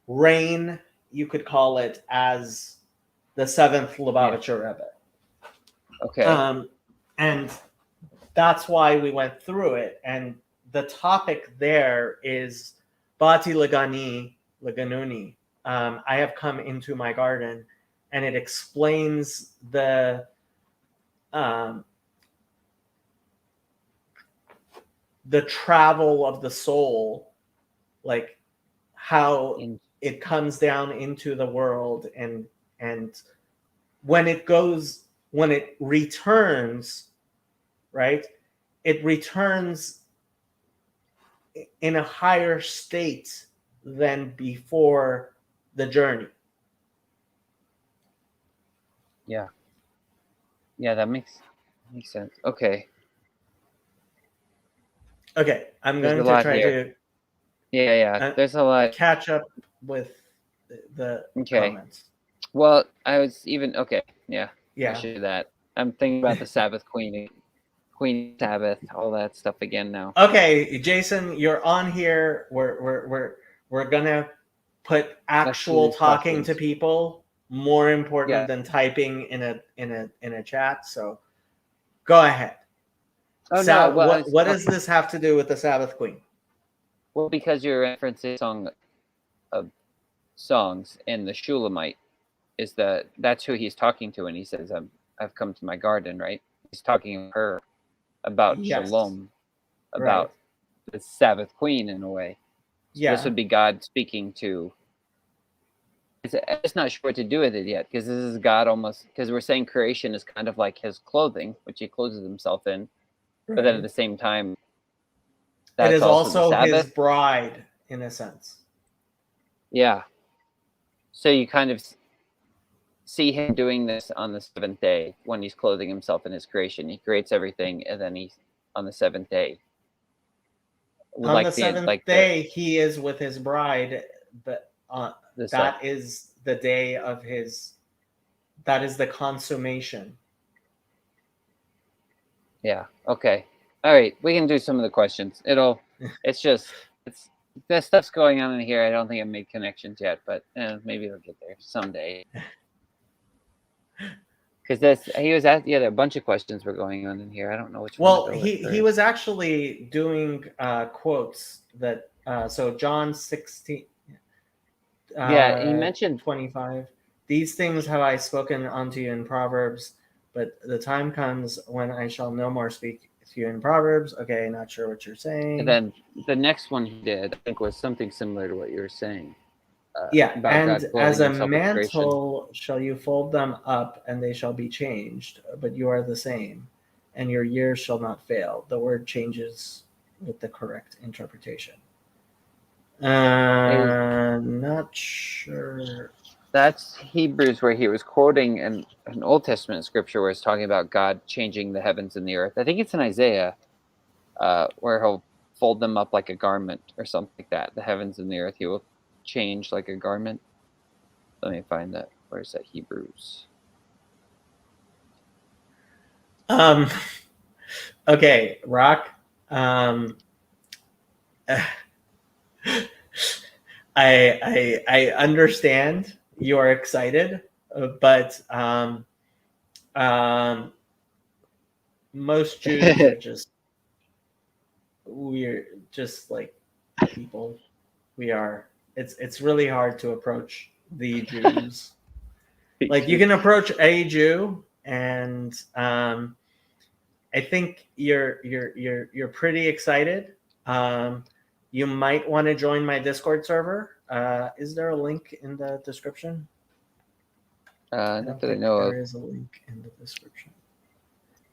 reign, you could call it, as the seventh Lubavitcher Rebbe. Okay. And that's why we went through it. And the topic there is Bati Laganuni. I have come into my garden, and it explains the travel of the soul, like how it comes down into the world, and when it returns, right? It returns in a higher state than before the journey. Yeah. Yeah, that makes sense. Okay. Okay, I'm There's going a lot to try here. to There's a lot. catch up with the comments. Well, I was even okay. Yeah. Yeah. I should do that. I'm thinking about the Sabbath Queen Sabbath, all that stuff again now. Okay, Jason, you're on here. We're gonna put actual talking to people more important than typing in a chat. So go ahead. Oh no! Well, what does this have to do with the Sabbath Queen? Well, because you're referencing Song of Songs, and the Shulamite is that's who he's talking to, and he says, "I've come to my garden." Right? He's talking to her about Shalom, about the Sabbath Queen in a way. So this would be God speaking to. It's not sure what to do with it yet, because this is God almost, because we're saying creation is kind of like his clothing, which he clothes himself in, but then at the same time, that's it is also the his Sabbath. bride in a sense. Yeah. So you kind of see him doing this on the seventh day when he's clothing himself in his creation. He creates everything, and then he on the seventh day. On the seventh day, he is with his bride, but that is the day of his. That is the consummation. Yeah. Okay. All right. We can do some of the questions. It's there's stuff's going on in here. I don't think I've made connections yet, but maybe it'll get there someday. Because there are a bunch of questions were going on in here. I don't know which one. Well, he was actually doing quotes that. So John 16. Yeah, he mentioned 25. These things have I spoken unto you in Proverbs, but the time comes when I shall no more speak to you in Proverbs. Okay, not sure what you're saying. And then the next one he did, I think, was something similar to what you were saying. Yeah, and as a mantle shall you fold them up, and they shall be changed, but you are the same, and your years shall not fail. The word changes with the correct interpretation. Not sure. That's Hebrews, where he was quoting an Old Testament scripture where it's talking about God changing the heavens and the earth. I think it's in Isaiah, where he'll fold them up like a garment or something like that. The heavens and the earth he will change like a garment. Let me find that. Where is that? Hebrews. Okay, Rock. I understand you are excited, but most Jews are we're just like people. We are. It's really hard to approach the Jews. Like you can approach a Jew, and I think you're pretty excited. You might want to join my Discord server. Is there a link in the description? Not that I know of. There is a link in the description.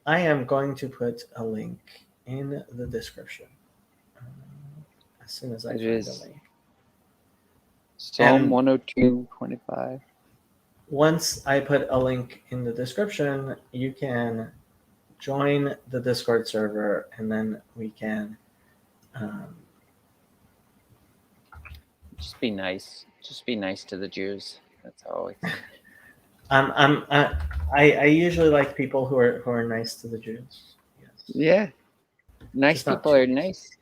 I am going to put a link in the description as soon as I find a link. Psalm 102:25. Once I put a link in the description, you can join the Discord server, and then we can just be nice. Just be nice to the Jews. That's how I usually like people who are nice to the Jews. Yes. Yeah. Nice people are nice.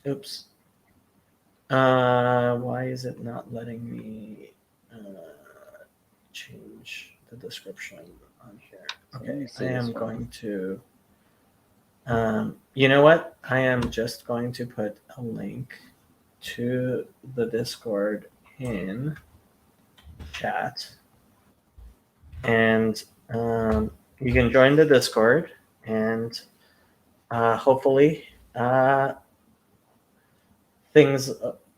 Oops. Why is it not letting me change the description on here? Okay, I am going to. You know what? I am just going to put a link to the Discord in chat, and you can join the Discord, and hopefully things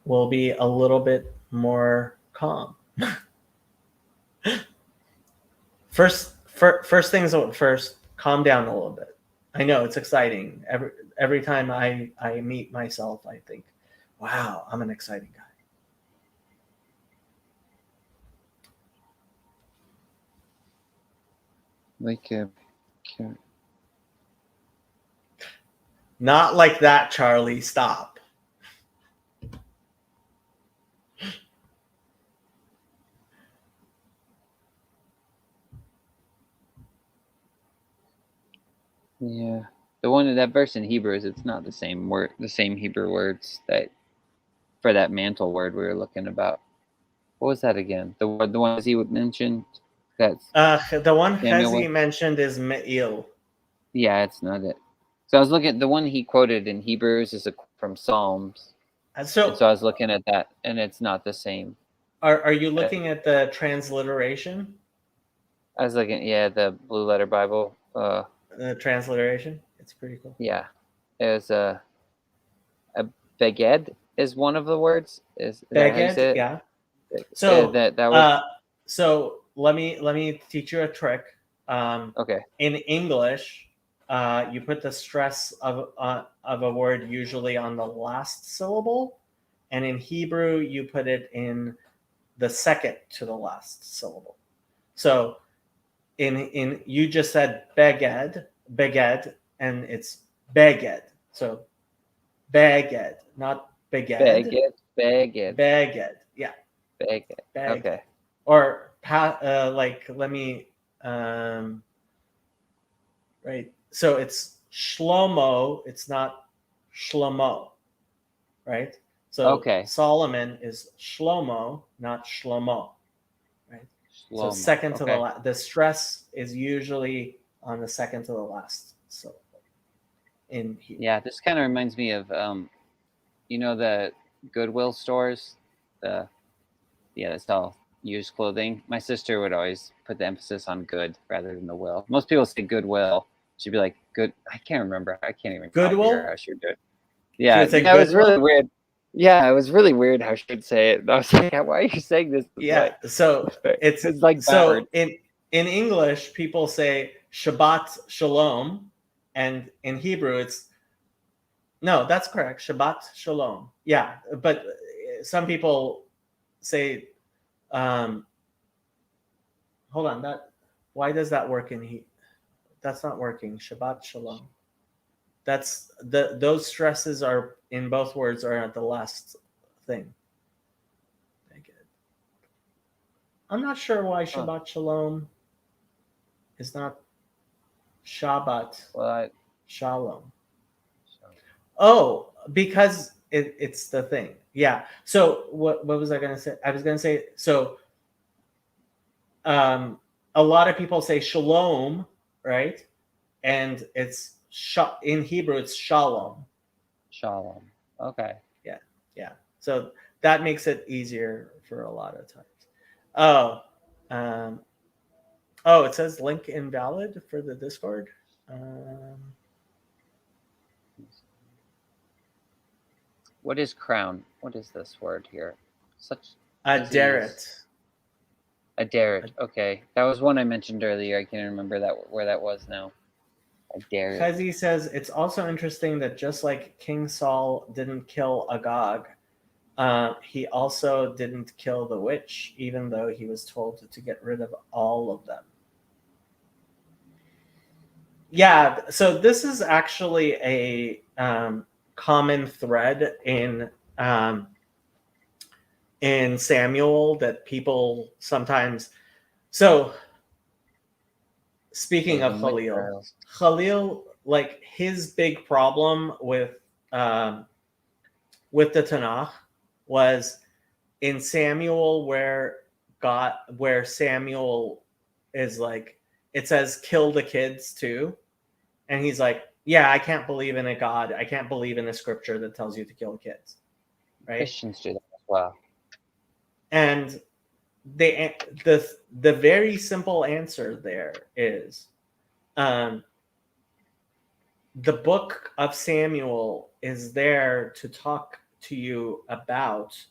will be a little bit more calm. First things first, calm down a little bit. I know it's exciting. Every time I meet myself, I think, wow, I'm an exciting guy. Not like that, Charlie. Stop. Yeah, that verse in Hebrews, it's not the same word, the same Hebrew words that for that mantle word we were looking about. What was that again? The one he mentioned. That's the one Chezi mentioned is Me'il. Yeah, it's not it. So I was looking at the one he quoted in Hebrews is from Psalms. So I was looking at that, and it's not the same. Are you looking at the transliteration? I was looking, the Blue Letter Bible. The transliteration. It's pretty cool. Yeah, it was a beged is one of the words. Is beged? Yeah. So that was. So let me teach you a trick. Okay. In English, you put the stress of a word usually on the last syllable, and in Hebrew you put it in the second to the last syllable. So in you just said beged, and it's beged. So beged, not beged. Beged. Yeah. Beged. Beged. Okay. Or like let me right. So it's Shlomo, it's not Shlomo, right? So Okay. Solomon is Shlomo, not Shlomo, right? So Shlomo. second to the Okay. last. The stress is usually on the second to the last syllable in here. Yeah, this kind of reminds me of the Goodwill stores, that sell used clothing. My sister would always put the emphasis on good rather than the will. Most people say goodwill. She'd be like, good. I can't remember. I can't even copy her Goodwill? how she would do it. She Yeah, would say that was really Goodwill? weird. Yeah, it was really weird how she would say it. I was like, why are you saying this? Yeah. So it's like so backwards. in English, people say Shabbat Shalom, and in Hebrew, it's no, that's correct. Shabbat Shalom. Yeah, but some people say, hold on, why does that work in He? That's not working. Shabbat Shalom. That's those stresses are in both words are at the last thing. I'm not sure why Shabbat Shalom is not Shabbat Well, Shalom. Oh, because it's the thing. Yeah. So what was I going to say? I was going to say, so a lot of people say shalom, right? And it's in Hebrew, it's shalom. Shalom. Okay. Yeah. Yeah. So that makes it easier for a lot of times. Oh, it says link invalid for the Discord. What is crown? What is this word here? Such Aderet. Aderet. Okay, that was one I mentioned earlier. I can't remember where that was now. Aderet. Chezi says it's also interesting that just like King Saul didn't kill Agag, he also didn't kill the witch, even though he was told to get rid of all of them. Yeah, so this is actually a common thread in Samuel that people sometimes. So, speaking of Khalil, like his big problem with the Tanakh was in Samuel, where Samuel is like, it says kill the kids too, and he's like, yeah, I can't believe in a God. I can't believe in a scripture that tells you to kill kids, right? Christians do that as well. And the very simple answer there is, the book of Samuel is there to talk to you about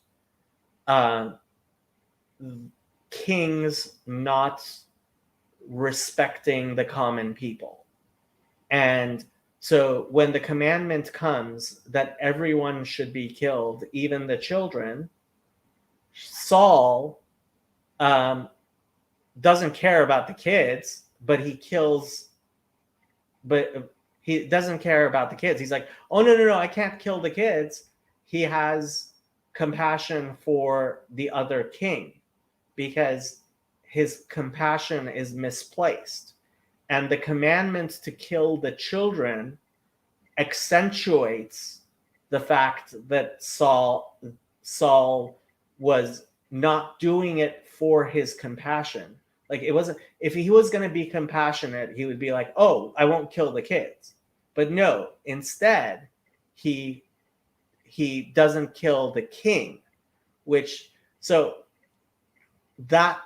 kings not respecting the common people. And so when the commandment comes that everyone should be killed, even the children, Saul doesn't care about the kids, but he doesn't care about the kids. He's like, oh, no, I can't kill the kids. He has compassion for the other king because his compassion is misplaced. And the commandment to kill the children accentuates the fact that Saul was not doing it for his compassion. Like, it wasn't, if he was going to be compassionate, he would be like, oh, I won't kill the kids. But no, instead, he doesn't kill the king, so that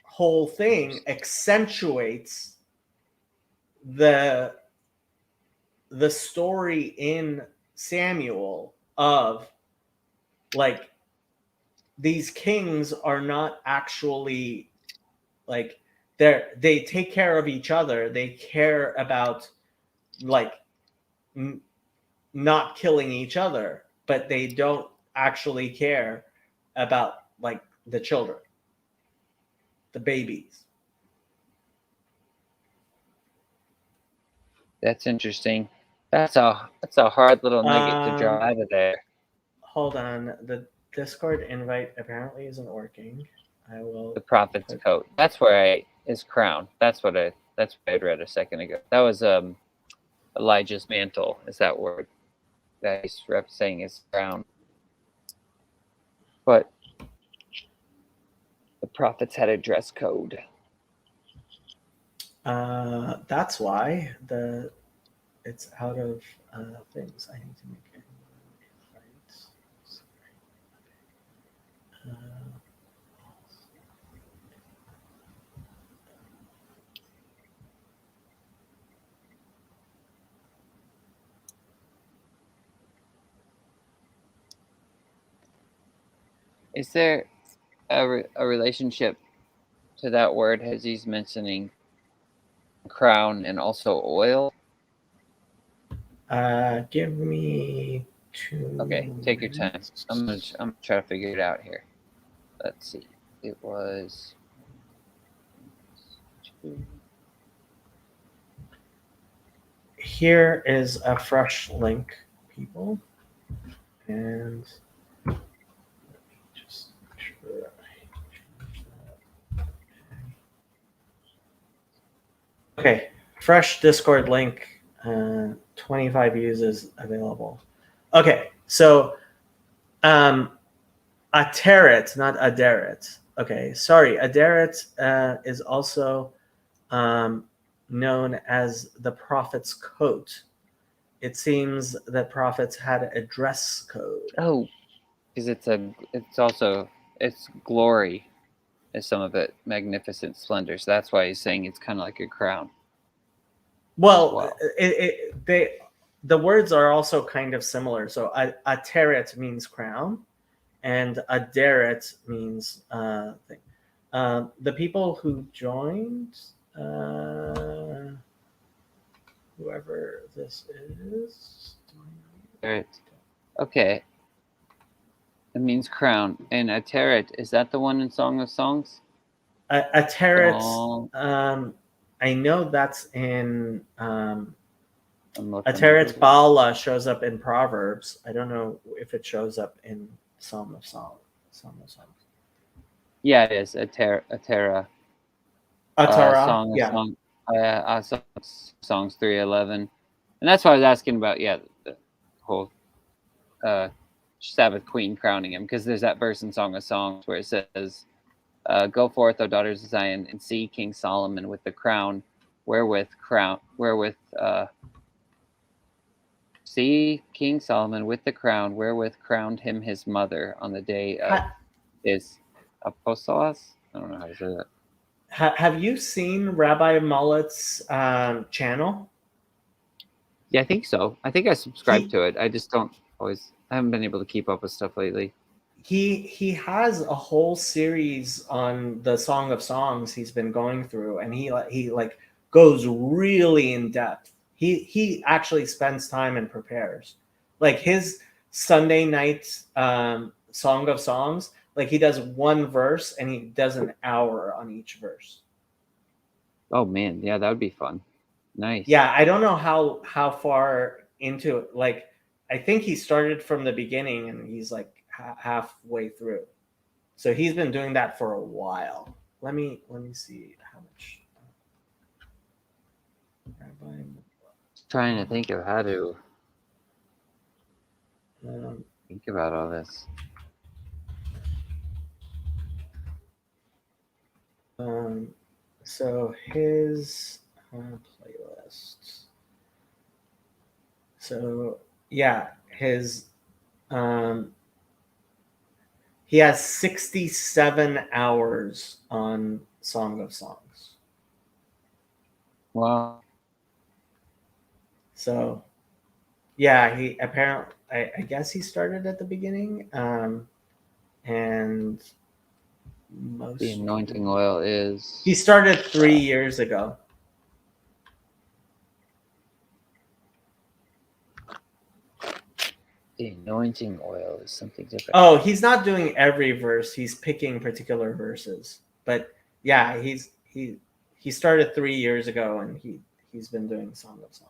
whole thing accentuates the story in Samuel of, like, these kings are not actually, like, they take care of each other. They care about like not killing each other, but they don't actually care about like the children, the babies. That's interesting. That's a hard little nugget to draw out of there. Hold on, the Discord invite apparently isn't working. I will. The prophet's coat. That's where his crown. That's what I had read a second ago. That was Elijah's mantle. Is that word that he's saying his crown? But the prophets had a dress code. That's why it's out of things. I need to make it right. Is there a relationship to that word as he's mentioning crown and also oil? Give me 2. Okay, take your time. I'm gonna try to figure it out here. Let's see. It was 2. Here is a fresh link, people, and let me just make sure I change that. Okay, fresh Discord link. 25 views is available. Okay, so Ateret, not Aderet. Okay, sorry. Aderet is also known as the prophet's coat. It seems that prophets had a dress code. Oh, because it's glory, is some of it, magnificent splendor. So that's why he's saying it's kind of like a crown. Well, Wow. the words are also kind of similar. So Ateret means crown, and Aderet means thing. The people who joined, whoever this is. Ateret. Okay. It means crown. And Ateret, is that the one in Song of Songs? Ateret. Oh. I know that's in. Ateret Bala shows up in Proverbs. I don't know if it shows up in Psalm of Songs. Yeah, it is. Atera. Atara. Song of Yeah. Songs 3:11. And that's why I was asking about, the whole Sabbath queen crowning him, because there's that verse in Song of Songs where it says, "Go forth, O daughters of Zion, and see King Solomon with the crown, see King Solomon with the crown, wherewith crowned him his mother on the day of his apostolos." I don't know how to say that. Have you seen Rabbi Mullet's channel? Yeah, I think so. I think I subscribed to it. I just I haven't been able to keep up with stuff lately. He has a whole series on the Song of Songs he's been going through, and he like goes really in depth. He actually spends time and prepares. Like his Sunday night Song of Songs, like he does one verse and he does an hour on each verse. Oh man, yeah, that would be fun. Nice. Yeah, I don't know how far into it. Like, I think he started from the beginning and he's like halfway through. So he's been doing that for a while. Let me see how much. Trying to think of how to think about all this. So his playlist. So yeah, his he has 67 hours on Song of Songs. Wow. So yeah, he apparently I guess he started at the beginning. And the anointing oil is. He started 3 years ago. The anointing oil is something different. Oh, he's not doing every verse. He's picking particular verses. But yeah, he started 3 years ago, and he's been doing Song of Songs.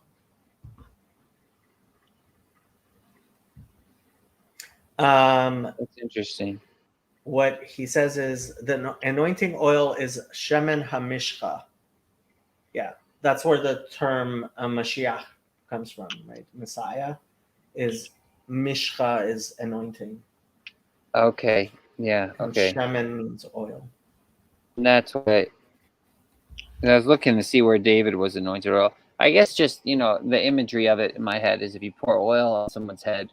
That's interesting. What he says is the anointing oil is Shemen HaMishcha. Yeah, that's where the term Mashiach comes from, right? Messiah is Mishcha is anointing. Okay. Yeah. And Okay. Shemen means oil. And that's what I was looking to see where David was anointed oil. I guess just, the imagery of it in my head is if you pour oil on someone's head,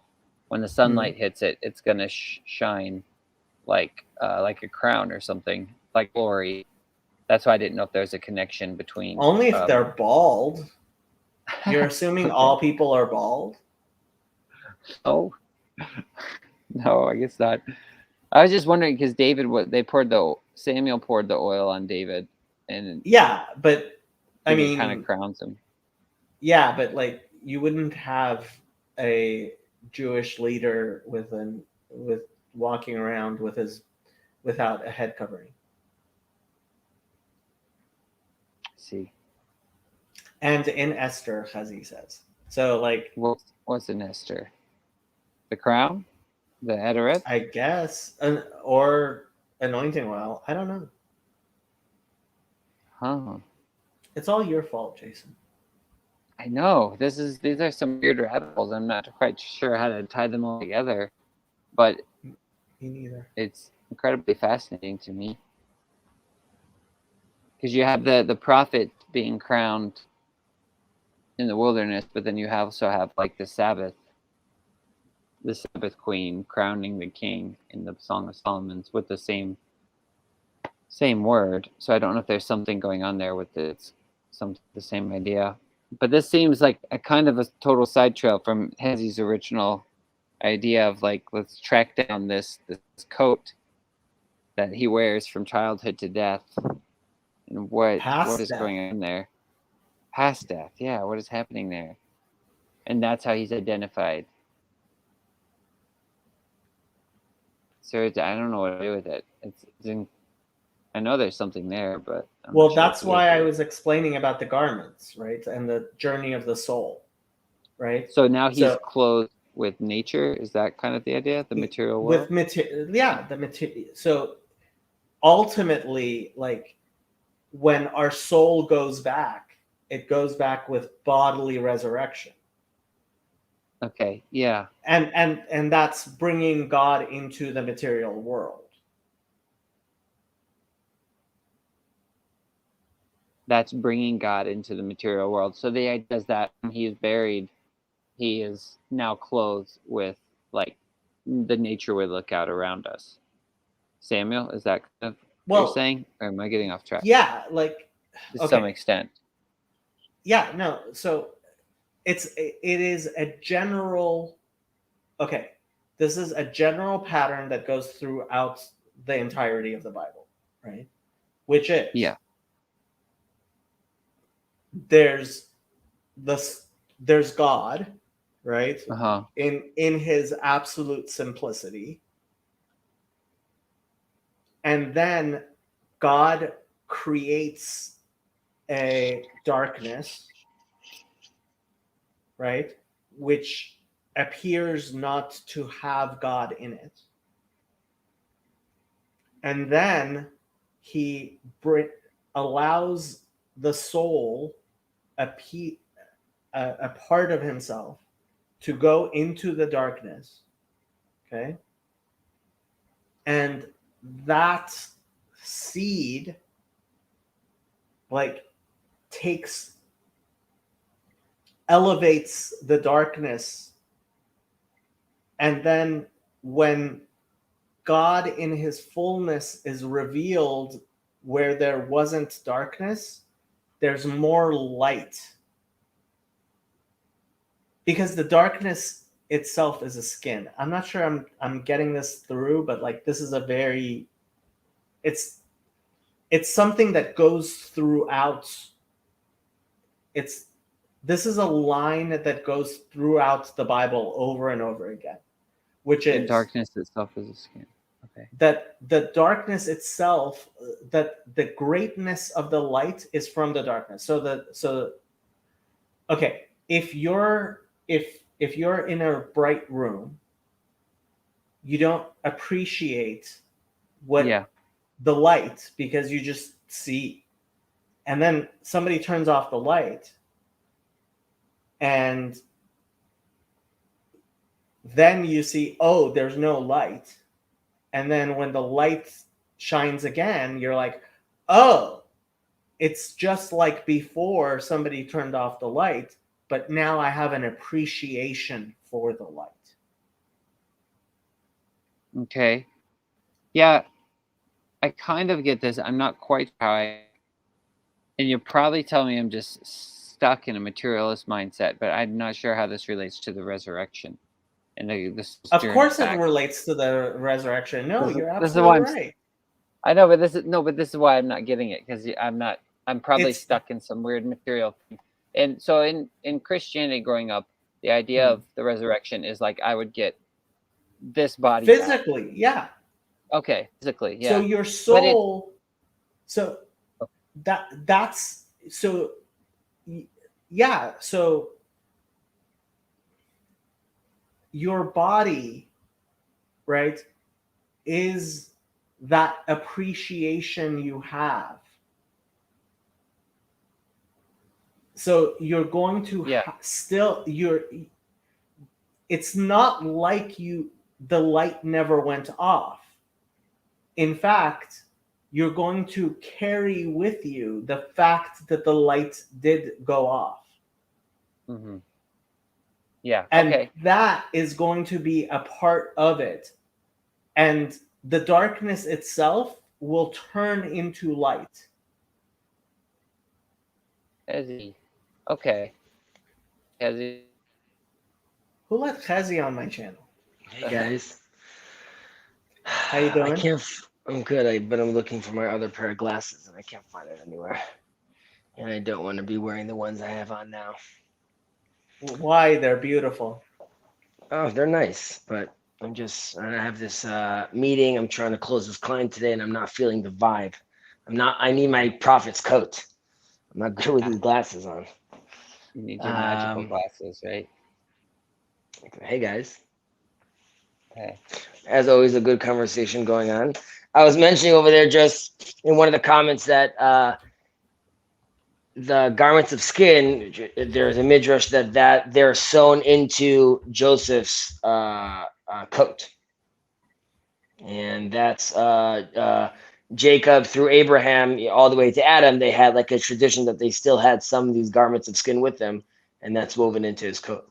when the sunlight hits it, it's going to shine like a crown or something, like glory. That's why I didn't know if there's a connection between. Only if they're bald. You're assuming all people are bald? Oh, no, I guess not. I was just wondering because Samuel poured the oil on David, and Yeah, but I it mean, kind of crowns him. yeah, but like you wouldn't have a Jewish leader with walking around without a head covering. See, And in Esther, Chazi says. So like what's an Esther? The crown, the Adoret. I guess or anointing oil. I don't know. Huh. It's all your fault, Jason. I know these are some weird rabbit holes. I'm not quite sure how to tie them all together, but Me neither. it's incredibly fascinating to me because you have the prophet being crowned in the wilderness, but then you also have like the Sabbath queen crowning the king in the Song of Solomon's with the same word. So I don't know if there's something going on there with the same idea. But this seems like a kind of a total side trail from Hezy's original idea of like, let's track down this coat that he wears from childhood to death, and what is death. going on there past death. Yeah, what is happening there? And that's how he's identified. So I don't know what to do with it. I know there's something there, but well, that's why I was explaining about the garments, right, and the journey of the soul, right? So now he's clothed with nature. Is that kind of the idea? The material world. The material. So ultimately, like when our soul goes back, it goes back with bodily resurrection. Okay. Yeah. And that's bringing God into the material world. That's bringing God into the material world. So the idea is that when he is buried, he is now clothed with like the nature we look out around us. Samuel, is that kind of what you're saying? Or am I getting off track? Yeah, like to some extent. Yeah, no. So it is a general. Okay, this is a general pattern that goes throughout the entirety of the Bible, right? Which is there's God, right? In his absolute simplicity. And then God creates a darkness, right? Which appears not to have God in it. And then he allows the soul, a part of himself, to go into the darkness, okay? And that seed like elevates the darkness, and then when God in his fullness is revealed where there wasn't darkness, there's more light, because the darkness itself is a skin. I'm not sure I'm getting this through, but like this is it's something that goes throughout. This is a line that goes throughout the Bible over and over again. which The is darkness itself is a skin. Okay. that the darkness itself, that the greatness of the light is from the darkness. Okay, if you're in a bright room, you don't appreciate what Yeah. the light, because you just see, and then somebody turns off the light, and then you see, oh, there's no light, and then when the light shines again, you're like, oh, it's just like before somebody turned off the light, but now I have an appreciation for the light. Okay. Yeah, I kind of get this. I'm not quite how I, and you'll probably tell me I'm just stuck in a materialist mindset, but I'm not sure how this relates to the resurrection. And this is Of during course, it fact. relates to the resurrection. No, you're This is why absolutely right. I know, but this is why I'm not getting it, because I'm probably It's- stuck in some weird material thing. And so in Christianity growing up, the idea of the resurrection is like I would get this body back. Physically, yeah. Okay, physically, yeah. So your soul, so that's so, yeah. So your body, right, is that appreciation you have. So you're going to still, it's not like the light never went off. In fact, you're going to carry with you the fact that the light did go off. Mm-hmm. Yeah. And okay. that is going to be a part of it. And the darkness itself will turn into light. Okay. Who let Chazi on my channel? Hey guys. How you doing? I'm good, but I'm looking for my other pair of glasses and I can't find it anywhere. And I don't want to be wearing the ones I have on now. Why? They're beautiful. Oh, they're nice, but I have this meeting. I'm trying to close this client today and I'm not feeling the vibe. I need my prophet's coat. I'm not good with these glasses on. You need your magical glasses, right? Hey guys. Okay. As always, a good conversation going on. I was mentioning over there just in one of the comments that the garments of skin, there's a midrash that they're sewn into Joseph's coat. And that's Jacob through Abraham all the way to Adam. They had like a tradition that they still had some of these garments of skin with them, and that's woven into his coat,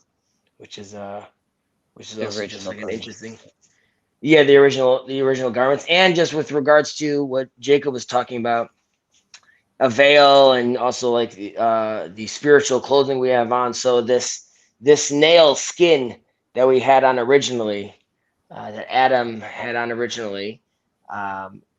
which is also just like an interesting. Yeah, the original garments, and just with regards to what Jacob was talking about, a veil, and also like the spiritual clothing we have on. So this nail skin that we had on originally, that Adam had on originally.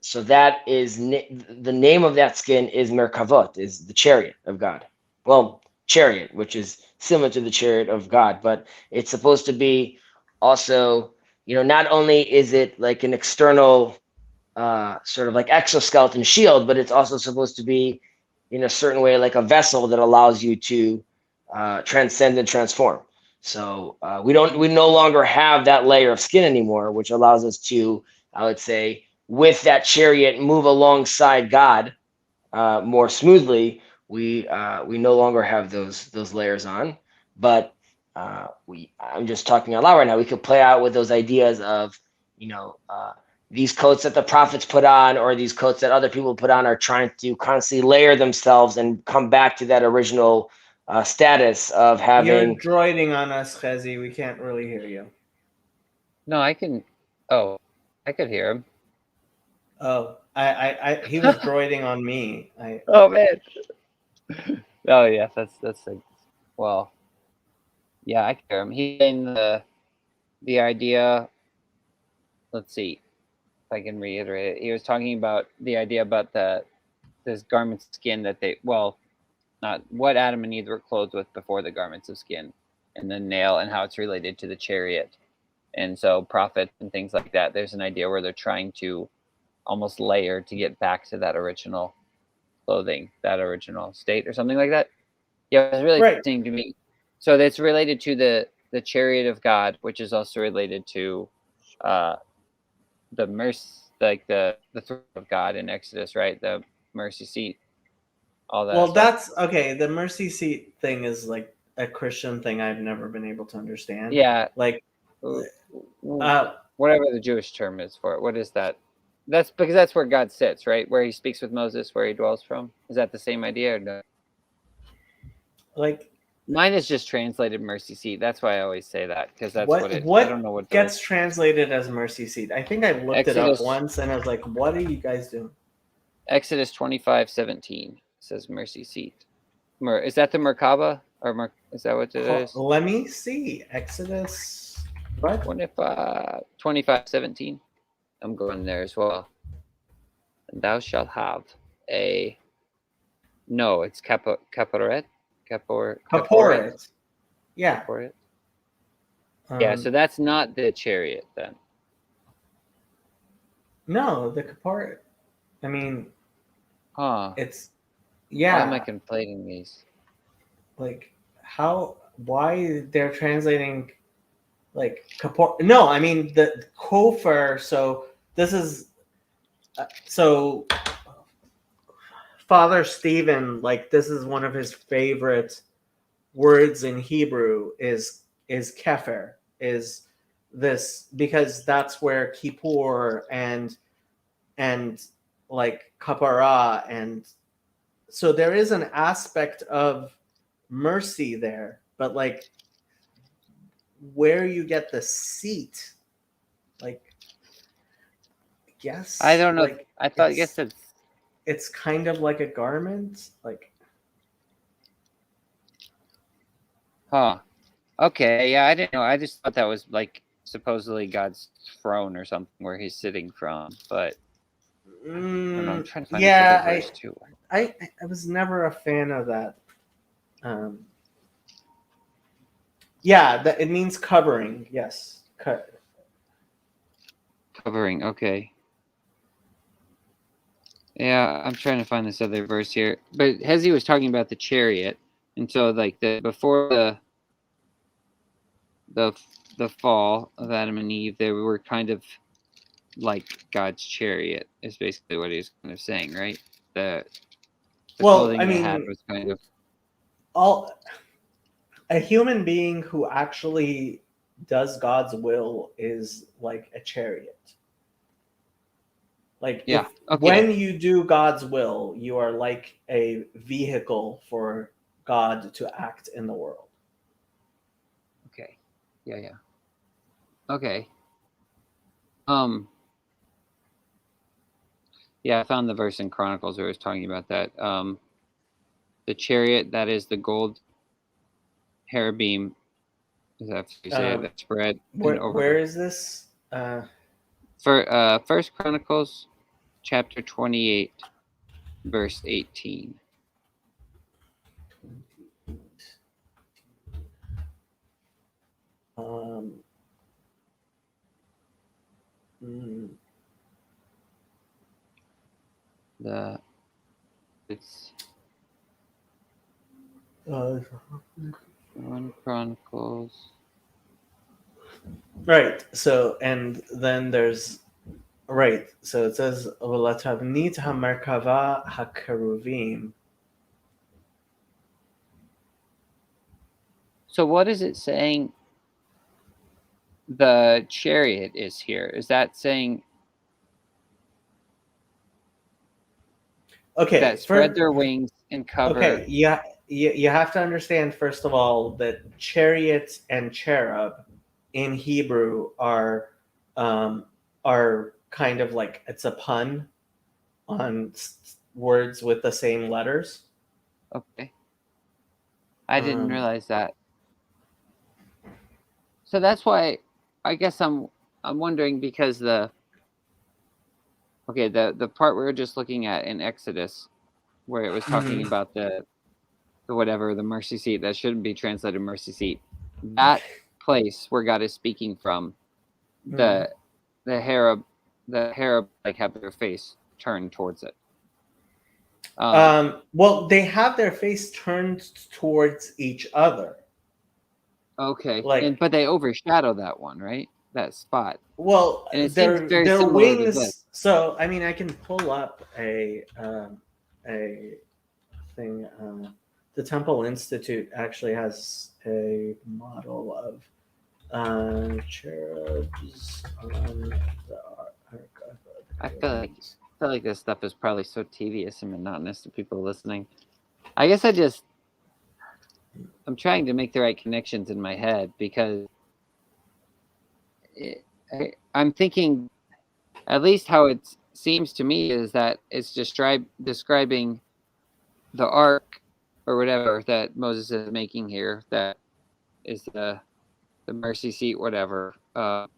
So that is the name of that skin is Merkavot, is the chariot of God. Well, chariot, which is similar to the chariot of God, but it's supposed to be also, not only is it like an external sort of like exoskeleton shield, but it's also supposed to be in a certain way like a vessel that allows you to transcend and transform. So we no longer have that layer of skin anymore, which allows us to, I would say, with that chariot, move alongside God more smoothly. We no longer have those layers on, but I'm just talking out loud right now. We could play out with those ideas of, these coats that the prophets put on, or these coats that other people put on, are trying to constantly layer themselves and come back to that original status of having. You're droiding on us, Chazi. We can't really hear you. No, I can. Oh, I could hear him. Oh, he was droiding on me. Oh man. Oh yeah, that's like, well, yeah, I can hear him. He's in the idea. Let's see if I can reiterate it. He was talking about the idea about this garment skin that not what Adam and Eve were clothed with before the garments of skin, and the nail, and how it's related to the chariot, And so prophets and things like that, there's an idea where they're trying to almost layer to get back to that original clothing, that original state or something like that. Yeah, it was really Right. fascinating to me. So that's related to the chariot of God, which is also related to the mercy, like the throne of God in Exodus, right? The mercy seat, all that. Well, stuff. that's okay. The mercy seat thing is like a Christian thing I've never been able to understand. Yeah. Like, Whatever the Jewish term is for it. What is that? That's because that's where God sits, right? Where he speaks with Moses, where he dwells from. Is that the same idea or no? like Mine is just translated mercy seat. That's why I always say that, because that's what what it. what I don't know what gets translated as mercy seat. I think I looked it up Exodus- once and I was like, what are you guys doing? Exodus 25:17 says mercy seat. Is that the Merkaba or is that what it is? Let me see. Exodus. What? 25:17. I'm going there as well. And thou shalt have a. No, it's kaporet. Kaporet. Yeah. Kaporet. Yeah, Um, so that's not the chariot then. no, the kaporet. I mean, Huh. it's Why am I yeah. conflating these? Like how? Why they're translating like kapor? No, I mean the kofar. So this is so. Father Stephen, like this is one of his favorite words in Hebrew is kefer, is this, because that's where Kippur and like kapara, and so there is an aspect of mercy there, but like where you get the seat, like yes, I don't know. like, I thought. I it's- guess it's kind of like a garment, like Huh. Okay. Yeah, I didn't know. I just thought that was like supposedly God's throne or something where he's sitting from. But I don't know. I'm trying to find this yeah, other verse too. I was never a fan of that. Yeah, that it means covering. Yes, Covering. Okay. Yeah, I'm trying to find this other verse here. But Hezi was talking about the chariot, and so like before the fall of Adam and Eve, they were kind of like God's chariot. Is basically what he was kind of saying, right? The Well, clothing I they had mean, was kind of a human being who actually does God's will is like a chariot. Like yeah. Okay. when you do God's will, you are like a vehicle for God to act in the world. Okay. Yeah. Okay. Yeah, I found the verse in Chronicles where it was talking about that. The chariot, that is the gold cherubim, is that how you say it, that spread and over. Where is this? For First Chronicles, chapter 28, verse 18. It's 1 Chronicles. Right. So, and then there's right. So it says "V'latavnit hamerkava hakeruvim." So what is it saying? The chariot is here. Is that saying Okay. that spread their wings and cover? Okay. Yeah. You have to understand first of all that chariot and cherub in Hebrew are kind of like it's a pun on words with the same letters. Okay. I didn't realize that. So that's why I guess I'm wondering, because the part we were just looking at in Exodus where it was talking about the mercy seat, that shouldn't be translated mercy seat. That place where God is speaking from the Herub like have their face turned towards it. Well, they have their face turned towards each other. Okay, Like, but they overshadow that one, right? That spot. well, And it seems very their similar to this. wings. So, I mean, I can pull up a thing. The Temple Institute actually has a model of cherubs on the Ark of the I feel like Covenant. this stuff is probably so tedious and monotonous to people listening. I guess I'm trying to make the right connections in my head because I'm thinking, at least how it seems to me, is that it's describing the ark or whatever that Moses is making here. That is the mercy seat, whatever. The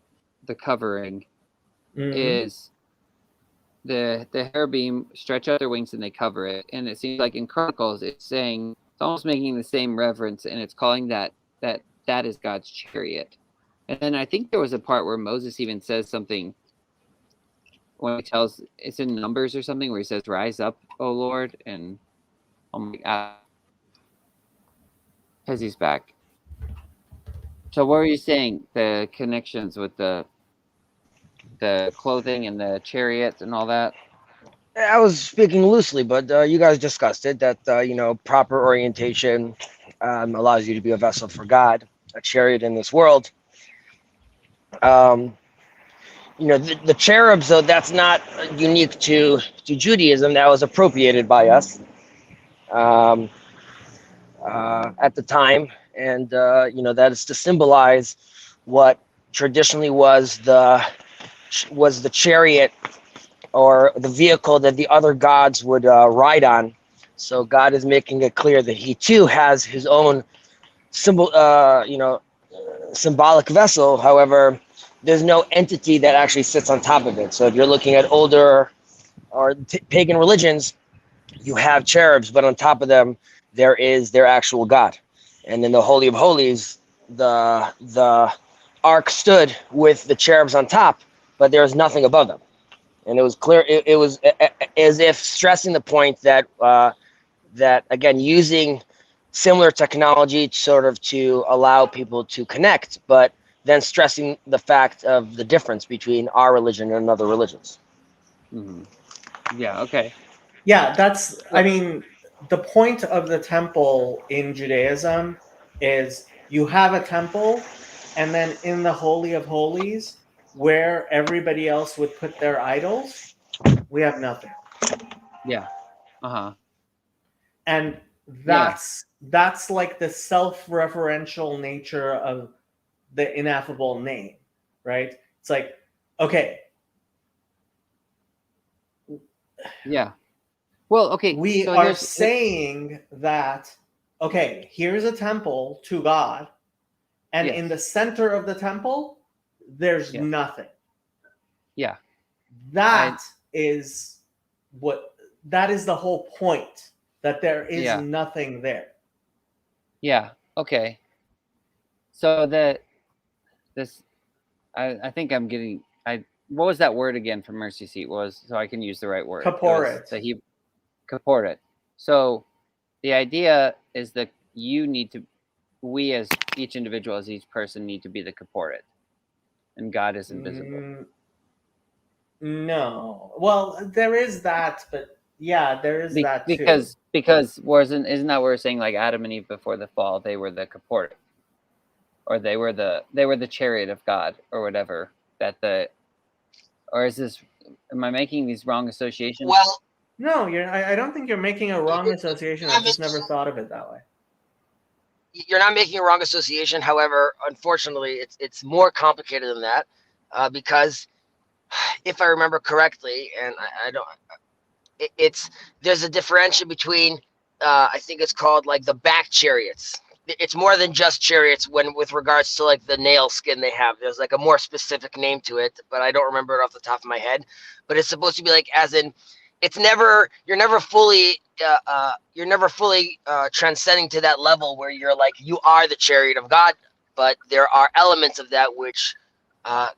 covering is the cherubim stretch out their wings and they cover it. And it seems like in Chronicles, it's almost making the same reference, and it's calling that is God's chariot. And then I think there was a part where Moses even says something when he tells, it's in Numbers or something, where he says, "Rise up, O Lord," and as he's back. So what were you saying? The connections with the clothing and the chariots and all that? I was speaking loosely, but you guys discussed it, that proper orientation allows you to be a vessel for God, a chariot in this world. The cherubs, though, that's not unique to Judaism. That was appropriated by us at the time, and that is to symbolize what traditionally was the chariot or the vehicle that the other gods would ride on. So God is making it clear that he too has his own symbolic vessel. However, there's no entity that actually sits on top of it. So if you're looking at older or pagan religions, you have cherubs, but on top of them, there is their actual God. And in the Holy of Holies, the ark stood with the cherubs on top, but there was nothing above them. And it was clear, it was as if stressing the point that, again, using similar technology sort of to allow people to connect, but then stressing the fact of the difference between our religion and other religions. Mm-hmm. Yeah, okay. Yeah, I mean, the point of the temple in Judaism is you have a temple, and then in the Holy of Holies, where everybody else would put their idols, we have nothing. Yeah. Uh-huh. And that's like the self-referential nature of the ineffable name, right? It's like, okay. Yeah. Well, okay. We are saying that, okay, here's a temple to God, and in the center of the temple, there's nothing. Yeah. That is the whole point, that there is nothing there. Yeah. Okay. So I think I'm getting, what was that word again for mercy seat? So I can use the right word. Kaporet. Kaporet. So the idea is that we as each individual, as each person, need to be the kaporet, and God is invisible. No. Well, there is that, but yeah, there is that too. Because isn't that what we're saying? Like Adam and Eve before the fall, they were the kaporet, or they were the chariot of God, or whatever. Or is this? Am I making these wrong associations? Well, no, I don't think you're making a wrong association. I just never thought of it that way. You're not making a wrong association. However, unfortunately, it's more complicated than that, because if I remember correctly, and I don't, there's a differentiation between, I think it's called like the back chariots. It's more than just chariots with regards to like the nail skin they have. There's like a more specific name to it, but I don't remember it off the top of my head. But it's supposed to be like, as in, you're never fully transcending to that level where you're like, you are the chariot of God, but there are elements of that which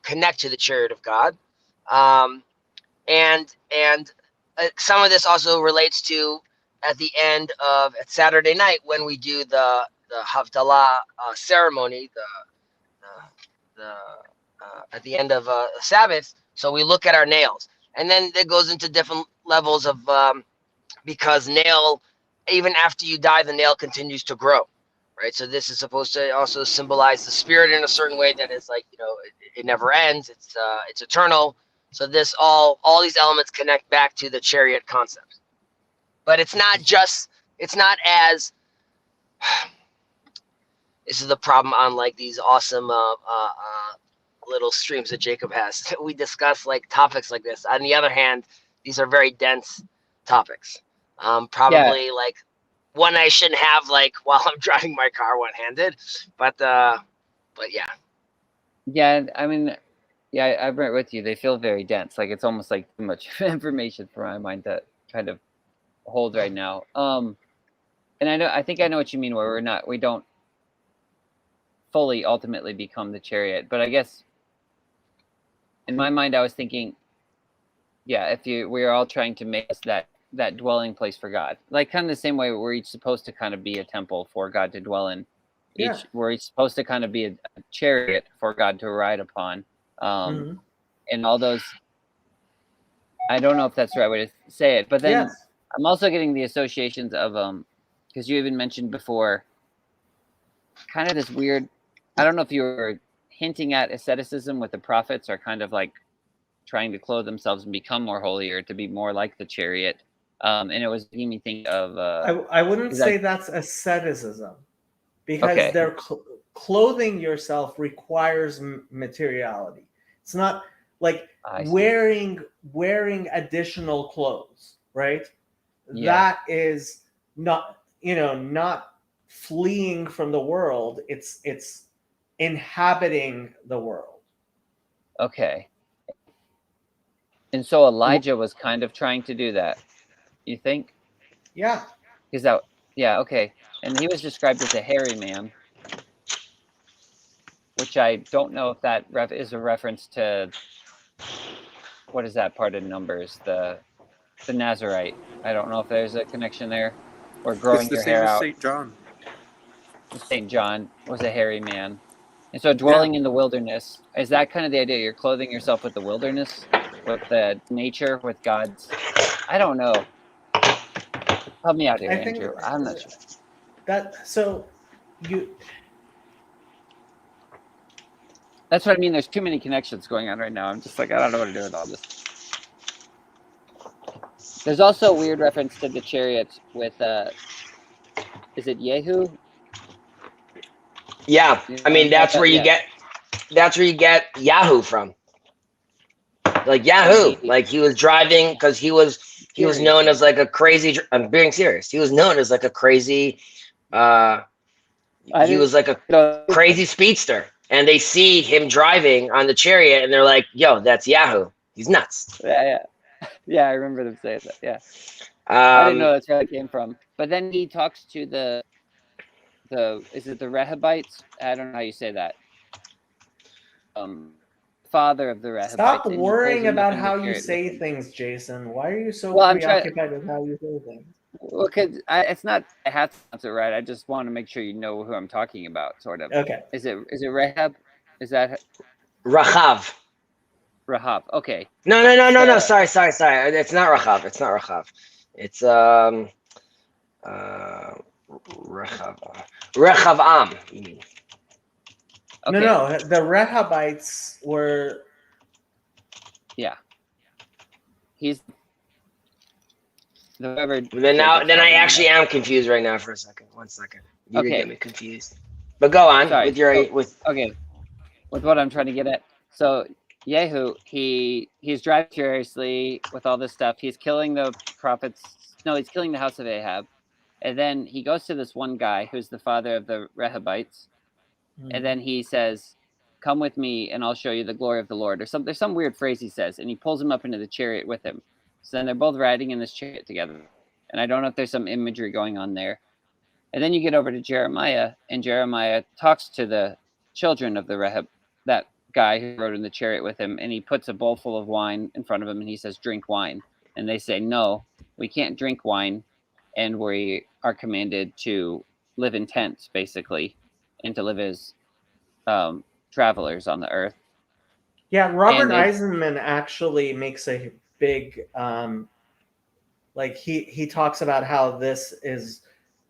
connect to the chariot of God. And some of this also relates to at the end of Saturday night when we do the Havdalah ceremony, the at the end of Sabbath. So we look at our nails, and then it goes into different levels of because nail, even after you die, the nail continues to grow, right? So this is supposed to also symbolize the spirit in a certain way that is like, it never ends. It's eternal. So this all these elements connect back to the chariot concept, but it's not as this is the problem on like these awesome little streams that Jacob has. We discuss like topics like this. On the other hand, these are very dense topics. Probably like one I shouldn't have like while I'm driving my car one-handed, but yeah. Yeah, I mean, yeah, I'm right with you. They feel very dense. Like it's almost like too much information for my mind to kind of hold right now. And I think I know what you mean. Where we don't fully ultimately become the chariot, but I guess in my mind I was thinking, yeah, we are all trying to make us that dwelling place for God, like kind of the same way we're each supposed to kind of be a temple for God to dwell in. We're each supposed to kind of be a chariot for God to ride upon. And all those, I don't know if that's the right way to say it, but then I'm also getting the associations of because you even mentioned before kind of this weird, I don't know if you were hinting at asceticism with the prophets, or kind of like trying to clothe themselves and become more holy, or to be more like the chariot. And it was making me think of I wouldn't say that's asceticism, because they're clothing yourself requires materiality. It's not like wearing additional clothes, right? That is not not fleeing from the world. It's inhabiting the world. Okay. And so Elijah was kind of trying to do that, you think? Yeah. Okay. And he was described as a hairy man, which I don't know if that is a reference to, what is that part of Numbers, the Nazarite. I don't know if there's a connection there, or growing your hair out. St. John. St. John was a hairy man. And so dwelling in the wilderness, is that kind of the idea? You're clothing yourself with the wilderness, with the nature, with God's, I don't know. Help me out here, Andrew. I'm not sure. That's what I mean. There's too many connections going on right now. I'm just like, I don't know what to do with all this. There's also a weird reference to the chariot with, is it Yehu? Yeah, I mean that's where you get Yahoo from. Like Yahoo, like he was driving because he was known as like a crazy. I'm being serious. He was known as like a crazy. He was like a crazy speedster, and they see him driving on the chariot, and they're like, "Yo, that's Yahoo. He's nuts." Yeah. I remember them saying that. Yeah, I didn't know that's where it came from. But then he talks to the is it the Rehabites? I don't know how you say that. Father of the Rehabites. Stop worrying about how you say things, Jason. Why are you so preoccupied with how you say things? Well, because it's not, I have to answer right. I just want to make sure you know who I'm talking about, sort of. Okay. Is it Rahab? Is that Rahav? Rahab. Okay. No. Sorry. It's not Rahav. It's Rehavam. You mean? Okay. No. The Rehabites were. Yeah. He's. Then I actually am confused right now for a second. 1 second. You did get me confused. But go on with your Okay. With what I'm trying to get at. So Yehu, he's driving furiously with all this stuff. He's killing the prophets. No, he's killing the house of Ahab. And then he goes to this one guy who's the father of the Rehabites. And then he says, "Come with me and I'll show you the glory of the Lord." Or something. There's some weird phrase he says, and he pulls him up into the chariot with him. So then they're both riding in this chariot together. And I don't know if there's some imagery going on there. And then you get over to Jeremiah, and Jeremiah talks to the children of the guy who rode in the chariot with him, and he puts a bowl full of wine in front of him, and he says, "Drink wine." And they say, "No, we can't drink wine, and we are commanded to live in tents, basically, and to live as travelers on the earth." Yeah, Robert And they- Eisenman actually makes a big like he talks about how this is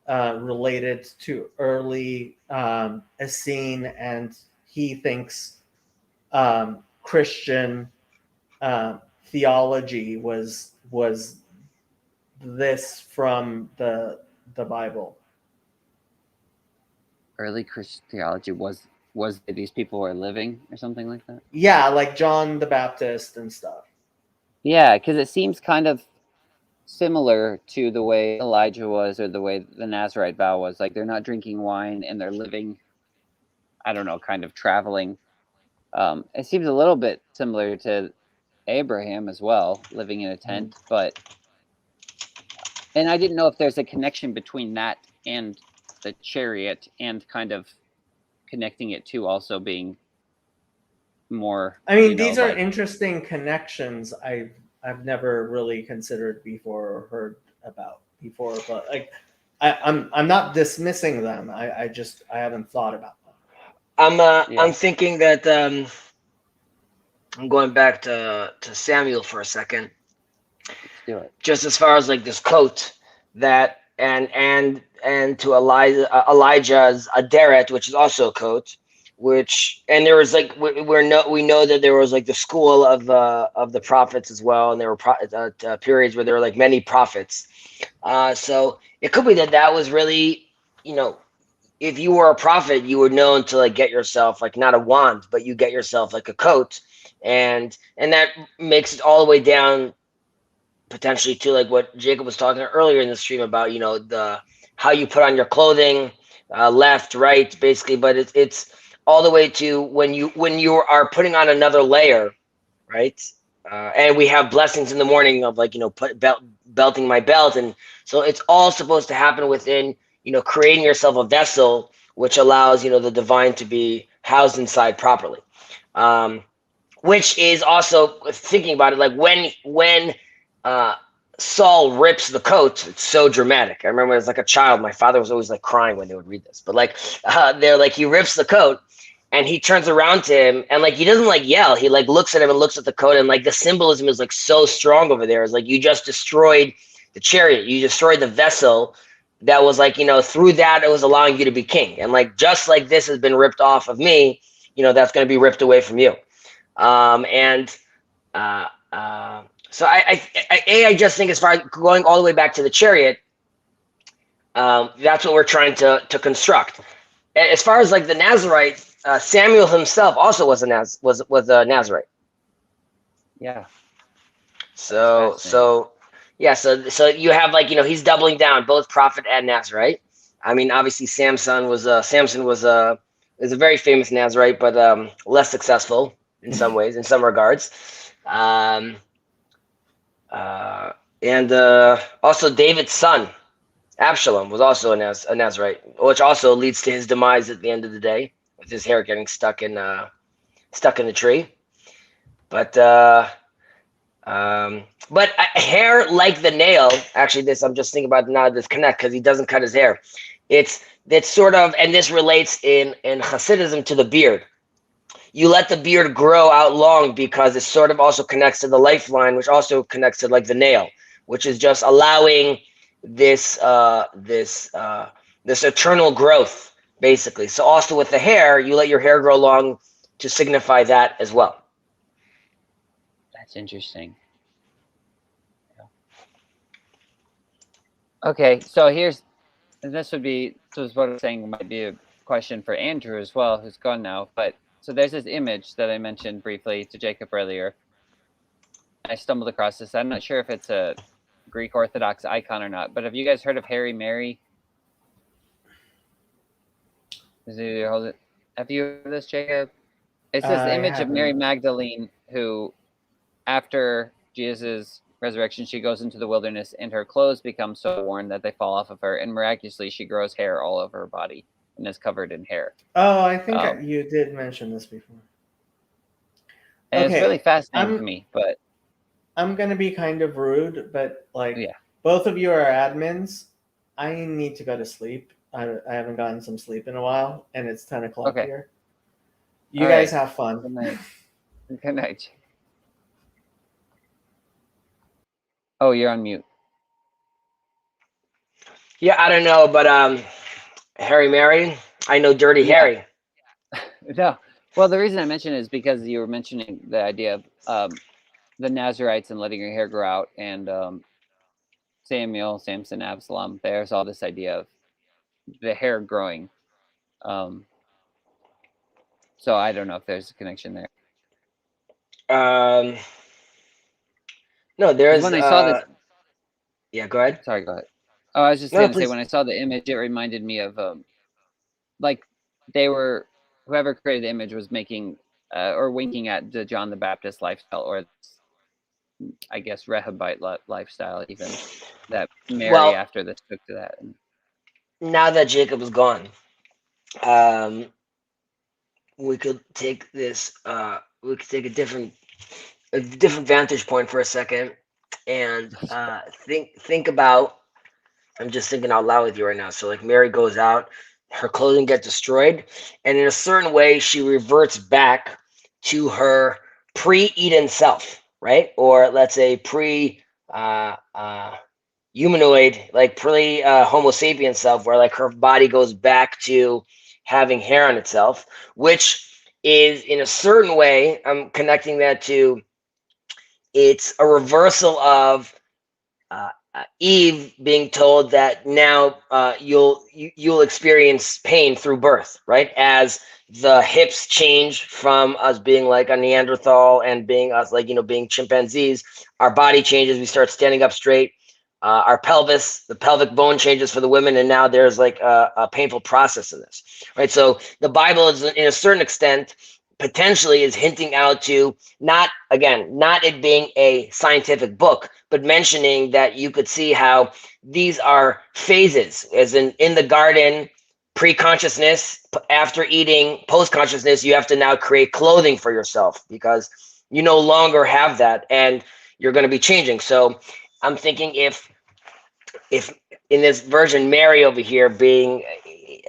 related to early Essene, and he thinks Christian theology was this from the Bible. Early Christian theology was that these people were living or something like that. Yeah, like John the Baptist and stuff. Yeah, because it seems kind of similar to the way Elijah was, or the way the Nazarite vow was. Like, they're not drinking wine and they're living, I don't know, kind of traveling. It seems a little bit similar to Abraham as well, living in a tent. And I didn't know if there's a connection between that and the chariot, and kind of connecting it to also being more. I mean, you know, these are like- interesting connections I've never really considered before or heard about before, but like I'm not dismissing them. I haven't thought about them. I'm thinking that I'm going back to Samuel for a second. Let's do it. Just as far as like this coat that and to Elijah's aderet, which is also a coat, and there was like we know that there was like the school of the prophets as well, and there were periods where there were like many prophets. So it could be that was really, you know, if you were a prophet, you were known to like get yourself like not a wand, but you get yourself like a coat, and that makes it all the way down potentially to like what Jacob was talking earlier in the stream about, you know, the how you put on your clothing, left, right, basically, but it's all the way to when you are putting on another layer, right? And we have blessings in the morning of like, you know, belting my belt, and so it's all supposed to happen within, you know, creating yourself a vessel which allows, you know, the divine to be housed inside properly. Which is also, thinking about it, like when Saul rips the coat, it's so dramatic. I remember as like a child, my father was always like crying when they would read this. But like they're like, he rips the coat and he turns around to him, and like he doesn't like yell. He like looks at him and looks at the coat, and like the symbolism is like so strong over there. It's like you just destroyed the chariot, you destroyed the vessel that was like, you know, through that it was allowing you to be king. And like just like this has been ripped off of me, you know, that's going to be ripped away from you. So I just think as far as going all the way back to the chariot, that's what we're trying to construct. As far as like the Nazarite, Samuel himself also was a Nazarite. Yeah. So you have like, you know, he's doubling down, both prophet and Nazarite. I mean, obviously Samson was a very famous Nazarite, but less successful in some ways, in some regards. And also David's son, Absalom, was also a Nazarite, which also leads to his demise at the end of the day, with his hair getting stuck in the tree. But hair like the nail. Actually, I'm just thinking about now this connect, because he doesn't cut his hair. It's sort of, and this relates in Hasidism to the beard. You let the beard grow out long because it sort of also connects to the lifeline, which also connects to like the nail, which is just allowing this eternal growth, basically. So also with the hair, you let your hair grow long to signify that as well. That's interesting. Yeah. Okay, so this was what I was saying might be a question for Andrew as well, who's gone now, but so there's this image that I mentioned briefly to Jacob earlier. I stumbled across this. I'm not sure if it's a Greek Orthodox icon or not, but have you guys heard of Harry Mary? Have you heard of this, Jacob? It's this image of Mary Magdalene who, after Jesus' resurrection, she goes into the wilderness and her clothes become so worn that they fall off of her, and miraculously she grows hair all over her body and is covered in hair. Oh, I think you did mention this before. And it's Okay, really fascinating I'm- to me. But I'm gonna be kind of rude, but like, Yeah. both of you are admins. I need to go to sleep. I haven't gotten some sleep in a while, and it's 10 o'clock Okay. here. You All guys right. have fun. good night. Good night. Oh, you're on mute. Yeah, I don't know, but Harry Mary, I know Dirty Yeah. Harry. No. Well, the reason I mentioned it is because you were mentioning the idea of the Nazarites and letting your hair grow out, and Samuel, Samson, Absalom. There's all this idea of the hair growing. So I don't know if there's a connection there. No, 'Cause there's when I saw this, yeah, go ahead. sorry, go ahead. Oh, I was just No, going to say, please. when I saw the image, it reminded me of like they were, whoever created the image was making or winking at the John the Baptist lifestyle, or I guess Rehoboth lifestyle, even that Mary Well, after this took to that. And now that Jacob is gone, we could take this we could take a different vantage point for a second and think about, I'm just thinking out loud with you right now. So like Mary goes out, her clothing gets destroyed, and in a certain way she reverts back to her pre-Eden self, right? Or let's say humanoid, like pre Homo sapien self, where like her body goes back to having hair on itself, which is in a certain way, I'm connecting that to, it's a reversal of Eve being told that now you'll experience pain through birth, right? As the hips change from us being like a Neanderthal and being us like, you know, being chimpanzees, our body changes. We start standing up straight. Our pelvis, the pelvic bone changes for the women, and now there's like a painful process in this, right? So the Bible is, in a certain extent, potentially is hinting out to not it being a scientific book, but mentioning that you could see how these are phases, as in the garden, pre-consciousness, after eating, post-consciousness, you have to now create clothing for yourself because you no longer have that and you're going to be changing. So I'm thinking if in this version, Mary over here being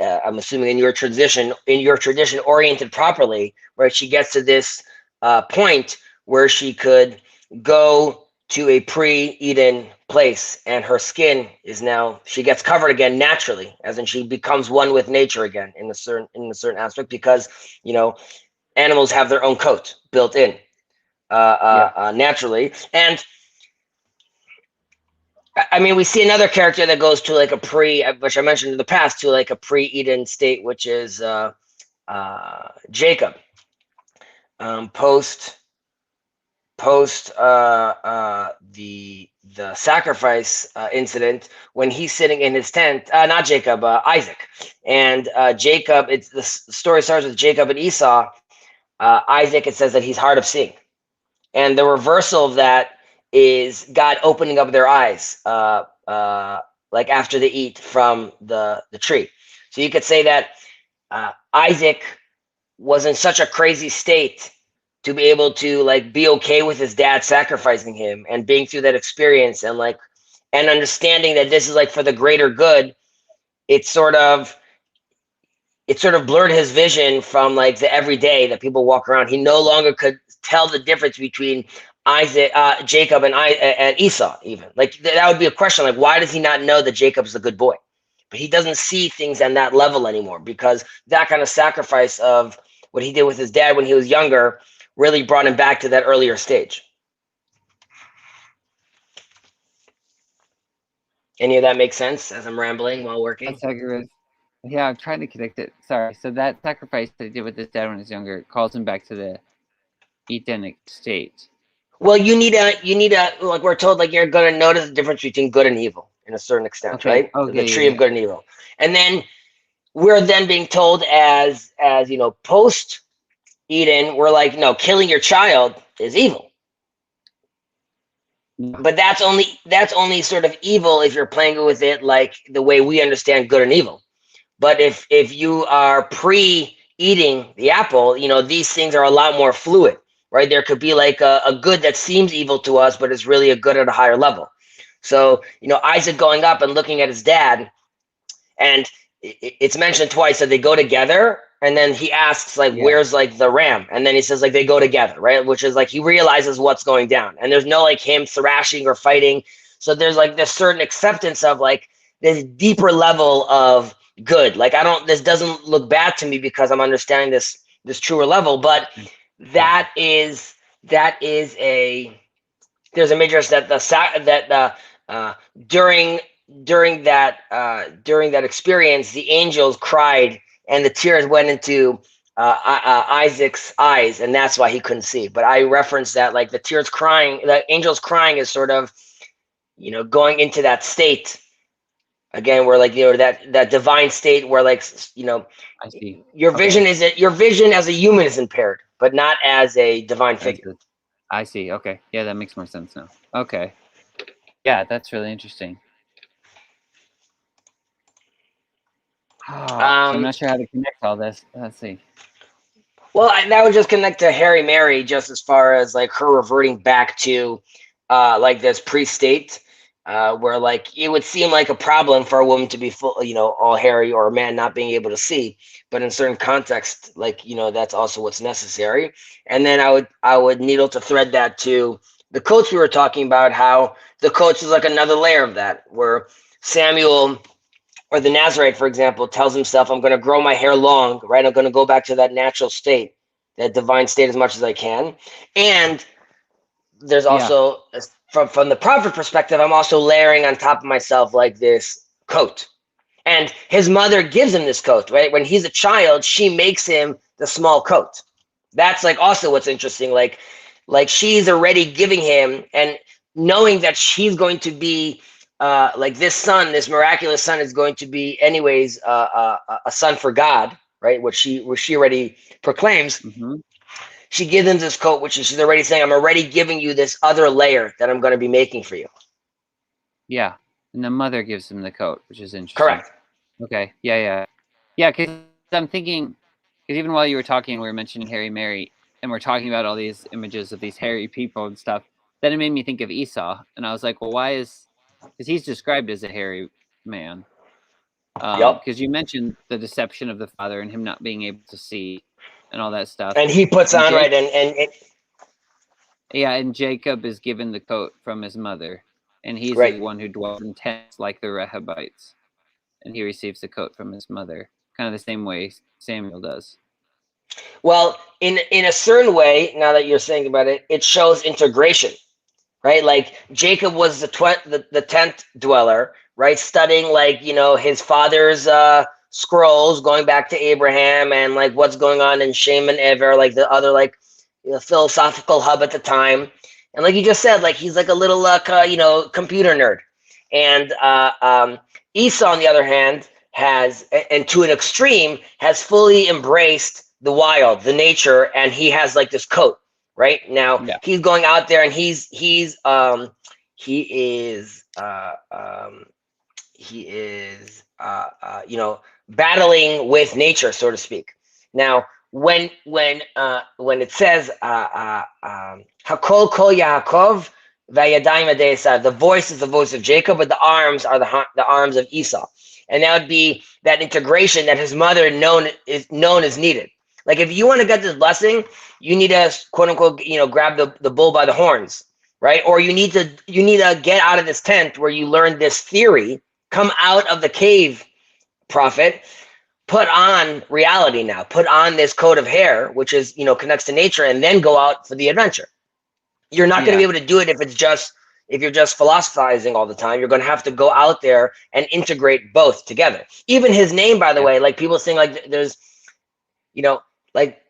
I'm assuming in your tradition oriented properly, where she gets to this point where she could go to a pre-Eden place, and her skin is now, she gets covered again naturally, as in she becomes one with nature again in a certain aspect, because you know animals have their own coat built in naturally. And I mean, we see another character that goes to like a which I mentioned in the past, to like a pre-Eden state, which is Jacob. Post the sacrifice incident, when he's sitting in his tent, not Jacob, Isaac, and Jacob. It's the story starts with Jacob and Esau. Isaac, it says that he's hard of seeing, and the reversal of that is God opening up their eyes, like after they eat from the tree. So you could say that Isaac was in such a crazy state to be able to like be okay with his dad sacrificing him and being through that experience, and like and understanding that this is like for the greater good. It sort of blurred his vision from like the everyday that people walk around. He no longer could tell the difference between Jacob and Esau. Even like that would be a question, like why does he not know that Jacob's a good boy? But he doesn't see things on that level anymore, because that kind of sacrifice of what he did with his dad when he was younger really brought him back to that earlier stage. Any of that make sense as I'm rambling while working? that's accurate. Yeah, I'm trying to connect it. Sorry. So that sacrifice that he did with his dad when he was younger calls him back to the Edenic state. Well, you need a like we're told, like you're gonna notice the difference between good and evil in a certain extent, Okay. right? Oh, The yeah, tree yeah, of good and evil. And then we're then being told as you know, post Eden, we're like, no, killing your child is evil. yeah. But that's only sort of evil if you're playing with it like the way we understand good and evil. But if you are pre-eating the apple, you know, these things are a lot more fluid, right? There could be like a good that seems evil to us, but is really a good at a higher level. So, Isaac going up and looking at his dad, and it's mentioned twice that they go together, and then he asks like, Yeah. where's like the ram? And then he says like they go together, right? Which is like he realizes what's going down, and there's no like him thrashing or fighting. So there's like this certain acceptance of like this deeper level of good. Like this doesn't look bad to me because I'm understanding this truer level, but that is a there's a midrash that during that experience, the angels cried and the tears went into Isaac's eyes, and that's why he couldn't see. But I referenced that like the angels crying is sort of going into that state again, where like that divine state where like I see. your Okay. vision as a human is impaired, but not as a divine figure. I see. Okay. Yeah, that makes more sense now. Okay. Yeah, that's really interesting. Oh, so I'm not sure how to connect all this. Let's see. Well, that would just connect to Harry Mary, just as far as like her reverting back to like this pre-state, where like it would seem like a problem for a woman to be full, all hairy, or a man not being able to see. But in certain contexts, like that's also what's necessary. And then I would needle to thread that to the coats we were talking about. How the coats is like another layer of that, where Samuel, or the Nazarite, for example, tells himself, I'm going to grow my hair long, right? I'm going to go back to that natural state, that divine state as much as I can. And there's also, from the prophet perspective, I'm also layering on top of myself like this coat. And his mother gives him this coat, right? When he's a child, she makes him the small coat. That's like also what's interesting. Like she's already giving him, and knowing that she's going to be like this miraculous son is going to be anyways a son for God, right? Which she already proclaims. Mm-hmm. She gives him this coat, which she's already saying, I'm already giving you this other layer that I'm going to be making for you. Yeah, and the mother gives him the coat, which is interesting. Correct. Okay. Yeah. Because I'm thinking, because even while you were talking, we were mentioning Harry Mary, and we're talking about all these images of these hairy people and stuff. Then it made me think of Esau, and I was like, well, why is? Because he's described as a hairy man. Yep. Because you mentioned the deception of the father and him not being able to see and all that stuff. And he puts on, right, and yeah, and Jacob is given the coat from his mother, and he's right. the one who dwells in tents like the Rehabites, and he receives the coat from his mother, kind of the same way Samuel does. Well, in a certain way, now that you're saying about it, it shows integration, right? Like Jacob was the tent dweller, right? Studying like his father's scrolls, going back to Abraham, and like what's going on in Shem and Ever, like the other like philosophical hub at the time. And like you just said, like he's like a little computer nerd. And Esau, on the other hand, has, and to an extreme, has fully embraced the wild, the nature, and he has like this coat right now. Yeah. He's going out there, and he is battling with nature, so to speak. Now, when it says Hakol kol Yaakov vayadayim yadei Esav, the voice is the voice of Jacob, but the arms are the arms of Esau, and that would be that integration that his mother is known as needed. Like if you want to get this blessing, you need to quote unquote grab the bull by the horns, right? Or you need to get out of this tent where you learned this theory, come out of the cave, prophet, put on reality now, put on this coat of hair, which is connects to nature, and then go out for the adventure. You're not going to be able to do it if you're just philosophizing all the time. You're going to have to go out there and integrate both together. Even his name, by the way, like people saying like there's like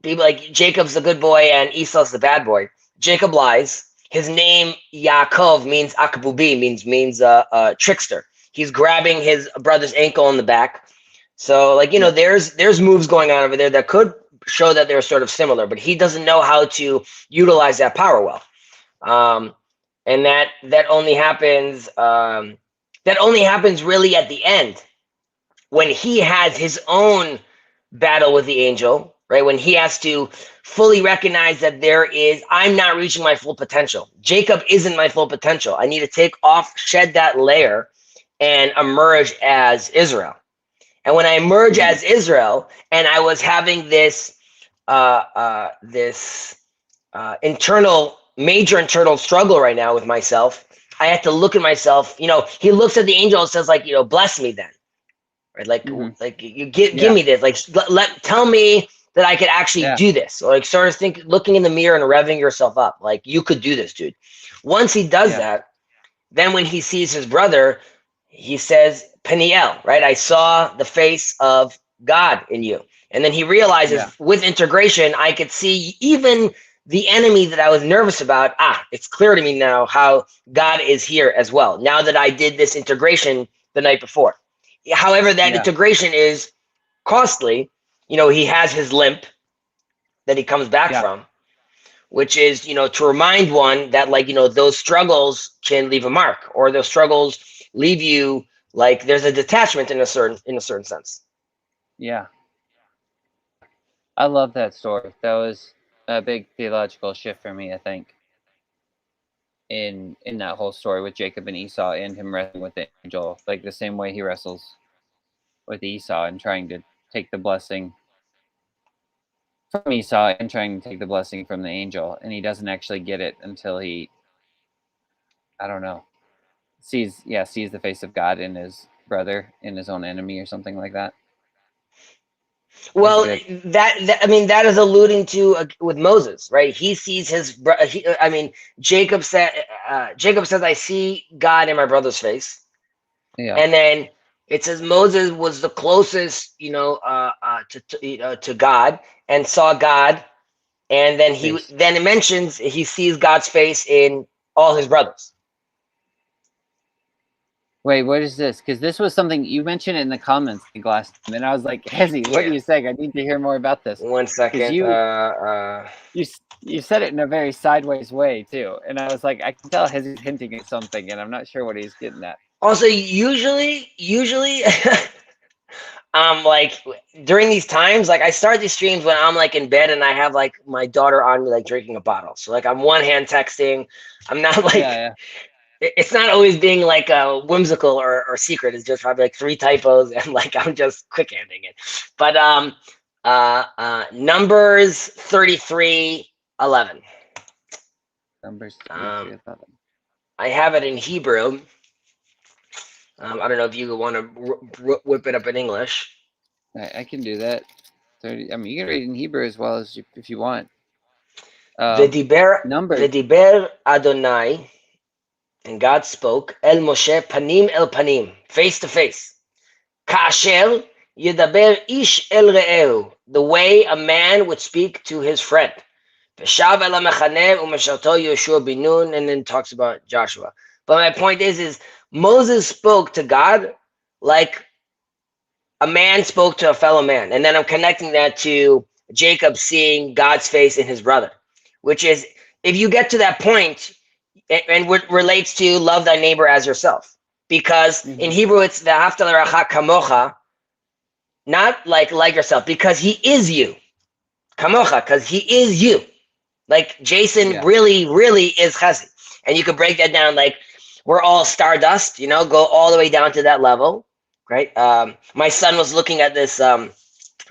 people like Jacob's the good boy and Esau's the bad boy. Jacob lies. His name Yaakov means akbubi, means trickster. He's grabbing his brother's ankle in the back. So like there's moves going on over there that could show that they're sort of similar, but he doesn't know how to utilize that power well. And that only happens really at the end, when he has his own battle with the angel, right? When he has to fully recognize that I'm not reaching my full potential. Jacob isn't my full potential. I need to take off, shed that layer, and emerge as Israel. And when I emerge as Israel, and I was having this major internal struggle right now with myself, I had to look at myself. He looks at the angel and says, like, bless me then, right? Like, like you give me this, like, tell me that I could actually do this, or like start looking in the mirror and revving yourself up, like you could do this, dude. Once he does that, then when he sees his brother, he says, Peniel, right? I saw the face of God in you. And then he realizes with integration, I could see even the enemy that I was nervous about. It's clear to me now how God is here as well, now that I did this integration the night before. However, that integration is costly. He has his limp that he comes back from, which is, to remind one that, like, those struggles can leave a mark, or those struggles leave you, like, there's a detachment in a certain sense. Yeah. I love that story. That was a big theological shift for me, I think, in that whole story with Jacob and Esau, and him wrestling with the angel, like the same way he wrestles with Esau and trying to take the blessing from Esau and trying to take the blessing from the angel, and he doesn't actually get it until he, I don't know, sees the face of God in his brother, in his own enemy, or something like that. Well, that is alluding to with Moses, right? He sees his Jacob says, I see God in my brother's face. Yeah. And then it says Moses was the closest, to God, and saw God. And then then it mentions he sees God's face in all his brothers. Wait, what is this? Because this was something you mentioned in the comments last time, and I was like, Hezi, what are you saying? I need to hear more about this. 1 second. You said it in a very sideways way too, and I was like, I can tell Hezi's hinting at something, and I'm not sure what he's getting at. Also, usually, like during these times, like I start these streams when I'm like in bed and I have like my daughter on me, like drinking a bottle. So like I'm one hand texting. I'm not like. It's not always being like whimsical or secret. It's just probably like 3 typos and like I'm just quick handing it. But Numbers 33:11. Numbers 33:11. I have it in Hebrew. I don't know if you want to whip it up in English. I can do that. 30. I mean, you can read it in Hebrew as well as if you want. V'diber Adonai. And God spoke, El Moshe, panim el panim, face to face. Ka'asher yedaber ish el re'ehu, the way a man would speak to his friend. V'shav el ha'mechaneh u'mesharto Yoshua bin Nun, and then talks about Joshua. But my point is Moses spoke to God like a man spoke to a fellow man. And then I'm connecting that to Jacob seeing God's face in his brother, which is, if you get to that point, and what relates to love thy neighbor as yourself, because in Hebrew it's v'ahavta l'reacha kamocha, not like yourself, because he is you. Kamocha, because he is you. Like Jason really is chesed, and you could break that down like we're all stardust. Go all the way down to that level, right? My son was looking at this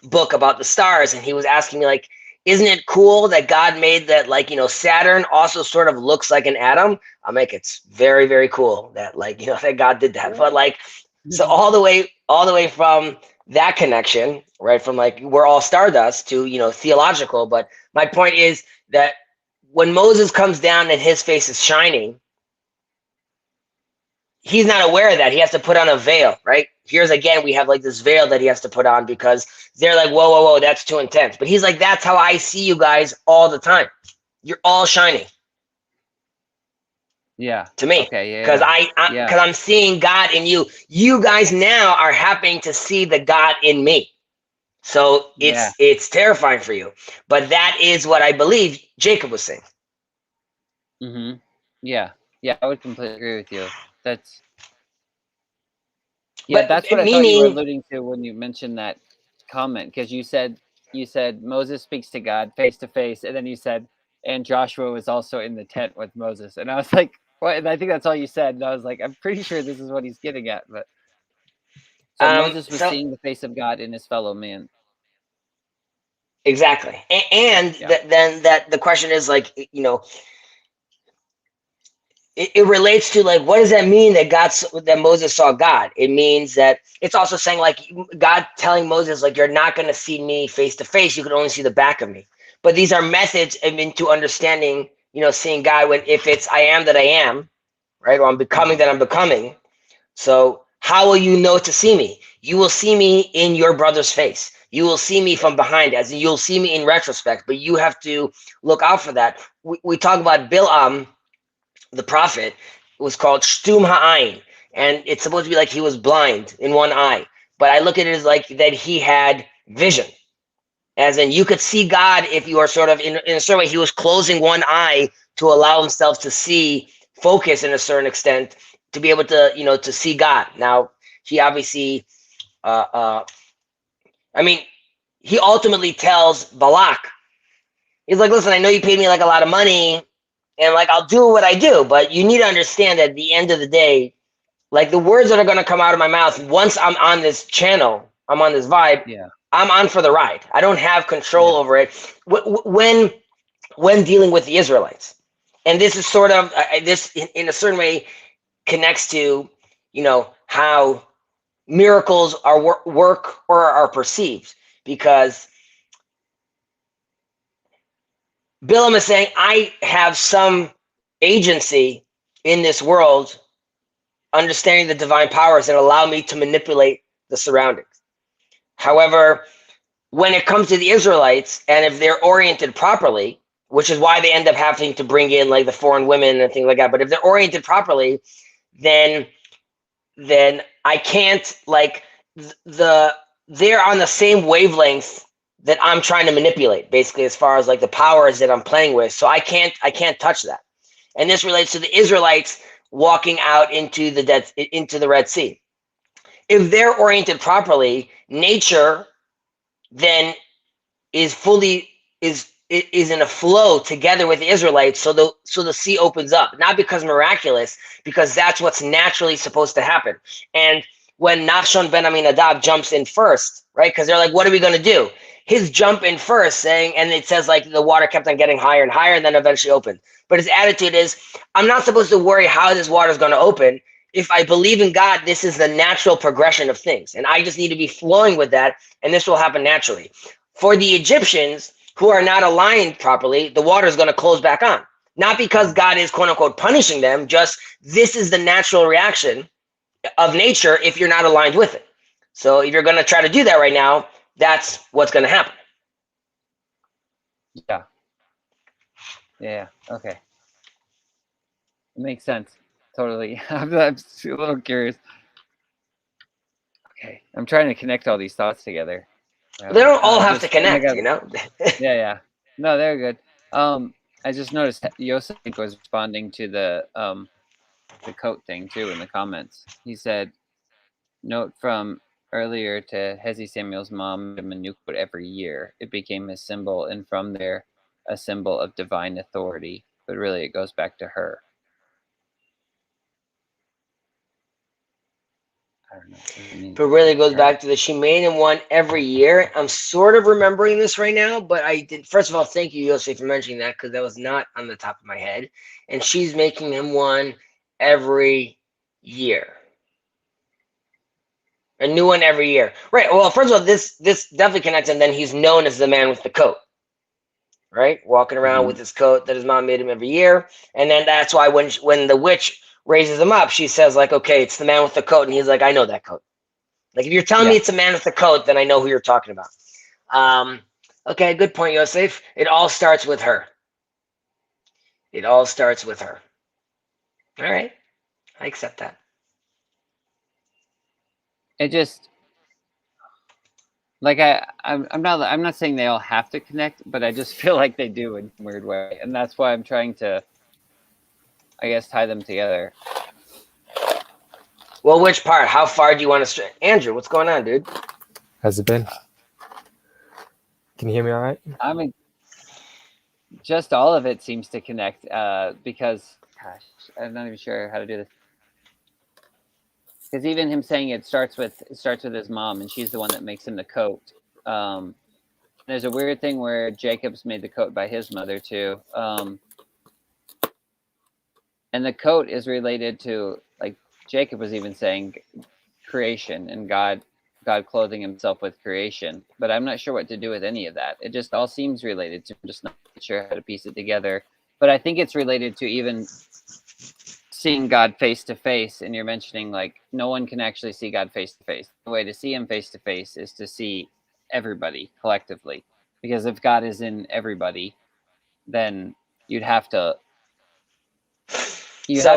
book about the stars, and he was asking me like, isn't it cool that God made that, like, Saturn also sort of looks like an atom? I'm like, it's very, very cool that, like, that God did that. But like, so all the way from that connection, right? From like, we're all stardust to, theological. But my point is that when Moses comes down and his face is shining, he's not aware of that. He has to put on a veil, right? Here's again, we have like this veil that he has to put on because they're like, whoa, that's too intense. But he's like, that's how I see you guys all the time. You're all shining. Yeah. To me. Okay. Because because I'm seeing God in you. You guys now are happening to see the God in me. So it's terrifying for you. But that is what I believe Jacob was saying. Mm-hmm. Yeah. Yeah, I would completely agree with you. That's what I thought you were alluding to when you mentioned that comment, because you said you said Moses speaks to God face to face, and then you said, and Joshua was also in the tent with Moses, and I was like, what? And I think that's all you said, and I was like, I'm pretty sure this is what he's getting at, but so Moses was So seeing the face of God in his fellow man. exactly, and Yeah. then that the question is like, it relates to like, what does that mean that that Moses saw God? It means that it's also saying like God telling Moses like, you're not going to see me face to face. You can only see the back of me. But these are methods into understanding, seeing God when if it's I am that I am, right? Or I'm becoming that I'm becoming. So how will you know to see me? You will see me in your brother's face. You will see me from behind, as in you'll see me in retrospect, but you have to look out for that. We talk about Bilam, the prophet, was called Shtum Ha'ain, and it's supposed to be like he was blind in one eye. But I look at it as like that he had vision, as in you could see God if you are sort of in a certain way. He was closing one eye to allow himself to see, focus in a certain extent, to be able to, to see God. Now, he obviously, he ultimately tells Balak, he's like, listen, I know you paid me like a lot of money, and like I'll do what I do, but you need to understand that at the end of the day, like the words that are going to come out of my mouth, once I'm on this channel, I'm on this vibe, Yeah. I'm on for the ride. I don't have control over it when dealing with the Israelites. And this is sort of this in a certain way connects to, how miracles are work or are perceived, because Bilam is saying, I have some agency in this world, understanding the divine powers that allow me to manipulate the surroundings. However, when it comes to the Israelites, and if they're oriented properly, which is why they end up having to bring in like the foreign women and things like that, but if they're oriented properly, then I can't like they're on the same wavelength that I'm trying to manipulate, basically, as far as like the powers that I'm playing with. So I can't touch that. And this relates to the Israelites walking out into the Red Sea. If they're oriented properly, nature then is in a flow together with the Israelites, so the sea opens up, not because miraculous, because that's what's naturally supposed to happen. And when Nachshon ben Aminadab jumps in first, right? Because they're like, what are we going to do? His jump in first, saying, and it says like the water kept on getting higher and higher, and then eventually opened. But his attitude is, I'm not supposed to worry how this water is going to open. If I believe in God, this is the natural progression of things, and I just need to be flowing with that, and this will happen naturally. For the Egyptians who are not aligned properly, the water is going to close back on. Not because God is quote unquote punishing them, just this is the natural reaction of nature if you're not aligned with it. So if you're going to try to do that right now, that's what's going to happen. Yeah. Yeah. Okay. It makes sense. Totally. I'm a little curious. Okay. I'm trying to connect all these thoughts together. They don't all have to connect, Yeah. No, they're good. I just noticed Yosef was responding to the coat thing too in the comments. He said, note from earlier to Hezi Samuel's mom made him a new coat every year. It became his symbol, and from there, a symbol of divine authority. But really, it goes back to her. I don't know. But really, it goes back to she made him one every year. I'm sort of remembering this right now, but I did. First of all, thank you, Yosef, for mentioning that, because that was not on the top of my head. And she's making him one every year. A new one every year. Right. Well, first of all, this definitely connects, and then he's known as the man with the coat. Right? Walking around with his coat that his mom made him every year. And then that's why when the witch raises him up, she says, like, okay, it's the man with the coat. And he's like, I know that coat. Like, if you're telling me it's a man with the coat, then I know who you're talking about. Okay, good point, Yosef. It all starts with her. It all starts with her. All right. I accept that. It just like I'm not saying they all have to connect, but I just feel like they do in a weird way, and that's why I'm trying to, I guess, tie them together. Well, which part? How far do you want to? Andrew, what's going on, dude? Has it been? Can you hear me all right? I mean, just all of it seems to connect because, gosh, I'm not even sure how to do this. Because even him saying it starts with his mom, and she's the one that makes him the coat. There's a weird thing where Jacob's made the coat by his mother too, and the coat is related to, like Jacob was even saying, creation and God clothing himself with creation. But I'm not sure what to do with any of that. It just all seems related to. I'm just not sure how to piece it together. But I think it's related to even seeing God face to face. And you're mentioning like no one can actually see God face to face. The way to see him face to face is to see everybody collectively. Because if God is in everybody, then you'd have to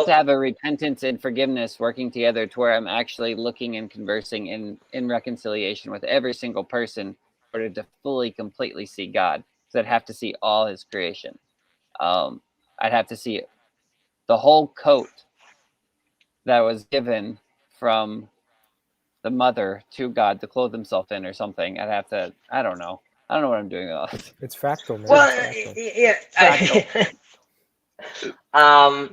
have a repentance and forgiveness working together to where I'm actually looking and conversing in reconciliation with every single person in order to fully, completely see God. So I'd have to see all his creation. I'd have to see the whole coat that was given from the mother to God to clothe himself in or something. I don't know what I'm doing with all this. It's fractal, man. Well, It's fractal. yeah.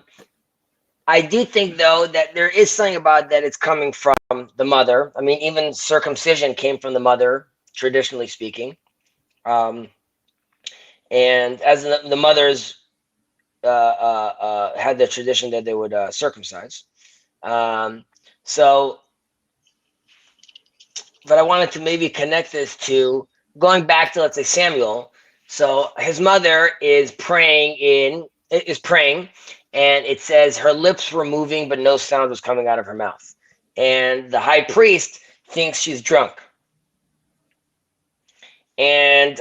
I do think though that there is something about that it's coming from the mother. I mean, even circumcision came from the mother, traditionally speaking. And as the mothers had the tradition that they would circumcise. So, but I wanted to maybe connect this to going back to, let's say, Samuel. So his mother is praying, and it says her lips were moving, but no sound was coming out of her mouth. And the high priest thinks she's drunk. And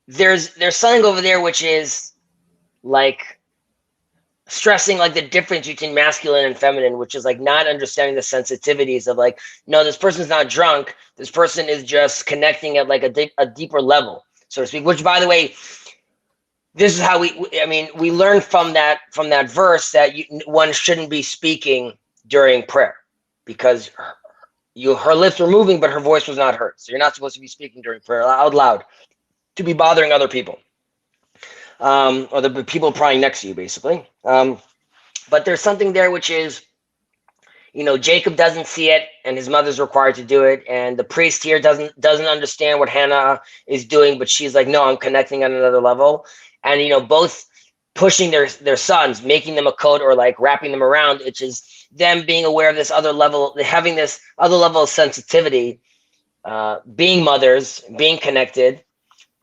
there's something over there which is like stressing like the difference between masculine and feminine, which is like not understanding the sensitivities of like, no, this person's not drunk. This person is just connecting at like a deeper level, so to speak. Which, by the way, this is how we learn from that verse that one shouldn't be speaking during prayer because her lips were moving, but her voice was not heard. So you're not supposed to be speaking during prayer out loud to be bothering other people. Or the people probably next to you, basically. But there's something there which is, Jacob doesn't see it, and his mother's required to do it, and the priest here doesn't understand what Hannah is doing, but she's like, no, I'm connecting on another level, and both pushing their sons, making them a coat or like wrapping them around, which is them being aware of this other level, having this other level of sensitivity, being mothers, being connected.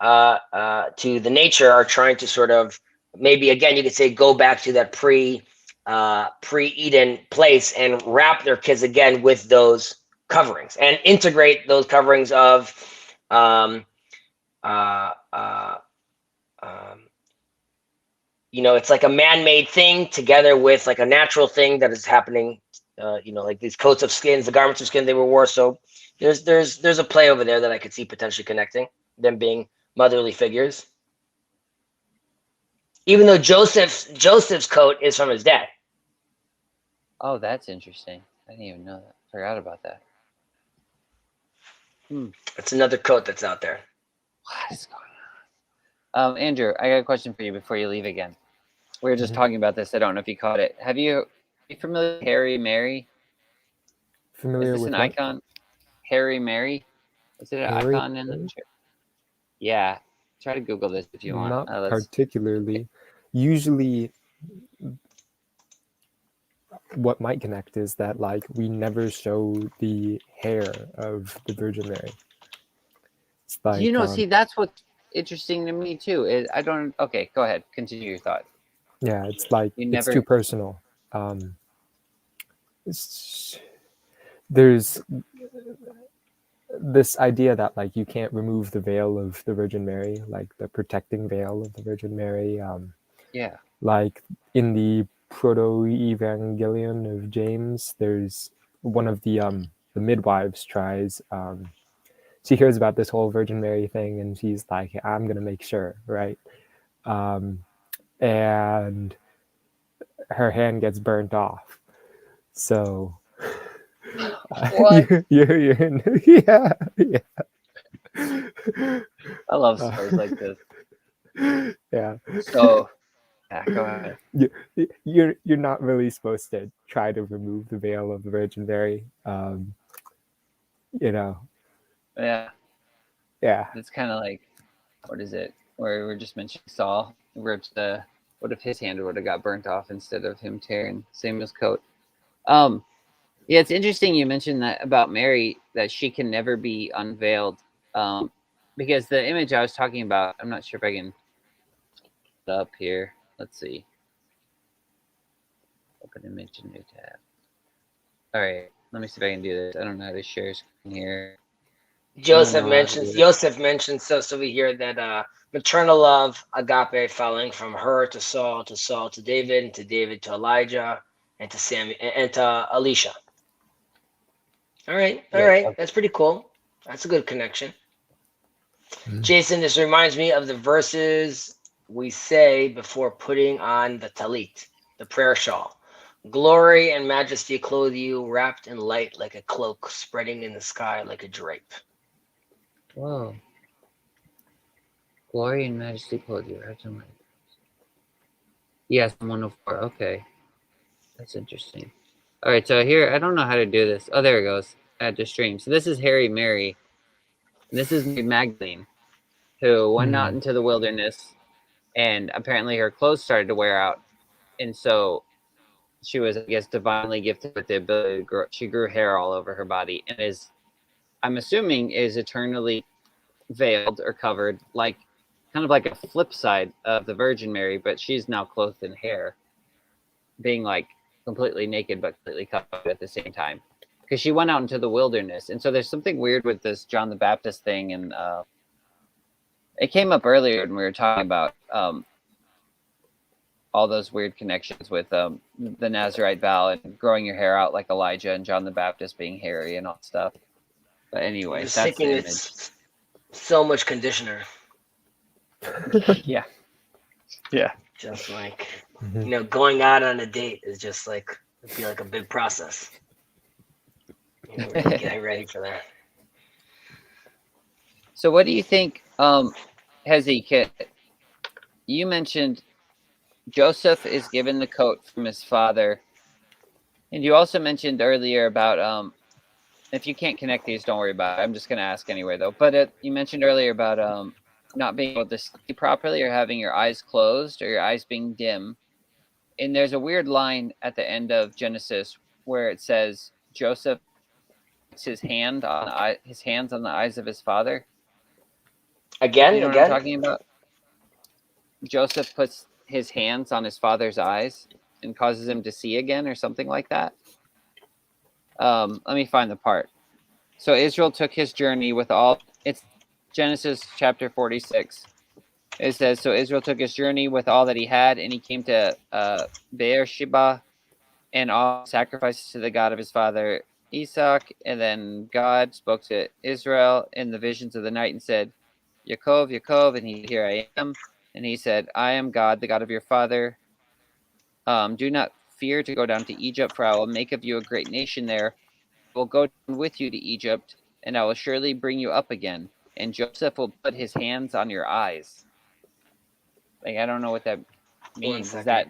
To the nature, are trying to sort of maybe again you could say go back to that pre-Eden place and wrap their kids again with those coverings and integrate those coverings of it's like a man-made thing together with like a natural thing that is happening, like these coats of skins, the garments of skin they wore. So there's a play over there that I could see potentially connecting them being motherly figures, even though Joseph's coat is from his dad. Oh, that's interesting. I didn't even know that. Forgot about that. It's another coat that's out there. What is going on? Andrew, I got a question for you before you leave again. We were just talking about this. I don't know if you caught it. Are you familiar with Harry Mary? Familiar is this with an what? icon? Harry Mary? Is it an Harry icon in the church? Yeah. Try to Google this if you want. Not particularly. Usually, what might connect is that like we never show the hair of the Virgin Mary. It's like, see, that's what's interesting to me too. Okay, go ahead. Continue your thought. Yeah, it's like it's too personal. There's this idea that like you can't remove the veil of the Virgin Mary, like the protecting veil of the Virgin Mary. Yeah. Like in the Proto-Evangelion of James, there's one of the midwives tries. She hears about this whole Virgin Mary thing, and she's like, "I'm gonna make sure, right?" And her hand gets burnt off. So What? Yeah, yeah. I love stories like this. Yeah. So, yeah, go ahead. You're not really supposed to try to remove the veil of the Virgin Mary. You know, Yeah, yeah. it's kind of like, what is it? Where we're just mentioning Saul ripped the. What if his hand would have got burnt off instead of him tearing Samuel's coat? Yeah, it's interesting you mentioned that about Mary, that she can never be unveiled. Because the image I was talking about, I'm not sure if I can put it up here. Let's see. Open image in new tab. All right, let me see if I can do this. I don't know how to share screen here. Joseph mentions so we hear that maternal love, agape, following from her to Saul to David, and to David to Elijah, and to Samuel and to Elisha. All right, Okay. that's pretty cool. That's a good connection. Mhm. Jason, this reminds me of the verses we say before putting on the talit, the prayer shawl. Glory and majesty clothe you, wrapped in light like a cloak, spreading in the sky like a drape. Whoa. Glory and majesty clothe you. Yes, 104. Okay. That's interesting. All right, so here, I don't know how to do this. Oh, there it goes. I had to stream. So this is Harry Mary. And this is Mary Magdalene, who went out into the wilderness, and apparently her clothes started to wear out. And so she was, I guess, divinely gifted with the ability to grow. She grew hair all over her body and is, I'm assuming, is eternally veiled or covered, like kind of like a flip side of the Virgin Mary, but she's now clothed in hair, being like completely naked but completely covered at the same time, because she went out into the wilderness. And so there's something weird with this John the Baptist thing, and it came up earlier when we were talking about all those weird connections with the Nazirite vow and growing your hair out like Elijah and John the Baptist being hairy and all that stuff. But anyway, I was that's the thinking image. it's so much conditioner. Yeah. Yeah. Just like, Mhm. going out on a date is just like, it'd be like a big process. Really getting ready for that. So what do you think, Hezekiah? You mentioned Joseph is given the coat from his father. And you also mentioned earlier about, if you can't connect these, don't worry about it. I'm just going to ask anyway, though. But you mentioned earlier about not being able to see properly, or having your eyes closed, or your eyes being dim. And there's a weird line at the end of Genesis where it says Joseph puts his hands on the eyes of his father. Again. You know what I'm talking about? Joseph puts his hands on his father's eyes and causes him to see again, or something like that. Let me find the part. So Israel took his journey with all. It's Genesis chapter 46. It says, so Israel took his journey with all that he had, and he came to Beersheba, and all sacrifices to the God of his father Isaac. And then God spoke to Israel in the visions of the night and said, Yaakov, Yaakov, and he, here I am. And he said, I am God, the God of your father. Do not fear to go down to Egypt, for I will make of you a great nation there. I will go down with you to Egypt, and I will surely bring you up again. And Joseph will put his hands on your eyes. Like, I don't know what that means. Is that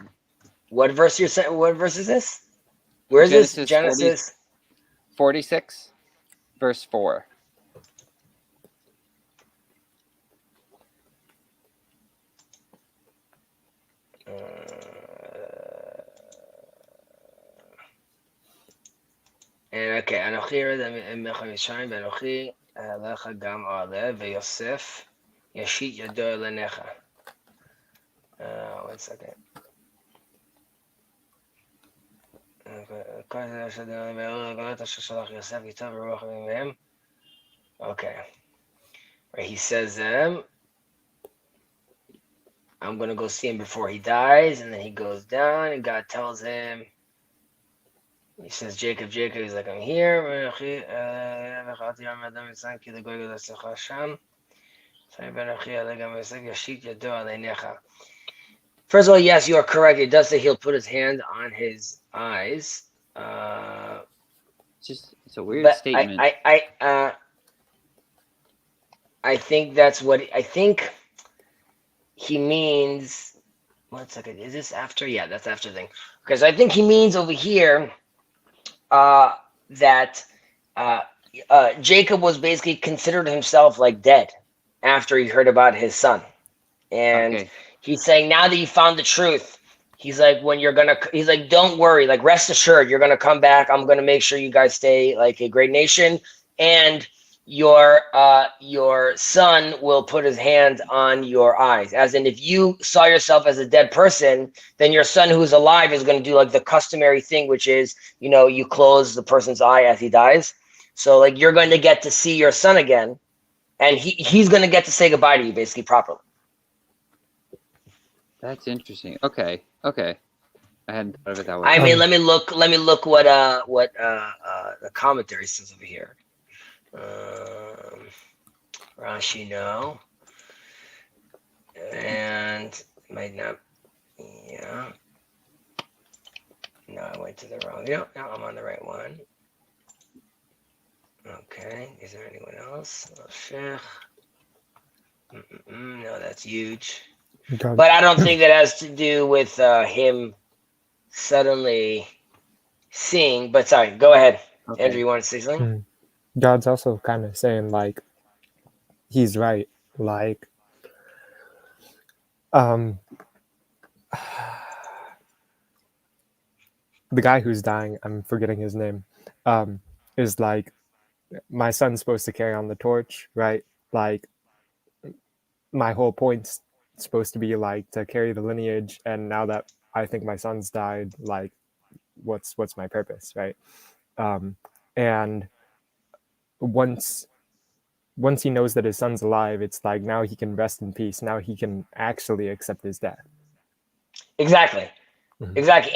what verse you're saying? What verse is this? Where is this? Genesis 46, verse 4. Okay, אנוכי ירד ממך מצרים ואנוכי אעליך גם אעלה ויוסף ישית ידו אל עיניך. 1 second. Okay. Right, he says I'm gonna go see him before he dies, and then he goes down and God tells him, he says, Jacob, Jacob, he's like, I'm here. First of all, yes, you are correct. It does say he'll put his hand on his eyes. It's a weird But statement. I think that's what I think he means. 1 second. Is this after? Yeah, that's after thing. Because I think he means over here that Jacob was basically considered himself like dead after he heard about his son. And Okay. he's saying, now that you found the truth, he's like, he's like, don't worry, like, rest assured, you're gonna come back. I'm gonna make sure you guys stay like a great nation, and your son will put his hands on your eyes. As in, if you saw yourself as a dead person, then your son who's alive is gonna do like the customary thing, which is, you close the person's eye as he dies. So like, you're going to get to see your son again, and he's gonna get to say goodbye to you basically properly. That's interesting. Okay. I hadn't thought of it that way. I mean, let me look what the commentary says over here. Rashi, no, and might not. Yeah, no, I went to the wrong. No, I'm on the right one. Okay, is there anyone else? No, that's huge. God, But I don't think that has to do with him suddenly seeing. But sorry, go ahead, Okay. Andrew. You want to say something? God's also kind of saying like he's right. Like the guy who's dying, I'm forgetting his name, is like, my son's supposed to carry on the torch, right? Like, my whole point's supposed to be like to carry the lineage, and now that I think my son's died, like, what's my purpose, right? And once he knows that his son's alive, it's like now he can rest in peace. Now he can actually accept his death. Exactly. Mhm. Exactly.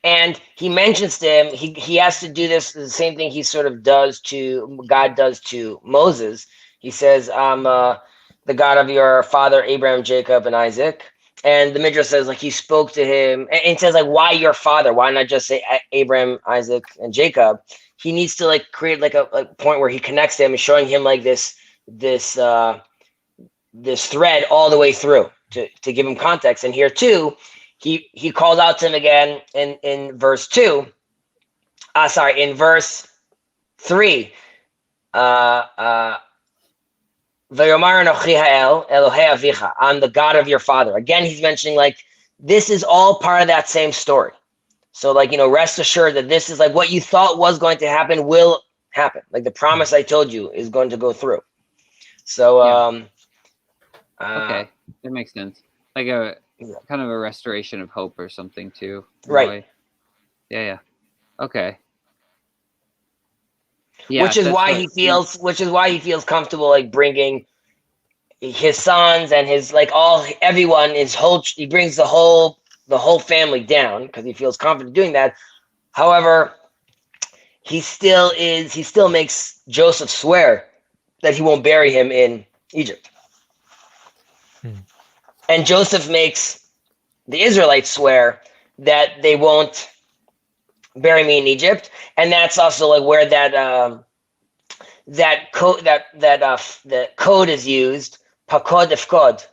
And he mentions to him, he has to do this, the same thing he sort of God does to Moses. He says, I'm the God of your father, Abraham, Jacob, and Isaac. And the Midrash says, like, he spoke to him, and it says, like, why your father? Why not just say Abraham, Isaac, and Jacob? He needs to like create like a point where he connects them and showing him like this thread all the way through to give him context. And here too, he called out to him again in verse 2. In verse 3. V'yomar anochi ha'el Elohei avicha. I'm the God of your father. Again, he's mentioning like this is all part of that same story. So like, rest assured that this is like what you thought was going to happen will happen. Like the promise I told you is going to go through. So Okay, that makes sense. Like a Yeah. kind of a restoration of hope or something too. in a Right. way. Yeah. Okay. Yeah. which is that's why what- he feels comfortable like bringing his sons and his like everyone, he brings the whole family down because he feels confident doing that. However, he still makes Joseph swear that he won't bury him in Egypt. And Joseph makes the Israelites swear that they won't bury me in Egypt, and that's also like where that code is used, pakod ifkod.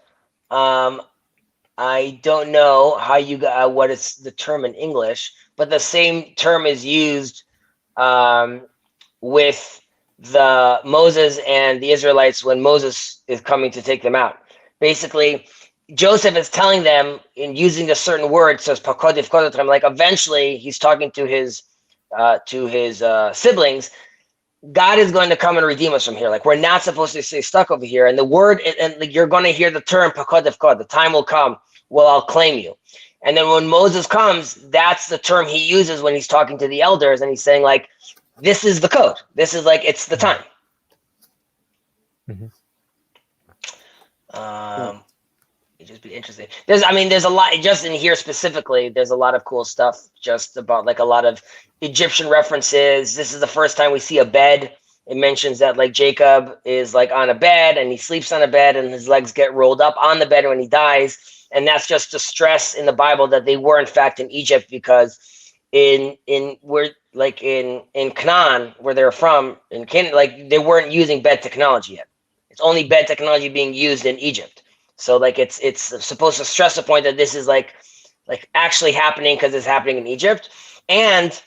I don't know how you got what is the term in English, but the same term is used with the Moses and the Israelites when Moses is coming to take them out. Basically, Joseph is telling them in using a certain word, says pakod ifkod, like eventually he's talking to his siblings. God is going to come and redeem us from here. Like we're not supposed to stay stuck over here. And the word, and like, you're going to hear the term pakod ifkod. The time will come. Well, I'll claim you. And then when Moses comes, that's the term he uses when he's talking to the elders, and he's saying like, "This is the code. This is like it's the time." Mhm. It'd just be interesting. There's a lot just in here specifically. There's a lot of cool stuff just about like a lot of Egyptian references. This is the first time we see a bed. It mentions that like Jacob is like on a bed and he sleeps on a bed and his legs get rolled up on the bed when he dies. And that's just to stress in the Bible that they were in fact in Egypt because in where like in Canaan, where they're from, in Canaan, like they weren't using bed technology yet. It's only bed technology being used in Egypt. So like it's supposed to stress the point that this is like actually happening because it's happening in Egypt. And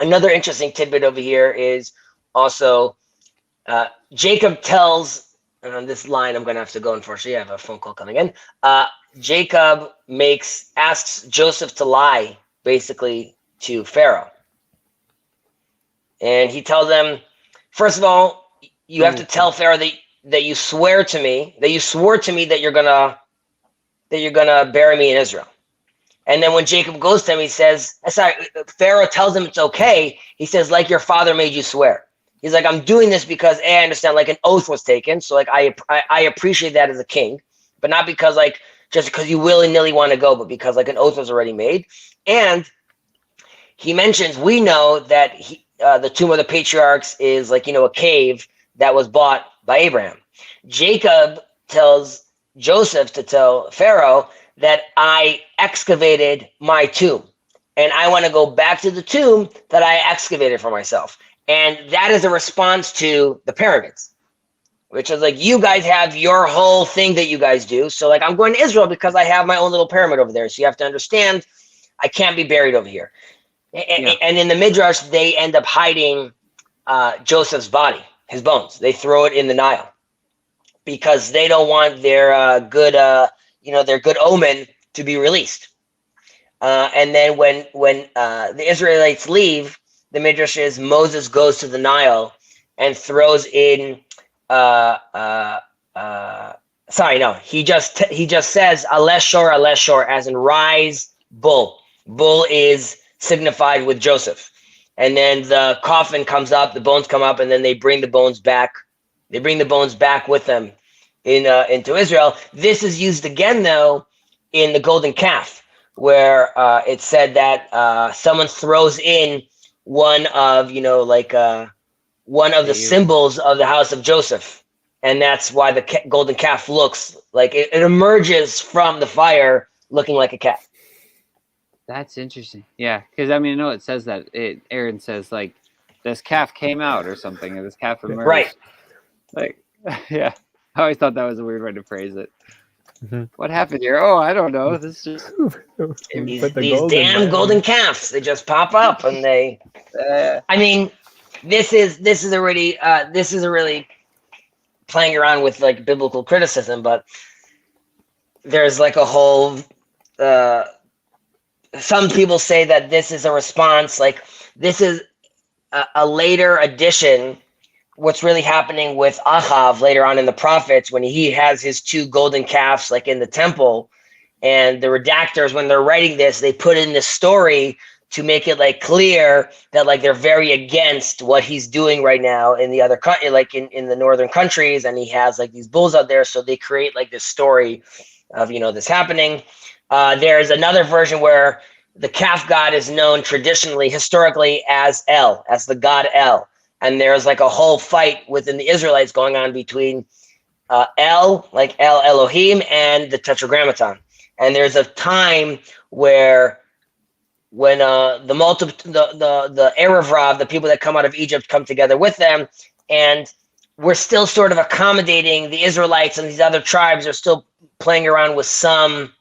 another interesting tidbit over here is also Jacob tells, and on this line I'm going to have to go, unfortunately. I have a phone call coming in. Jacob asks Joseph to lie basically to Pharaoh. And he tells them, first of all, you have to tell Pharaoh that you swore to me that you're gonna bury me in Israel. And then when Jacob goes to him, he says, sorry, Pharaoh tells him it's okay. He says, like your father made you swear. He's like, I'm doing this because I understand like an oath was taken. So like I appreciate that as a king, but not because like just because you willy-nilly want to go, but because like an oath was already made. And he mentions, we know that the tomb of the patriarchs is like, a cave that was bought by Abraham. Jacob tells Joseph to tell Pharaoh that I excavated my tomb and I want to go back to the tomb that I excavated for myself. And that is a response to the pyramids, which is like, you guys have your whole thing that you guys do. So like, I'm going to Israel because I have my own little pyramid over there. So you have to understand, I can't be buried over here. And in the Midrash, they end up hiding Joseph's body, his bones. They throw it in the Nile because they don't want their good omen to be released. And then when the Israelites leave, the Midrash is Moses goes to the Nile and throws in. He just says Aleh Shor, as in rise, bull. Bull is signified with Joseph. And then the coffin comes up, the bones come up, and then they bring the bones back. They bring the bones back with them into Israel. This is used again, though, in the golden calf, where it said that someone throws in one of the symbols of the house of Joseph. And that's why the golden calf looks like it emerges from the fire looking like a calf. That's interesting. Yeah, because I mean, I know it says that Aaron says like this calf came out or something, or this calf emerged. Right. Like, yeah. I always thought that was a weird way to phrase it. Mhm. What happened here? Oh, I don't know. This just These damn golden calves, they just pop up and they. I mean, this is already playing around with like biblical criticism, but there's like a whole. Some people say that this is a response, like this is a later addition. What's really happening with Ahav later on in the prophets when he has his two golden calves like in the temple, and the redactors, when they're writing this, they put in this story to make it like clear that like they're very against what he's doing right now in the other country, like in the northern countries, and he has like these bulls out there, so they create like this story of this happening. There's another version where the calf god is known traditionally, historically, as El, as the god El. And there's like a whole fight within the Israelites going on between El, like El Elohim, and the Tetragrammaton. And there's a time where when the Erev Rav, the people that come out of Egypt, come together with them, and we're still sort of accommodating the Israelites, and these other tribes are still playing around with some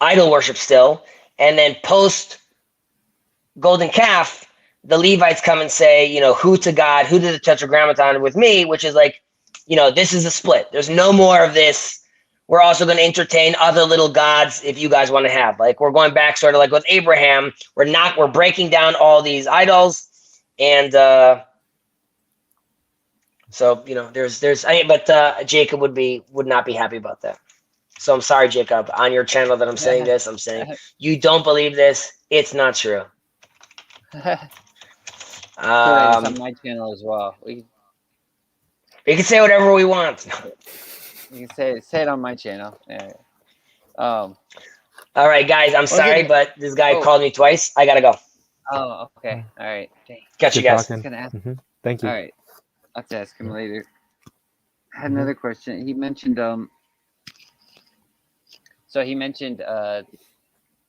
idol worship still. And then post golden calf, the Levites come and say, who to God, who to the Tetragrammaton with me, which is like, this is a split. There's no more of this. We're also going to entertain other little gods if you guys want to have. Like, we're going back sort of like with Abraham. We're breaking down all these idols. And but Jacob would not be happy about that. So I'm sorry, Jacob, on your channel that I'm saying this. I'm saying you don't believe this. It's not true. it's on my channel as well. We can say whatever we want. You can say it on my channel. Yeah. All right, guys. I'm sorry, but this guy called me twice. I gotta go. Oh, okay. All right. Catch you guys. I was gonna ask. Thank you. All right. I'll have to ask him later. I had another question. He mentioned So he mentioned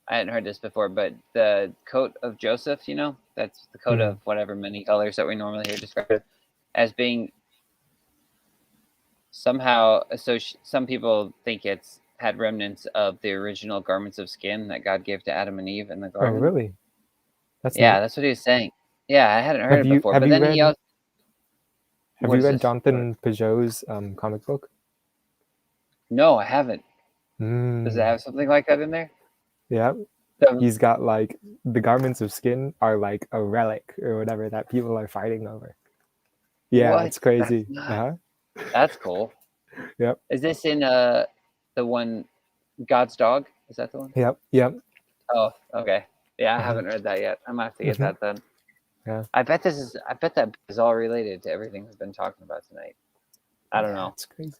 I hadn't heard this before, but the coat of Joseph, that's the coat of whatever many colors that we normally hear described as being somehow associated. Some people think it's had remnants of the original garments of skin that God gave to Adam and Eve in the Oh, garden. really? That's Yeah, neat. that's what he was saying. Yeah, I hadn't heard Have it you before. have But you then he read also, have what you is read this? Jonathan Peugeot's comic book? No, I haven't. Does Mm, it have something like that in there? yeah, So- he's got like the garments of skin are like a relic or whatever that people are fighting over. Yeah, What? it's crazy. That's Uh-huh. That's cool. Yep. Is this in the one God's Dog? Is that the one? Yep. Oh, okay. Yeah, I Mhm. haven't read that yet. I might have to get Mhm. that done. Yeah. I bet that is all related to everything we've been talking about tonight. I don't know. It's crazy.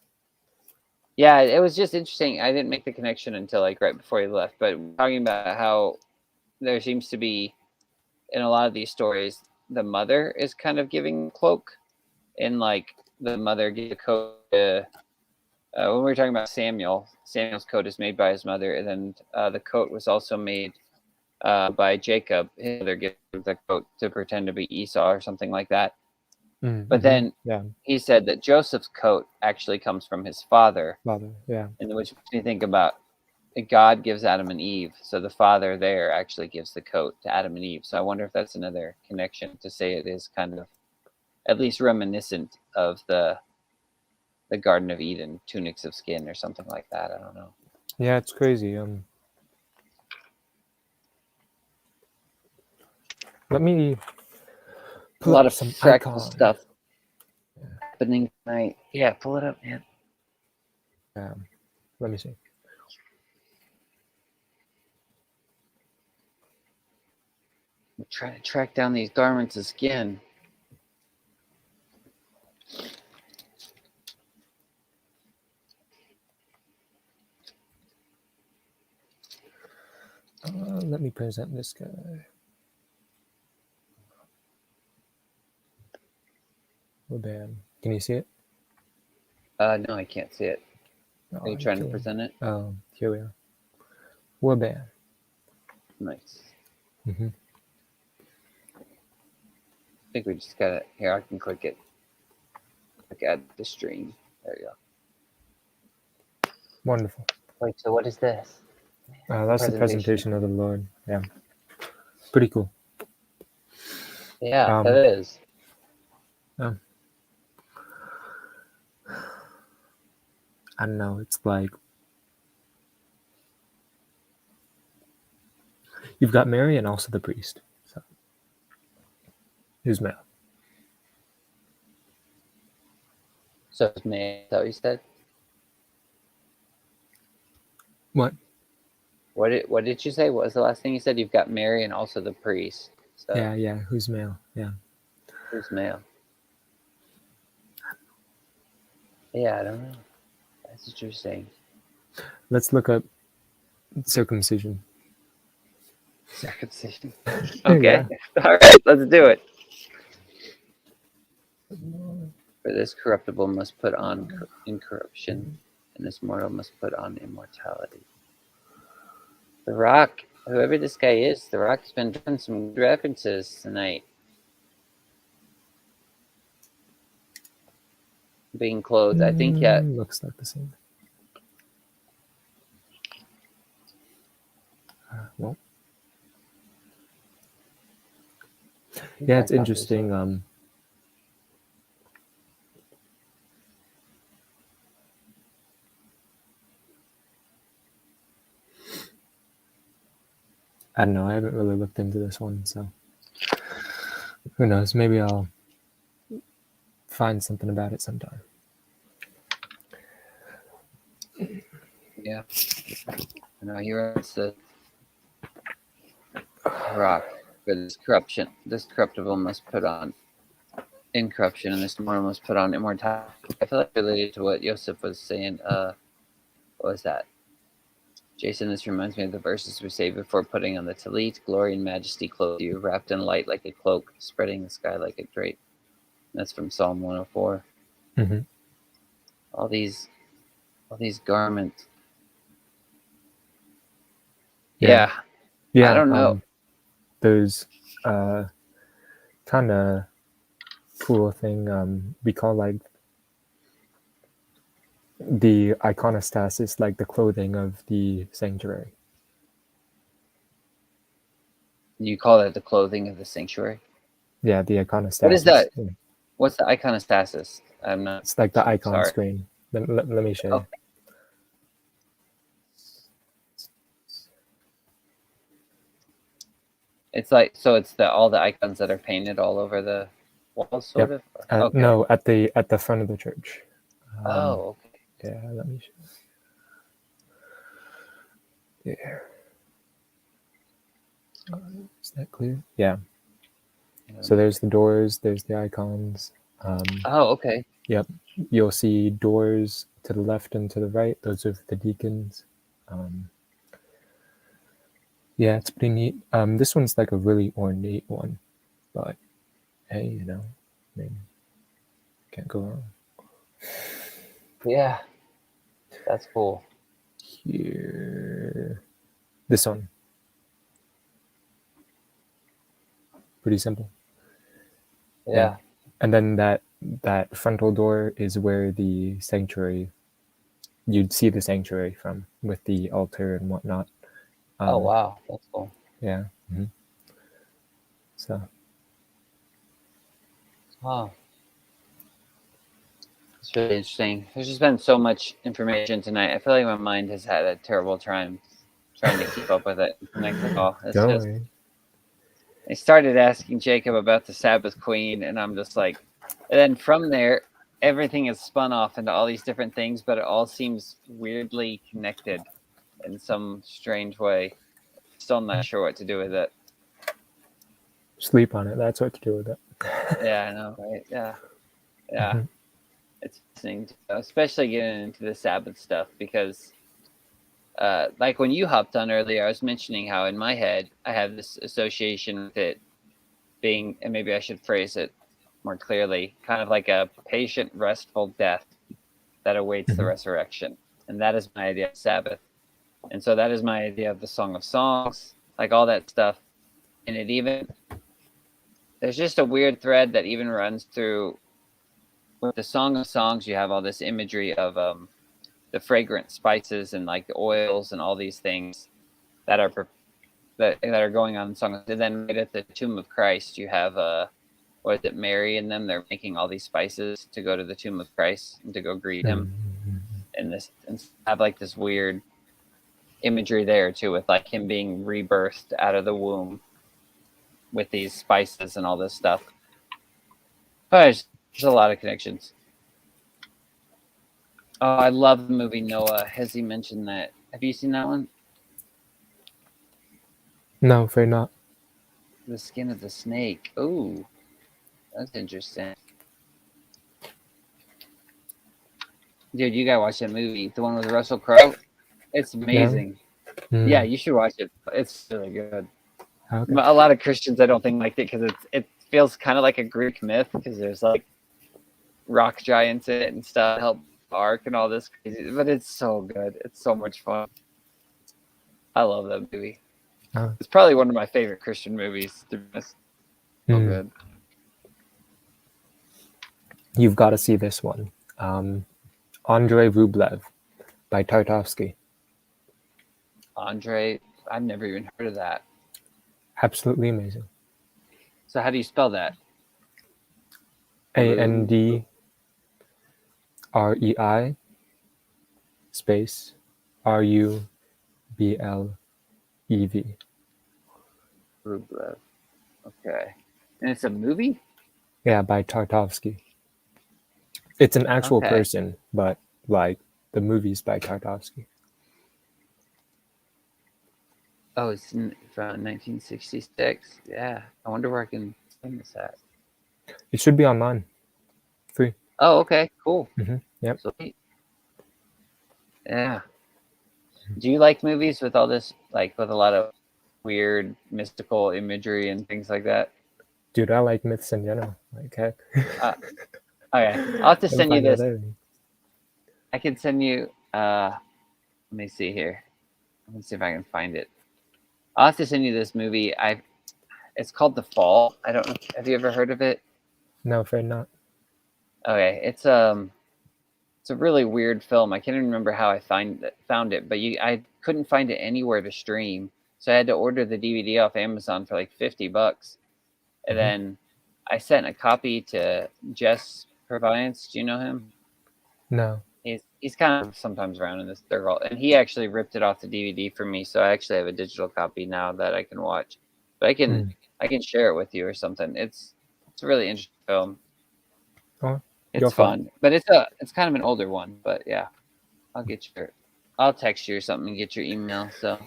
Yeah, it was just interesting. I didn't make the connection until like right before he left, but talking about how there seems to be in a lot of these stories, the mother is kind of giving cloak, and like the mother gives a coat to, when we were talking about Samuel's coat is made by his mother, and then the coat was also made by Jacob. His mother gives the coat to pretend to be Esau or something like that. But then yeah, he said that Joseph's coat actually comes from his father, mother. Yeah. and which makes me think about God gives Adam and Eve, so the father there actually gives the coat to Adam and Eve. So I wonder if that's another connection to say it is kind of at least reminiscent of the Garden of Eden, tunics of skin or something like that. I don't know. Yeah, it's crazy. Let me A pull lot up of some fractal icon. stuff happening tonight. Yeah, pull it up, man. Let me see. I'm trying to track down these garments of skin. Let me present this guy. Waban. Can you see it? No, I can't see it. No, Are you I trying to can't. present it? Here we are. Waban. Nice. Mhm. I think we just got it. Here, I can click it. Click add the stream. There you go. Wonderful. Wait, so what is this? That's the presentation of the Lord. Yeah. Pretty cool. Yeah, Um, that is. I don't know. It's like you've got Mary and also the priest. So who's male? So it's me. Is that what you said? What? What did you say? What was the last thing you said? You've got Mary and also the priest. So Yeah. Who's male? Yeah. who's male? Yeah, I don't know. That's interesting. Let's look up circumcision. Circumcision. Okay. All right, let's do it. For this corruptible must put on incorruption, and this mortal must put on immortality. The Rock, whoever this guy is, The Rock's been doing some good references tonight. Being clothed, I think, yeah. Looks like the same. Well, yeah, it's interesting. I don't know. I haven't really looked into this one, so who knows? Maybe I'll find something about it sometime. Yeah. No, he writes the Rock. For this corruptible must put on incorruption, and this mortal must put on immortality. I feel like related to what Joseph was saying. What was that? Jason, this reminds me of the verses we say before putting on the tallit. Glory and majesty clothe you, wrapped in light like a cloak, spreading the sky like a drape. That's from Psalm 104. Mm-hmm. All these garments. Yeah. Yeah, don't know. There's kind of cool thing we call like the iconostasis, like the clothing of the sanctuary. You call that the clothing of the sanctuary? Yeah, the iconostasis. What is that? Yeah. What's the iconostasis? I'm not. It's like the icon Sorry. screen. Let me show you. Okay. It's like, so it's all the icons that are painted all over the walls, sort of. Okay. No, at the front of the church. Oh, okay. Yeah, let me show you. There. Is that clear? Yeah. So there's the doors, there's the icons. Oh, okay. Yep. You'll see doors to the left and to the right. Those are the deacons. Yeah, it's pretty neat. This one's like a really ornate one, but hey, you know, I mean, can't go wrong. Yeah, that's cool. Here, this one. Pretty simple. Yeah. And then that frontal door is where the sanctuary, you'd see the sanctuary from, with the altar and whatnot. Oh, wow, that's cool. Yeah. Mm-hmm. So. Wow. It's really interesting. There's just been so much information tonight. I feel like my mind has had a terrible time trying to keep up with it and connect it all. It's Don't just, worry. I started asking Jacob about the Sabbath Queen, and I'm just like, and then from there, everything is spun off into all these different things, but it all seems weirdly connected in some strange way. Still not sure what to do with it. Sleep on it. That's what to do with it. Yeah, I know, right? Yeah. Yeah. Mhm. It's interesting, especially getting into the Sabbath stuff, because like when you hopped on earlier, I was mentioning how in my head I have this association with it being, and maybe I should phrase it more clearly, kind of like a patient, restful death that awaits the Mhm. resurrection. And that is my idea of Sabbath. And so that is my idea of the Song of Songs, like all that stuff. And it even, there's just a weird thread that even runs through with the Song of Songs. You have all this imagery of the fragrant spices and like the oils and all these things that are going on in Song. And then right at the tomb of Christ, you have what is it, Mary and them? They're making all these spices to go to the tomb of Christ and to go greet him. Mhm. And have like this weird imagery there too, with like him being rebirthed out of the womb with these spices and all this stuff. But there's a lot of connections. Oh, I love the movie Noah. Has he mentioned that? Have you seen that one? No, afraid not. The Skin of the Snake. Ooh, that's interesting. Dude, you gotta watch that movie. The one with Russell Crowe. It's amazing. Mm. Yeah, you should watch it. It's really good. Okay. A lot of Christians I don't think liked it because it feels kind of like a Greek myth, because there's like rock giants in it and stuff, help Ark and all this crazy. But it's so good. It's so much fun. I love that movie. Oh. It's probably one of my favorite Christian movies. To be honest. So Mm. good. You've got to see this one. Andrei Rublev by Tarkovsky. Andre, I've never even heard of that. Absolutely amazing. So how do you spell that? ANDREI space RUBLEV. Rublev. Okay. And it's a movie? Yeah, by Tarkovsky. It's an actual Okay. person, but like the movie's by Tarkovsky. Oh, it's from 1966. Yeah. I wonder where I can find this at. It should be online. Free. Oh, okay. Cool. Mhm, yep. Sweet. Yeah. Do you like movies with all this, like with a lot of weird mystical imagery and things like that? Dude, I like myths in general. Like heck. Okay. I'll have to You'll send you find that this. there. I can send you, let me see here. Let me see if I can find it. I'll have to send you this movie. It's called The Fall. I don't know. Have you ever heard of it? No, afraid not. Okay, it's a really weird film. I can't even remember how I found it, but I couldn't find it anywhere to stream, so I had to order the DVD off Amazon for like $50, and then I sent a copy to Jess Proviance. Do you know him? No. He's kind of sometimes around in this third world, and he actually ripped it off the DVD for me, so I actually have a digital copy now that I can watch. But I can share it with you or something. It's a really interesting film. Oh, It's fun, but it's kind of an older one. But yeah, I'll text you or something and get your email. So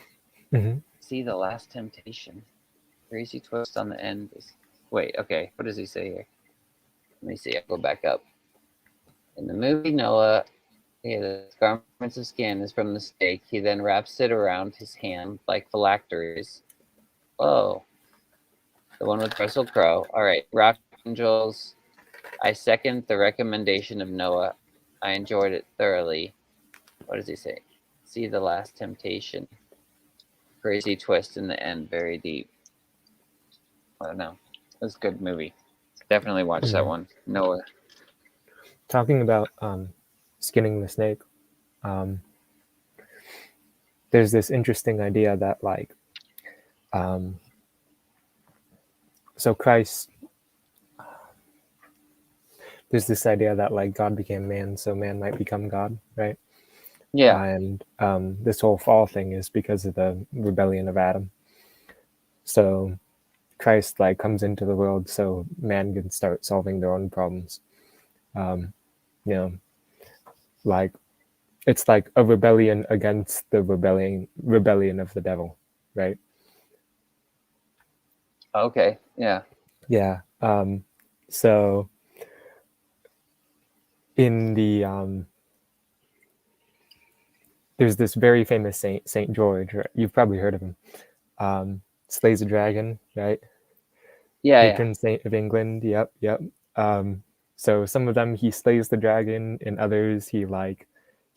see The Last Temptation. Crazy twist on the end. Wait, okay. What does he say here? Let me see. I'll go back up. In the movie, Noah, the garments of skin is from the stake. He then wraps it around his hand like phylacteries. Whoa. The one with Russell Crowe. All right. Rock Angels. I second the recommendation of Noah. I enjoyed it thoroughly. What does he say? See The Last Temptation. Crazy twist in the end. Very deep. I don't know. It was a good movie. Definitely watch that one. Noah. Talking about skinning the snake, there's this interesting idea that like, so Christ, there's this idea that like God became man, so man might become God, right? Yeah. And this whole fall thing is because of the rebellion of Adam. So Christ like comes into the world so man can start solving their own problems. You know, like it's like a rebellion against the rebellion of the devil, right? Okay. Yeah. Yeah. So in the there's this very famous Saint George. Right? You've probably heard of him. Slays a dragon, right? Yeah. Patron saint of England. Yep. So some of them he slays the dragon, and others he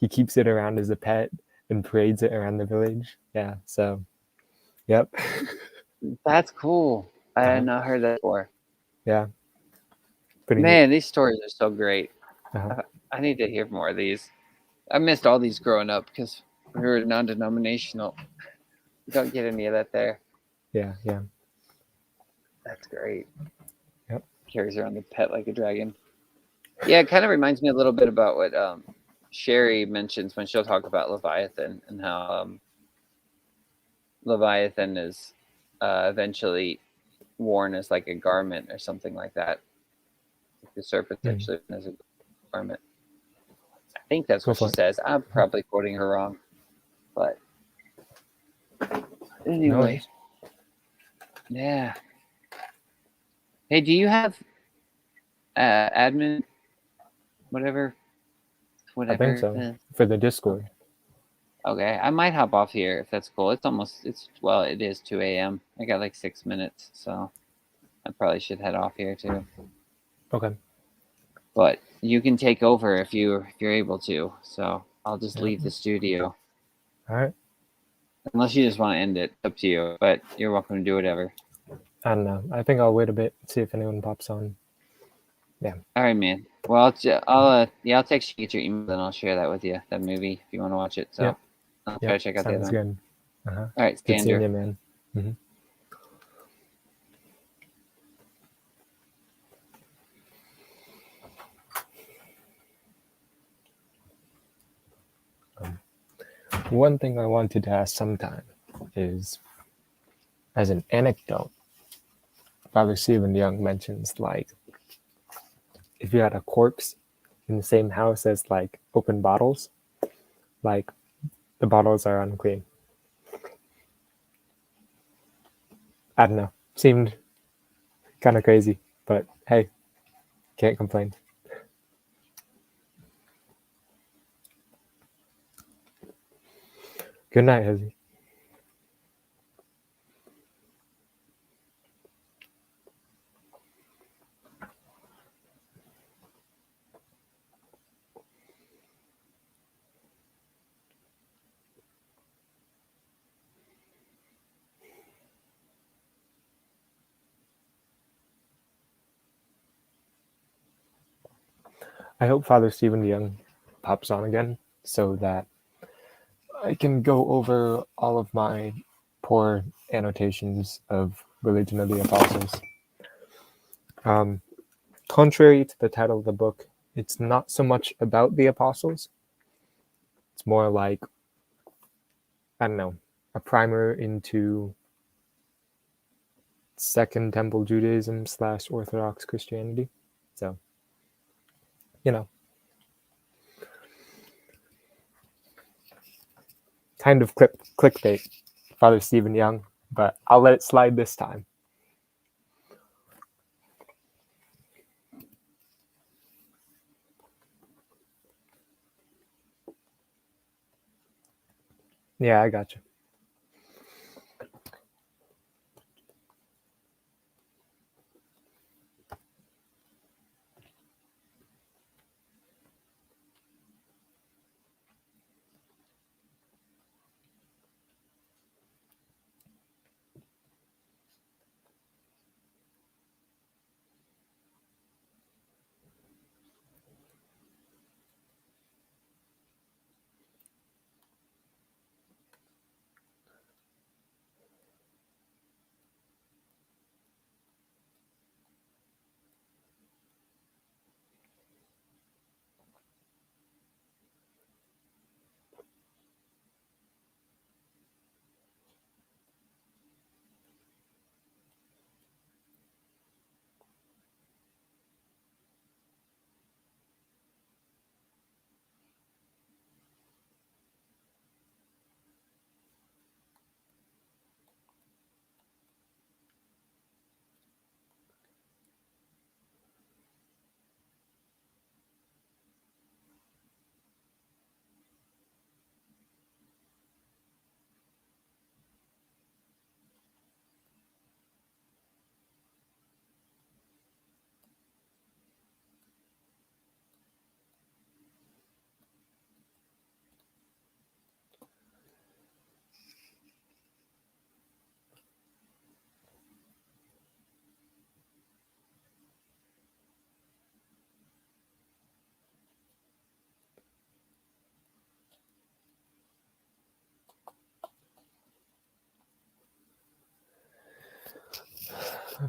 keeps it around as a pet and parades it around the village. Yeah. So, yep. That's cool. I had not heard that before. Yeah. Pretty Man, these stories are so great. Uh-huh. I need to hear more of these. I missed all these growing up because we were non-denominational. You don't get any of that there. Yeah. That's great. Yep. Carries around the pet like a dragon. Yeah, it kind of reminds me a little bit about what Sherry mentions when she'll talk about Leviathan and how Leviathan is eventually worn as like a garment or something like that. The serpent's actually worn as a garment. I think that's what she says. I'm probably quoting her wrong, but anyway, yeah. Hey, do you have admin? Whatever. I think so. For the Discord. Okay, I might hop off here if that's cool. It is 2 a.m. I got like 6 minutes, so I probably should head off here too. Okay. But you can take over if you're able to. So I'll just leave the studio. All right. Unless you just want to end it, up to you. But you're welcome to do whatever. I don't know. I think I'll wait a bit, see if anyone pops on. Yeah. All right, man. Well, I'll text you, get your email, and I'll share that with you. That movie, if you want to watch it. So I'll try to check out the other one. Sounds good. All right, Good seeing Skander. you, man. One thing I wanted to ask sometime is, as an anecdote, Father Stephen Young mentions like if you had a corpse in the same house as like open bottles, like the bottles are unclean. I don't know. Seemed kind of crazy, but hey, can't complain. Good night, Hezzy. I hope Father Stephen Young pops on again so that I can go over all of my poor annotations of Religion of the Apostles. Contrary to the title of the book, it's not so much about the apostles. It's more like, I don't know, a primer into Second Temple Judaism / Orthodox Christianity. So, you know, kind of clickbait, Father Stephen Young, but I'll let it slide this time. Yeah, I gotcha.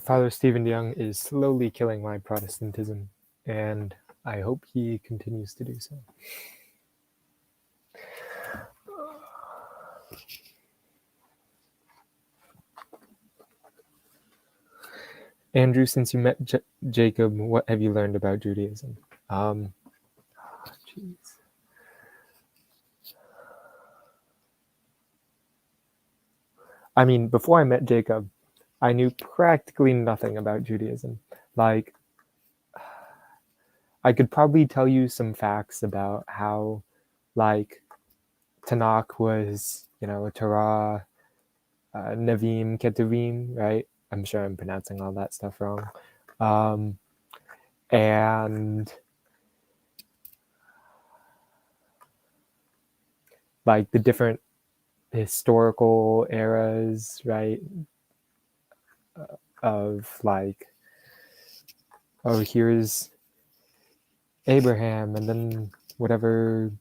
Father Stephen Young is slowly killing my Protestantism, and I hope he continues to do so. Andrew, since you met Jacob, what have you learned about Judaism? Jeez. I mean, before I met Jacob, I knew practically nothing about Judaism. Like, I could probably tell you some facts about how, like, Tanakh was, Torah, Nevi'im, Ketuvim, right? I'm sure I'm pronouncing all that stuff wrong. And like the different historical eras, right? Of like, oh, here's Abraham, and then whatever,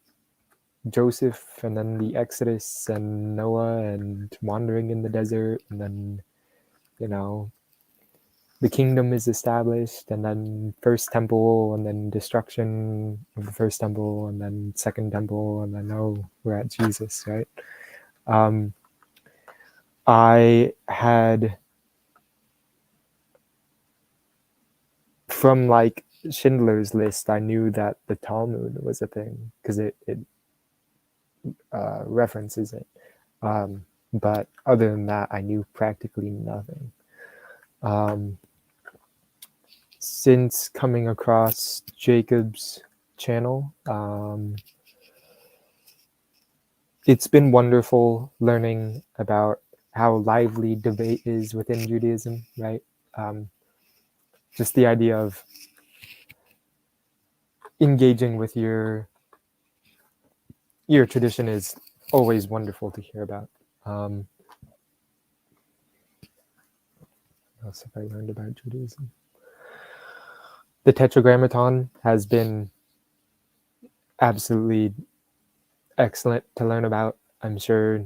Joseph, and then the Exodus, and Noah, and wandering in the desert, and then, the kingdom is established, and then first temple, and then destruction of the first temple, and then second temple, and then, oh, we're at Jesus, right? I had, from like Schindler's List, I knew that the Talmud was a thing because it references it. But other than that, I knew practically nothing. Since coming across Jacob's channel, it's been wonderful learning about how lively debate is within Judaism, right? Just the idea of engaging with your tradition is always wonderful to hear about. What else have I learned about Judaism? The Tetragrammaton has been absolutely excellent to learn about. I'm sure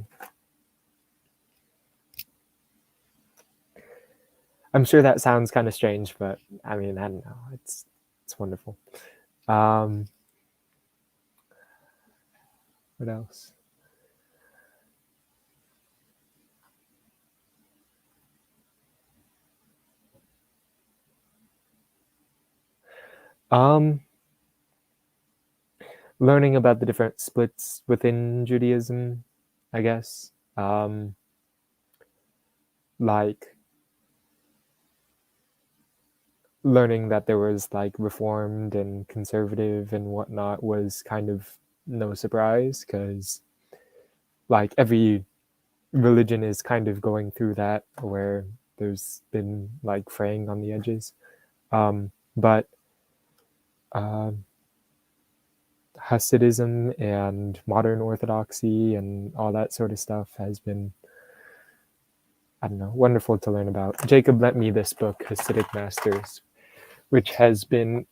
that sounds kind of strange, but I mean, I don't know. It's wonderful. What else? Learning about the different splits within Judaism, I guess. Like learning that there was like reformed and conservative and whatnot was kind of no surprise, because like every religion is kind of going through that, where there's been like fraying on the edges. But Hasidism and modern Orthodoxy and all that sort of stuff has been, I don't know, wonderful to learn about. Jacob lent me this book, Hasidic Masters, which has been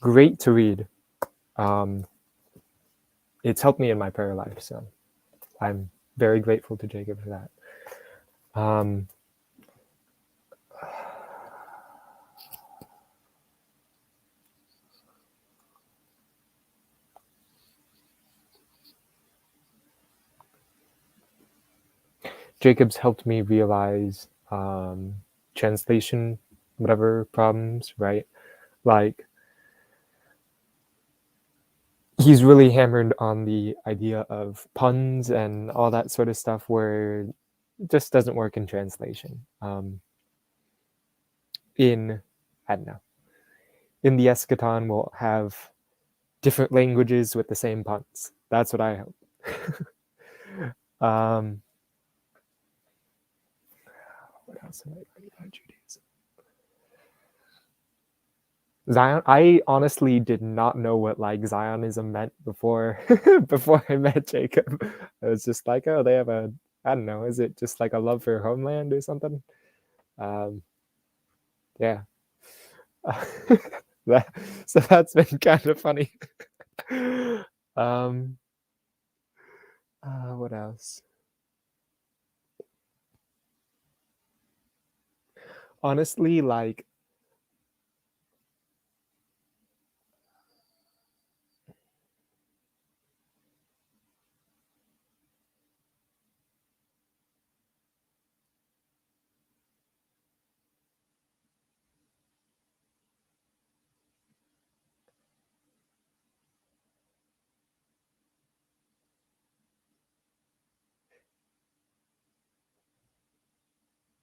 great to read. It's helped me in my prayer life, so I'm very grateful to Jacob for that. Jacob's helped me realize translation, whatever problems, right? Like, he's really hammered on the idea of puns and all that sort of stuff, where it just doesn't work in translation. In the eschaton, we'll have different languages with the same puns. That's what I hope. What else am I learning about Judaism? Zion. I honestly did not know what like Zionism meant before before I met Jacob. I was just like, oh, they have a, I don't know, is it just like a love for homeland or something? Yeah. So that's been kind of funny. What else? Honestly, like,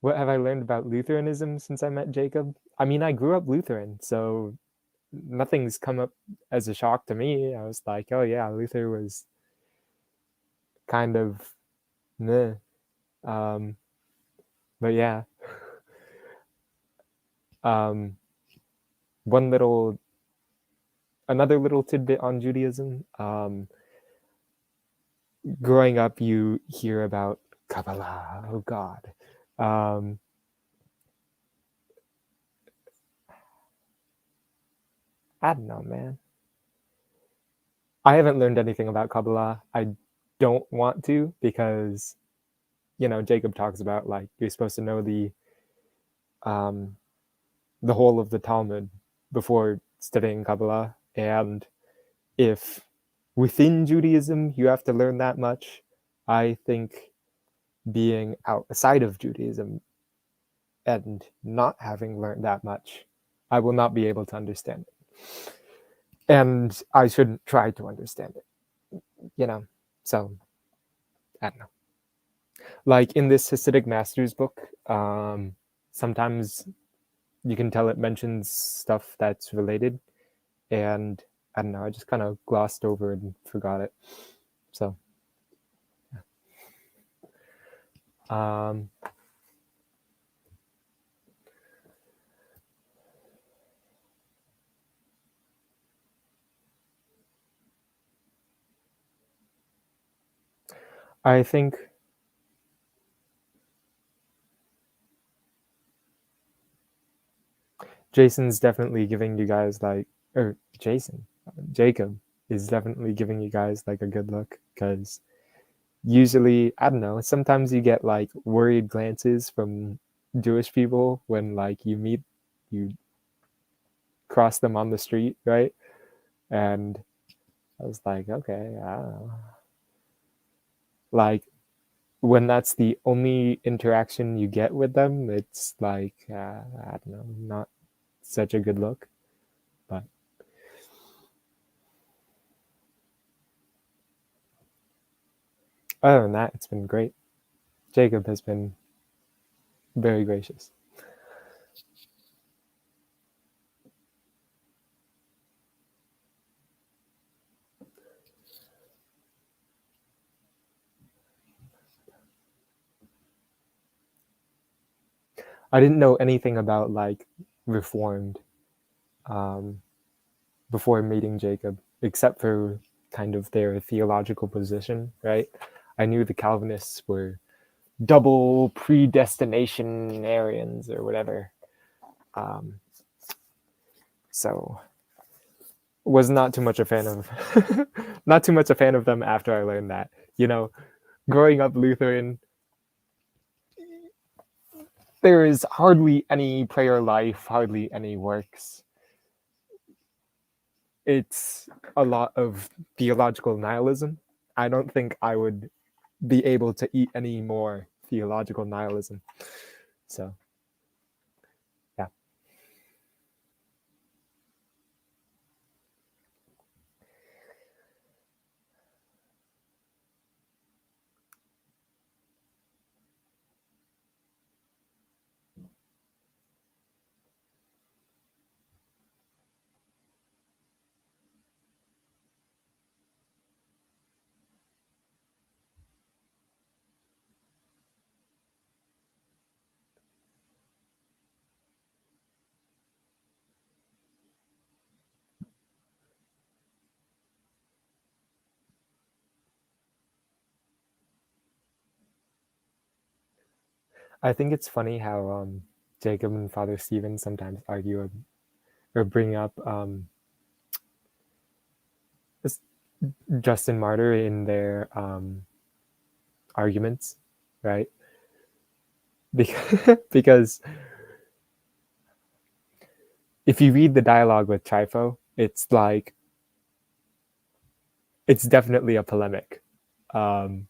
what have I learned about Lutheranism since I met Jacob? I mean, I grew up Lutheran, so nothing's come up as a shock to me. I was like, oh yeah, Luther was kind of meh. But yeah. Another little tidbit on Judaism. Growing up, you hear about Kabbalah. Oh God. I don't know, man. I haven't learned anything about Kabbalah. I don't want to, because, Jacob talks about like you're supposed to know the whole of the Talmud before studying Kabbalah, and if within Judaism you have to learn that much, I think being outside of Judaism and not having learned that much, I will not be able to understand it. And I shouldn't try to understand it, So, I don't know. Like in this Hasidic Masters book, sometimes you can tell it mentions stuff that's related, and I don't know, I just kind of glossed over it and forgot it. So, I think Jason's definitely giving you guys like or Jacob is definitely giving you guys like a good look, because usually, I don't know, sometimes you get like worried glances from Jewish people when like you cross them on the street, right? And I was like, okay, I don't know. Like, when that's the only interaction you get with them, it's like, I don't know, not such a good look. But other than that, it's been great. Jacob has been very gracious. I didn't know anything about like Reformed um, before meeting Jacob, except for kind of their theological position, right? I knew the Calvinists were double predestination-arians or whatever. So was not too much a fan of not too much a fan of them after I learned that. You know, growing up Lutheran, there is hardly any prayer life, hardly any works. It's a lot of theological nihilism. I don't think I would be able to eat any more theological nihilism. So, yeah. I think it's funny how Jacob and Father Stephen sometimes argue or bring up Justin Martyr in their arguments, right? Because if you read the dialogue with Trypho, it's like it's definitely a polemic, and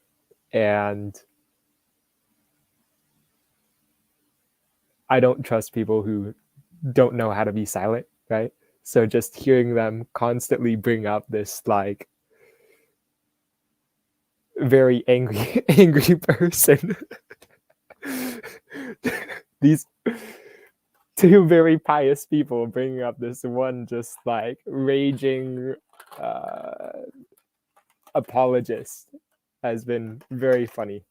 I don't trust people who don't know how to be silent, right? So just hearing them constantly bring up this like very angry angry person, these two very pious people bringing up this one just like raging uh, apologist has been very funny.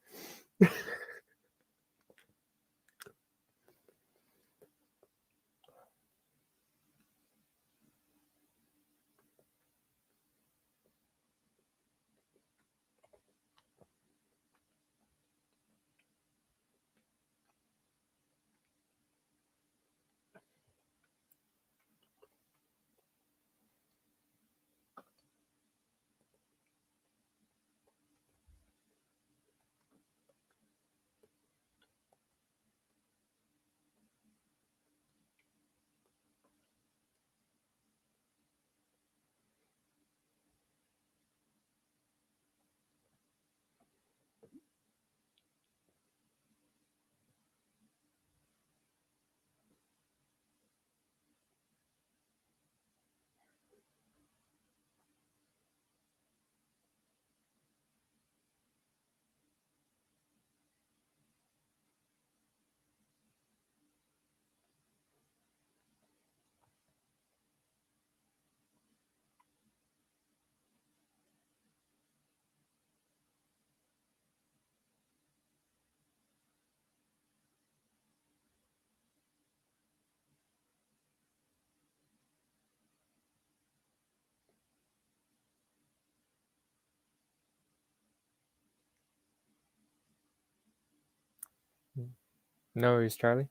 No worries, Charlie.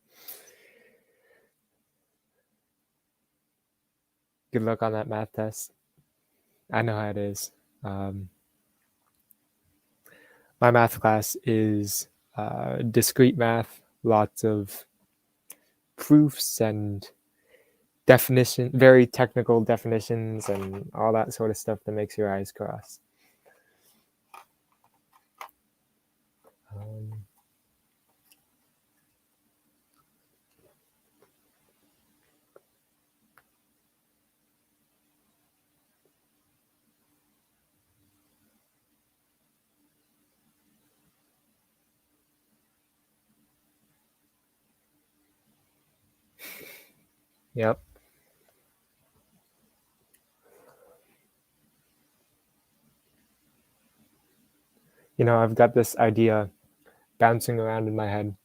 good luck on that math test. I know how it is. My math class is discrete math, lots of proofs and very technical definitions and all that sort of stuff that makes your eyes cross. Yep. You know, I've got this idea bouncing around in my head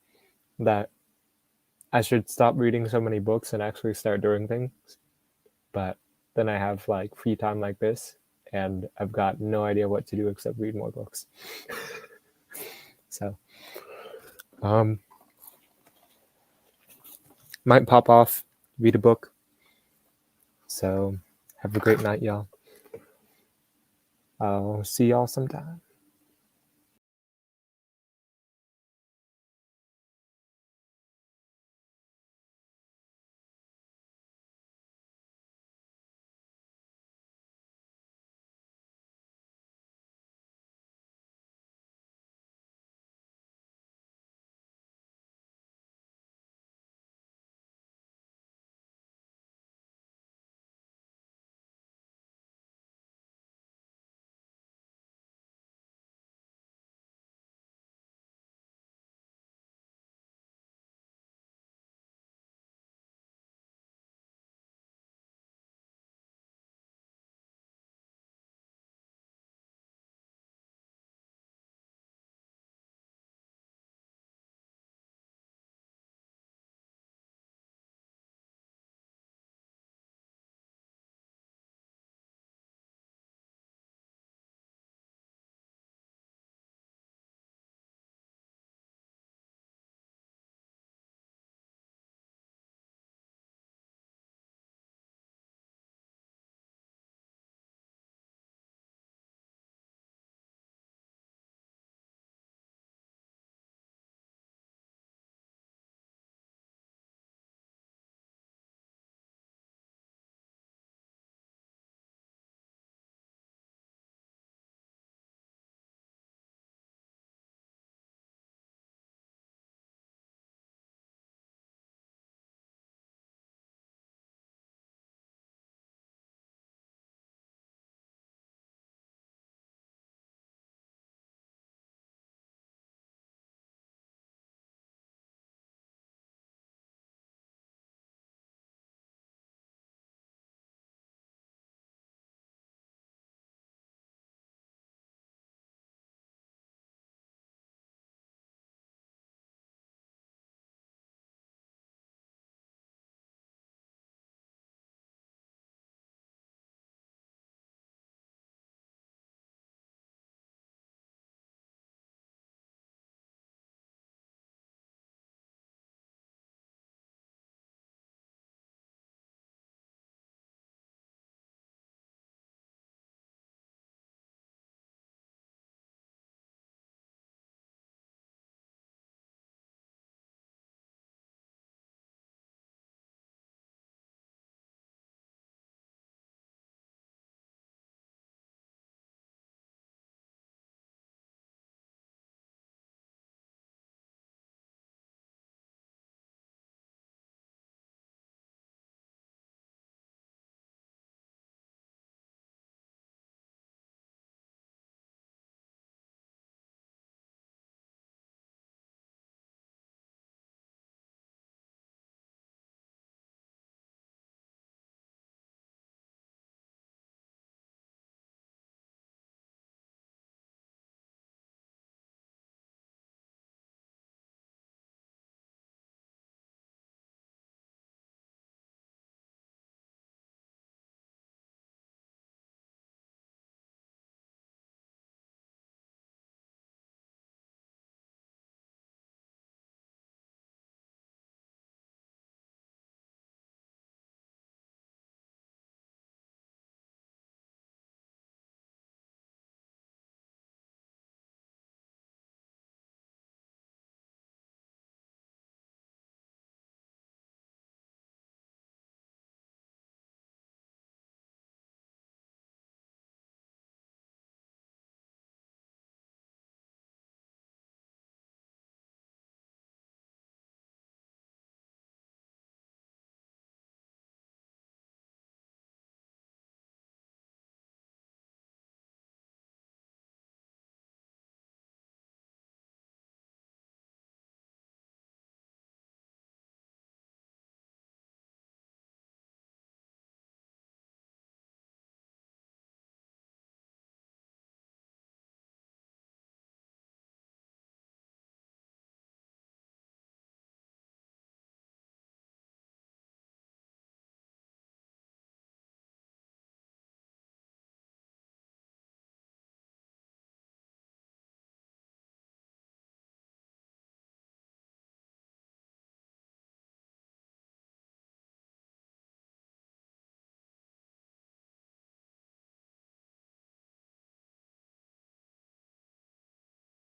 that I should stop reading so many books and actually start doing things. But then I have like free time like this, and I've got no idea what to do except read more books. So, might pop off, read a book. So, have a great night, y'all. I'll see y'all sometime.